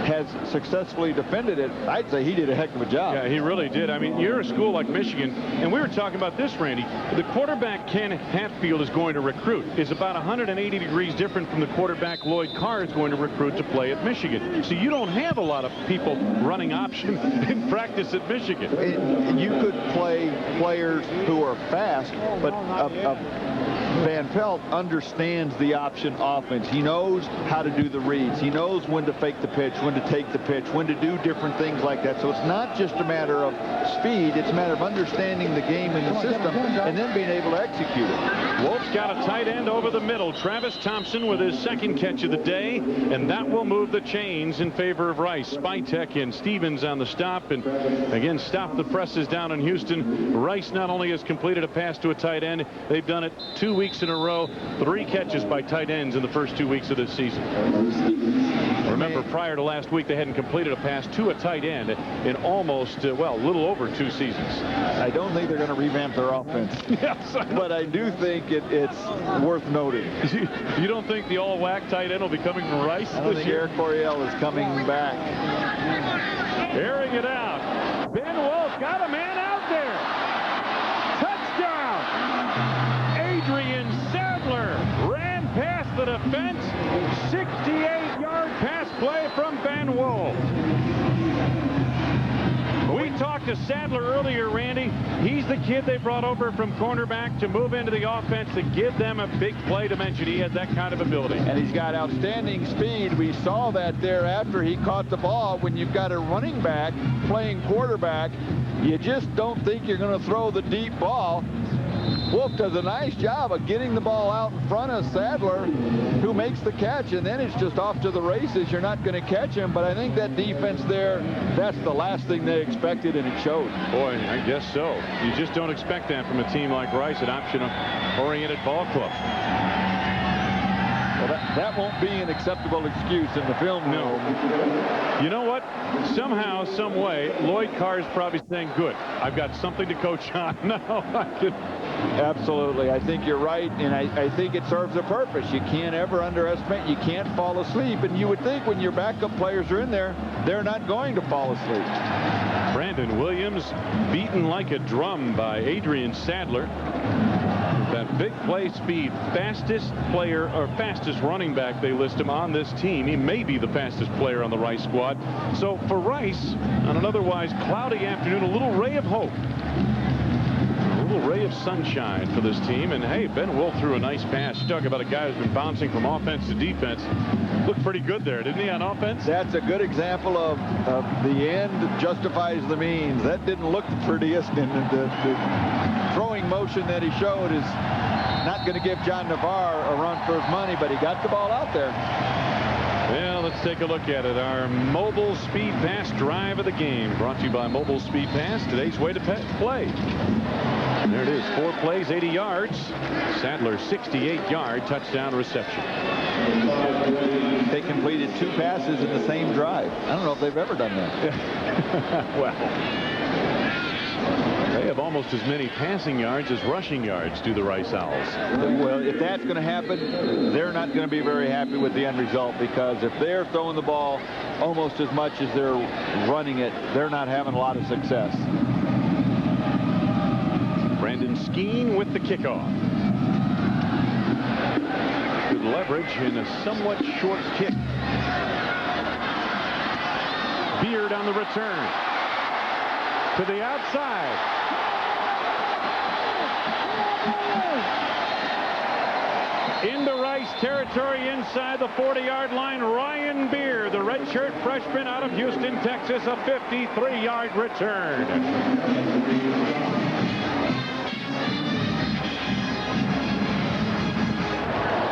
has successfully defended it, I'd say he did a heck of a job. Yeah, he really did. I mean, you're a school like Michigan, and we were talking about this, Randy. The quarterback Ken Hatfield is going to recruit is about 180 degrees different from the quarterback Lloyd Carr is going to recruit to play at Michigan. So you don't have a lot of people running option in practice at Michigan. You could play players who are fast, but Van Pelt understands the option offense. He knows how to do the reads. He knows when to fake the pitch, when to take the pitch, when to do different things like that. So it's not just a matter of speed. It's a matter of understanding the game and the system and then being able to execute it. Wolf's got a tight end over the middle. Travis Thompson with his 2nd catch of the day, and that will move the chains in favor of Rice. Spytek and Stevens on the stop, and again, stop the presses down in Houston. Rice not only has completed a pass to a tight end, they've done it 2 weeks in a row. 3 catches by tight ends in the first 2 weeks of this season. Remember, prior to last week, they hadn't completed a pass to a tight end in almost, well, a little over 2 seasons. I don't think they're going to revamp their offense. Yes, but I do think it's worth noting. You don't think the all-whack tight end will be coming from Rice I don't this think year? Eric Coryell is coming back. Airing it out. Ben Wolf got a man out there. Touchdown. Adrian Sadler ran past the defense. 68-yard pass play from Ben Wolf. We talked to Sadler earlier, Randy. He's the kid they brought over from cornerback to move into the offense to give them a big play dimension. He has that kind of ability. And he's got outstanding speed. We saw that there after he caught the ball. When you've got a running back playing quarterback, you just don't think you're going to throw the deep ball. Wolf does a nice job of getting the ball out in front of Sadler, who makes the catch, and then it's just off to the races. You're not going to catch him, but I think that defense there, that's the last thing they expected, and it showed. Boy, I guess so. You just don't expect that from a team like Rice, an option-oriented ball club. Well, that won't be an acceptable excuse in the film. No. You know what? Somehow, some way, Lloyd Carr's probably saying, good, I've got something to coach on now. I can... Absolutely. I think you're right, and I think it serves a purpose. You can't ever underestimate. You can't fall asleep, and you would think when your backup players are in there, they're not going to fall asleep. Brandon Williams beaten like a drum by Adrian Sadler. That big play speed, fastest player or fastest running back, they list him on this team. He may be the fastest player on the Rice squad. So for Rice, on an otherwise cloudy afternoon, a little ray of hope. A little ray of sunshine for this team. And hey, Ben Wolf threw a nice pass. You talk about a guy who's been bouncing from offense to defense. Looked pretty good there, didn't he, on offense? That's a good example of the end justifies the means. That didn't look the prettiest, and the throwing motion that he showed is not going to give John Navarre a run for his money, but he got the ball out there. Well, let's take a look at it. Our Mobile Speed Pass drive of the game, brought to you by Mobile Speed Pass, today's way to play. And there it is, 4 plays, 80 yards. Sadler, 68-yard touchdown reception. They completed 2 passes in the same drive. I don't know if they've ever done that. Well, they have almost as many passing yards as rushing yards, do the Rice Owls. Well, if that's going to happen, they're not going to be very happy with the end result, because if they're throwing the ball almost as much as they're running it, they're not having a lot of success. Brandon Skeen with the kickoff. Good leverage in a somewhat short kick. Beard on the return. To the outside. Into Rice territory inside the 40-yard line. Ryan Beard, the redshirt freshman out of Houston, Texas, a 53-yard return.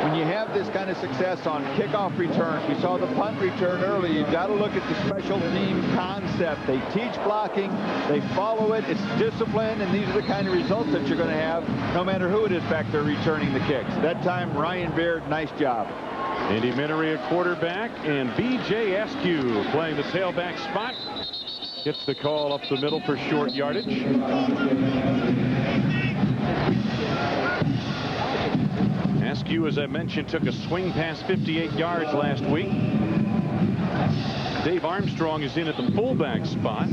When you have this kind of success on kickoff returns, we saw the punt return early, you've got to look at the special team concept. They teach blocking, they follow it, it's discipline, and these are the kind of results that you're going to have no matter who it is back there returning the kicks. That time, Ryan Beard, nice job. Andy Minery, a quarterback, and B.J. Askew playing the tailback spot. Gets the call up the middle for short yardage. Askew, as I mentioned, took a swing pass 58 yards last week. Dave Armstrong is in at the fullback spot.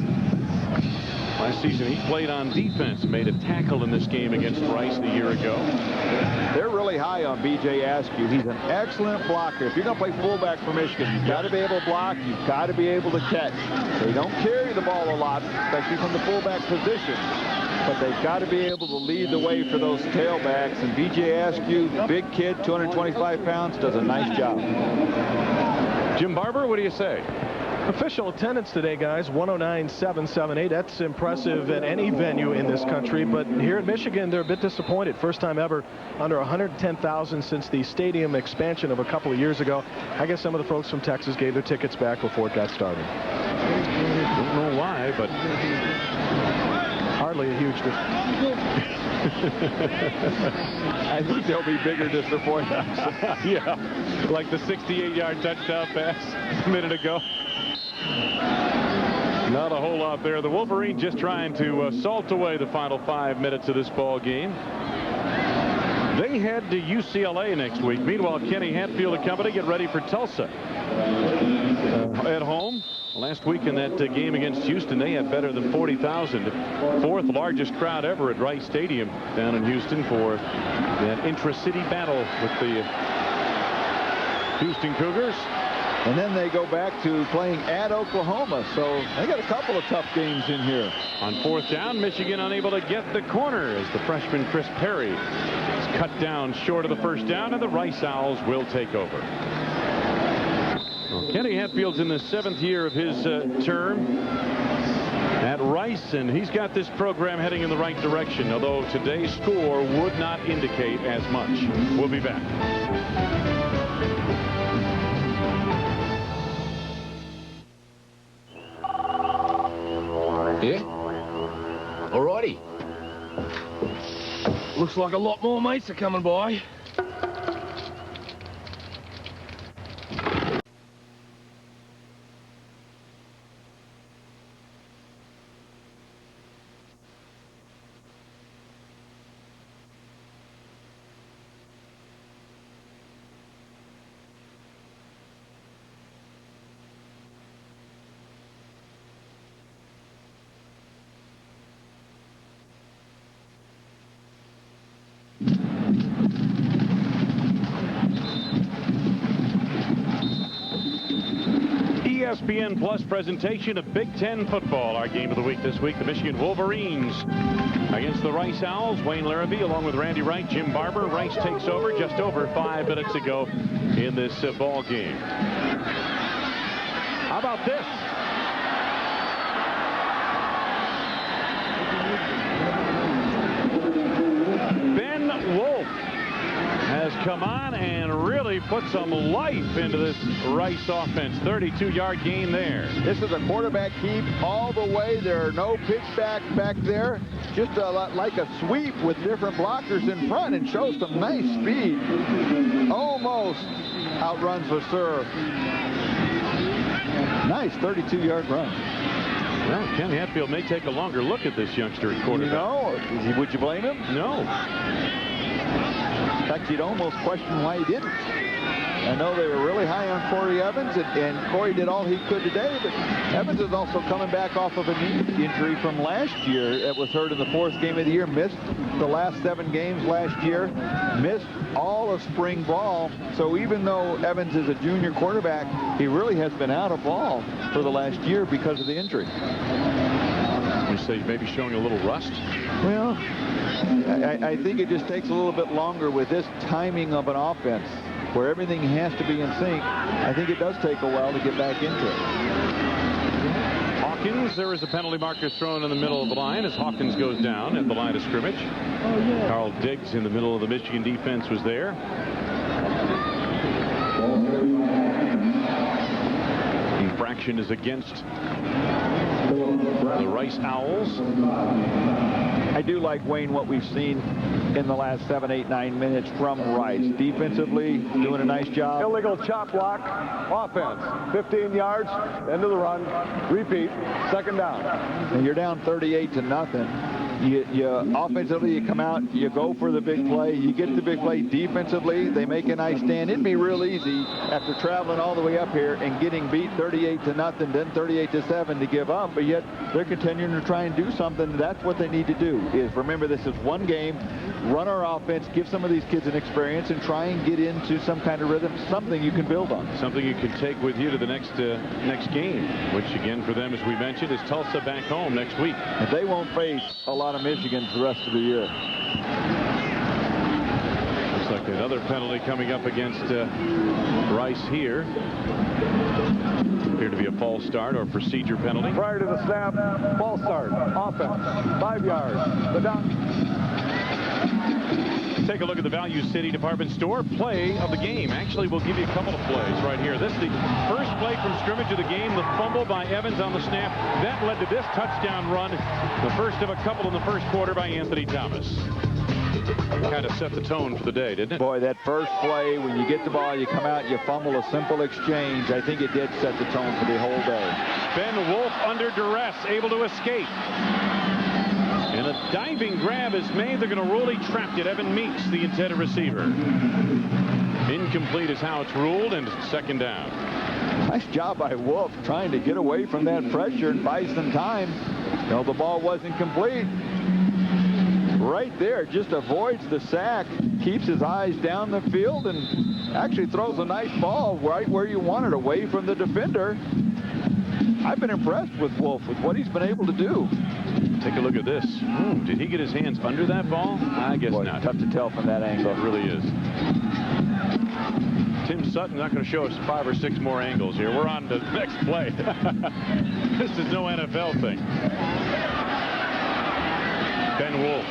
Last season, he played on defense, made a tackle in this game against Rice a year ago. They're really high on B.J. Askew. He's an excellent blocker. If you're going to play fullback for Michigan, you've got to be able to block. You've got to be able to catch. They don't carry the ball a lot, especially from the fullback position. But they've got to be able to lead the way for those tailbacks. And B.J. Askew, big kid, 225 pounds, does a nice job. Jim Barber, what do you say? Official attendance today, guys, 109,778. That's impressive at any venue in this country, but here in Michigan, they're a bit disappointed. First time ever under 110,000 since the stadium expansion of a couple of years ago. I guess some of the folks from Texas gave their tickets back before it got started. Don't know why, but hardly a huge difference. I think there'll be bigger disappointments. Yeah. like the 68-yard touchdown pass a minute ago. Not a whole lot there. The Wolverines just trying to salt away the final 5 minutes of this ball game. They head to UCLA next week. Meanwhile, Kenny Hatfield and company get ready for Tulsa at home. Last week in that game against Houston, they had better than 40,000. Fourth largest crowd ever at Rice Stadium down in Houston for that intra-city battle with the Houston Cougars. And then they go back to playing at Oklahoma. So they got a couple of tough games in here. On 4th down, Michigan unable to get the corner as the freshman Chris Perry is cut down short of the 1st down, and the Rice Owls will take over. Well, Kenny Hatfield's in the 7th year of his term at Rice, and he's got this program heading in the right direction, although today's score would not indicate as much. We'll be back. Yeah? Alrighty. Looks like a lot more mates are coming by. ESPN Plus presentation of Big Ten football. Our game of the week this week, the Michigan Wolverines against the Rice Owls. Wayne Larrabee along with Randy Wright, Jim Barber. Rice takes over just over 5 minutes ago in this ball game. How about this? Ben Wolf has come on and really put some life into this Rice offense. 32-yard gain there. This is a quarterback keep all the way. There are no pitchbacks back there. Just like a sweep with different blockers in front, and shows some nice speed. Almost outruns the serve. Nice 32-yard run. Well, Ken Hatfield may take a longer look at this youngster at quarterback. No, would you blame him? No. In fact, you'd almost question why he didn't. I know they were really high on Corey Evans, and Corey did all he could today, but Evans is also coming back off of a knee injury from last year. It was hurt in the 4th game of the year, missed the last 7 games last year, missed all of spring ball. So even though Evans is a junior quarterback, he really has been out of ball for the last year because of the injury. You say maybe showing a little rust? Well, I think it just takes a little bit longer with this timing of an offense where everything has to be in sync. I think it does take a while to get back into it. Hawkins, there is a penalty marker thrown in the middle of the line as Hawkins goes down at the line of scrimmage. Carl Diggs in the middle of the Michigan defense was there. Infraction is against the Rice Owls. I do like, Wayne, what we've seen in the last 7, 8, 9 minutes from Rice. Defensively, doing a nice job. Illegal chop block, offense. 15 yards, end of the run, repeat, 2nd down. And you're down 38-0. You offensively, you come out, you go for the big play, you get the big play. Defensively, they make a nice stand. It'd be real easy after traveling all the way up here and getting beat 38-0, then 38-7 to give up, but yet they're continuing to try and do something. That's what they need to do, is remember this is one game, run our offense, give some of these kids an experience, and try and get into some kind of rhythm, something you can build on. Something you can take with you to the next game, which again for them, as we mentioned, is Tulsa back home next week. And they won't face a lot of Michigan for the rest of the year. Looks like another penalty coming up against Rice here. Appeared to be a false start or procedure penalty. Prior to the snap, false start, offense, 5 yards. The down. Take a look at the Value City Department Store play of the game. Actually, we'll give you a couple of plays right here. This is the first play from scrimmage of the game, the fumble by Evans on the snap. That led to this touchdown run, the first of a couple in the first quarter by Anthony Thomas. Kind of set the tone for the day, didn't it? Boy, that first play, when you get the ball, you come out, you fumble a simple exchange. I think it did set the tone for the whole day. Ben Wolf under duress, able to escape. And a diving grab is made. They're going to rule he trapped it. Evan Meeks, the intended receiver. Incomplete is how it's ruled, and second down. Nice job by Wolf trying to get away from that pressure and buy some time. You know, the ball wasn't complete. Right there, just avoids the sack, keeps his eyes down the field, and actually throws a nice ball right where you want it, away from the defender. I've been impressed with Wolf, with what he's been able to do. Take a look at this. Did he get his hands under that ball? I guess not. Tough to tell from that angle. It really is. Tim Sutton's not going to show us 5 or 6 more angles here. We're on to the next play. This is no NFL thing. Ben Wolf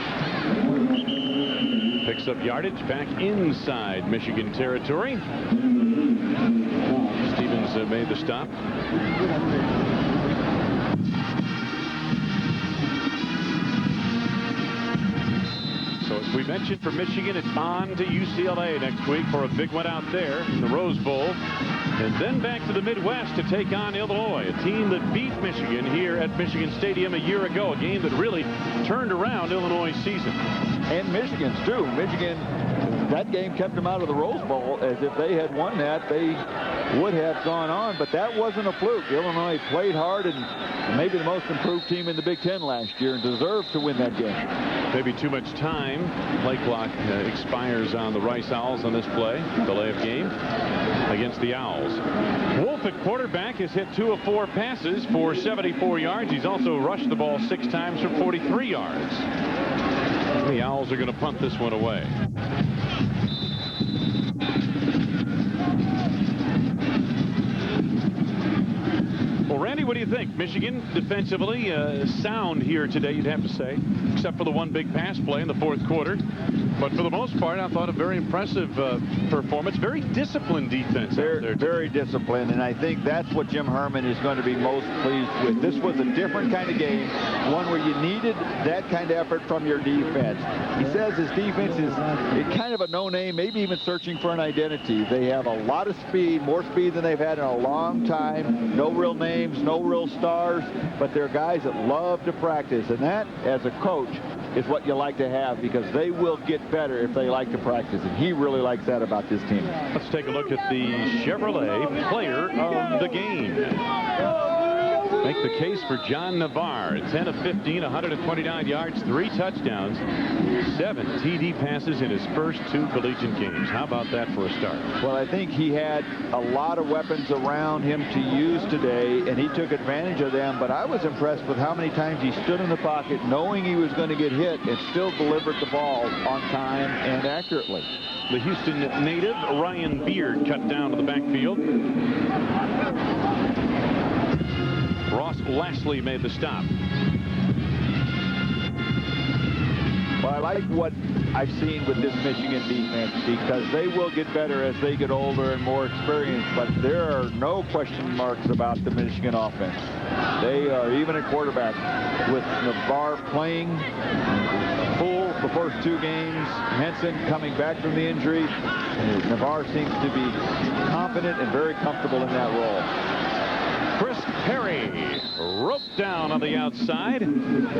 picks up yardage back inside Michigan territory. Stevens made the stop. So as we mentioned, for Michigan, it's on to UCLA next week for a big one out there in the Rose Bowl. And then back to the Midwest to take on Illinois, a team that beat Michigan here at Michigan Stadium a year ago, a game that really turned around Illinois' season. And Michigan's too. Michigan, that game kept them out of the Rose Bowl. As if they had won that, they would have gone on. But that wasn't a fluke. Illinois played hard and maybe the most improved team in the Big Ten last year and deserved to win that game. Maybe too much time. Play clock expires on the Rice Owls on this play. Delay of game against the Owls. Wolf at quarterback has hit 2 of 4 passes for 74 yards. He's also rushed the ball 6 times for 43 yards. The Owls are going to punt this one away. Well, Randy, what do you think? Michigan defensively sound here today, you'd have to say, except for the one big pass play in the 4th quarter. But for the most part, I thought a very impressive performance. Very disciplined defense. Very disciplined, and I think that's what Jim Herman is going to be most pleased with. This was a different kind of game, one where you needed that kind of effort from your defense. He says his defense is kind of a no-name, maybe even searching for an identity. They have a lot of speed, more speed than they've had in a long time. No real names, no real stars, but they're guys that love to practice, and that, as a coach, is what you like to have, because they will get better if they like to practice, and he really likes that about this team. Let's take a look at the Chevrolet player of the game. Make the case for John Navarre. 10 of 15, 129 yards, 3 touchdowns, 7 TD passes in his first 2 collegiate games. How about that for a start? Well, I think he had a lot of weapons around him to use today, and he took advantage of them. But I was impressed with how many times he stood in the pocket knowing he was going to get hit and still delivered the ball on time and accurately. The Houston native Ryan Beard cut down to the backfield. Ross Lashley made the stop. Well, I like what I've seen with this Michigan defense, because they will get better as they get older and more experienced, but there are no question marks about the Michigan offense. They are, even at quarterback, with Navarre playing full the first 2 games, Henson coming back from the injury. Navarre seems to be confident and very comfortable in that role. Chris Perry roped down on the outside.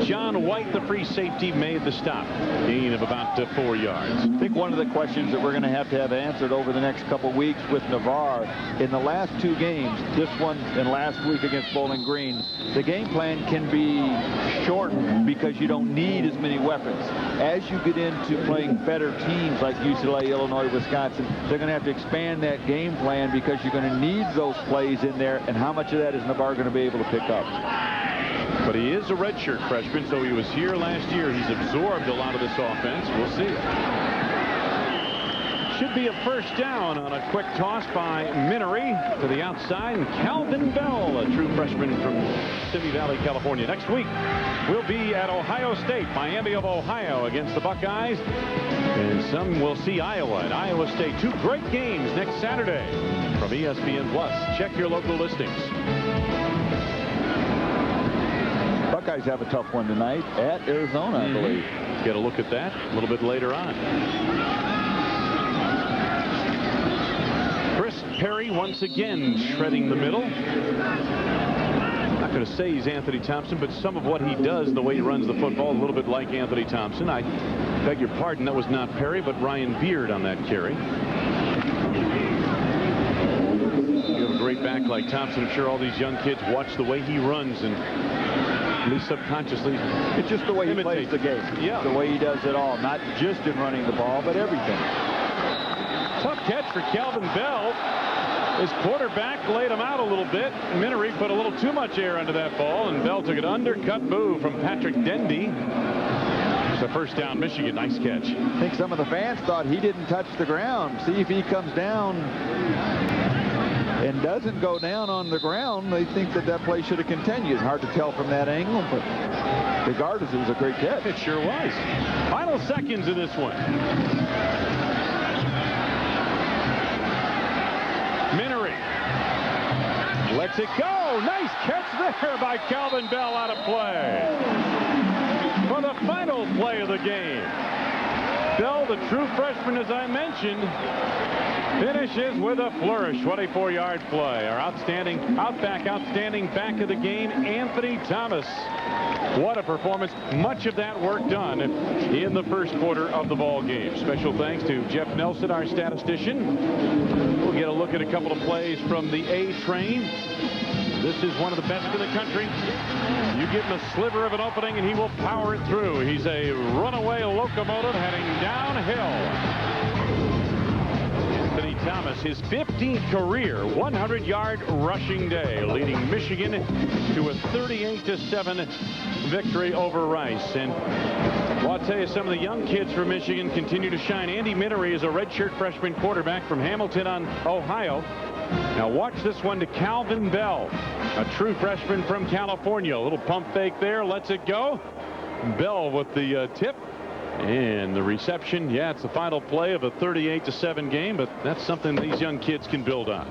John White, the free safety, made the stop. Gain of about 4 yards. I think one of the questions that we're going to have answered over the next couple weeks with Navarre, in the last 2 games, this one and last week against Bowling Green, the game plan can be shortened because you don't need as many weapons. As you get into playing better teams like UCLA, Illinois, Wisconsin, they're going to have to expand that game plan because you're going to need those plays in there, and how much of that is Navarre going to be able to pick up? But he is a redshirt freshman, so he was here last year. He's absorbed a lot of this offense. We'll see. Should be a first down on a quick toss by Minery to the outside. And Calvin Bell, a true freshman from Simi Valley, California. Next week, we'll be at Ohio State, Miami of Ohio against the Buckeyes. And some will see Iowa and Iowa State. 2 great games next Saturday from ESPN Plus. Check your local listings. Buckeyes have a tough one tonight at Arizona, I believe. Get a look at that a little bit later on. Chris Perry once again shredding the middle. Not going to say he's Anthony Thompson, but some of what he does, the way he runs the football, a little bit like Anthony Thompson. I beg your pardon, that was not Perry, but Ryan Beard on that carry. You have a great back like Thompson. I'm sure all these young kids watch the way he runs and at least subconsciously. It's just the way he plays the game. Yeah. The way he does it all, not just in running the ball, but everything. Tough catch for Calvin Bell. His quarterback laid him out a little bit. Minery put a little too much air under that ball, and Bell took an undercut move from Patrick Dendy. It's a first down, Michigan. Nice catch. I think some of the fans thought he didn't touch the ground. See if he comes down and doesn't go down on the ground. They think that that play should have continued. Hard to tell from that angle, but regardless, it was a great catch. It sure was. Final seconds of this one. Minery lets it go. Nice catch there by Calvin Bell out of play. For the final play of the game. Bell, the true freshman, as I mentioned, finishes with a flourish. 24-yard play. Our outstanding back of the game, Anthony Thomas. What a performance. Much of that work done in the first quarter of the ball game. Special thanks to Jeff Nelson, our statistician. We'll get a look at a couple of plays from the A train. This is one of the best in the country. You give him a sliver of an opening and he will power it through. He's a runaway locomotive heading downhill. Anthony Thomas, his 15th career 100-yard rushing day, leading Michigan to a 38-7 victory over Rice. And well, I'll tell you, some of the young kids from Michigan continue to shine. Andy Minery is a redshirt freshman quarterback from Hamilton, Ohio. Now watch this one to Calvin Bell, a true freshman from California. A little pump fake there, lets it go. Bell with the tip. And the reception, yeah, it's the final play of a 38-7 game, but that's something these young kids can build on.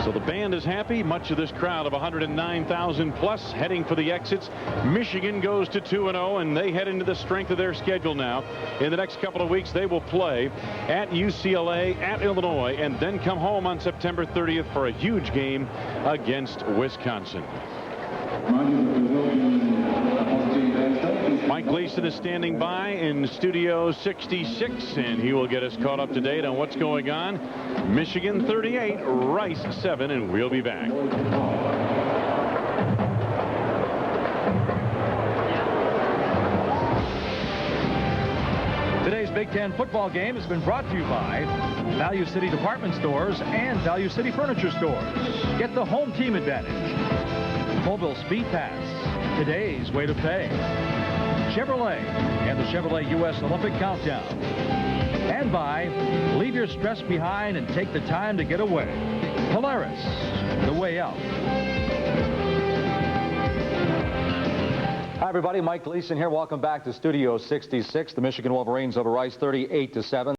So the band is happy. Much of this crowd of 109,000 plus heading for the exits. Michigan goes to 2-0, and they head into the strength of their schedule now. In the next couple of weeks, they will play at UCLA, at Illinois, and then come home on September 30th for a huge game against Wisconsin. Mike Gleason is standing by in Studio 66, and he will get us caught up to date on what's going on. Michigan 38, Rice 7, and we'll be back. Today's Big Ten football game has been brought to you by Value City Department Stores and Value City Furniture Stores. Get the home team advantage. Mobile Speed Pass, today's way to pay. Chevrolet and the Chevrolet U.S. Olympic Countdown. And by leave your stress behind and take the time to get away. Polaris, the way out. Hi, everybody. Mike Gleason here. Welcome back to Studio 66. The Michigan Wolverines over Rice 38-7.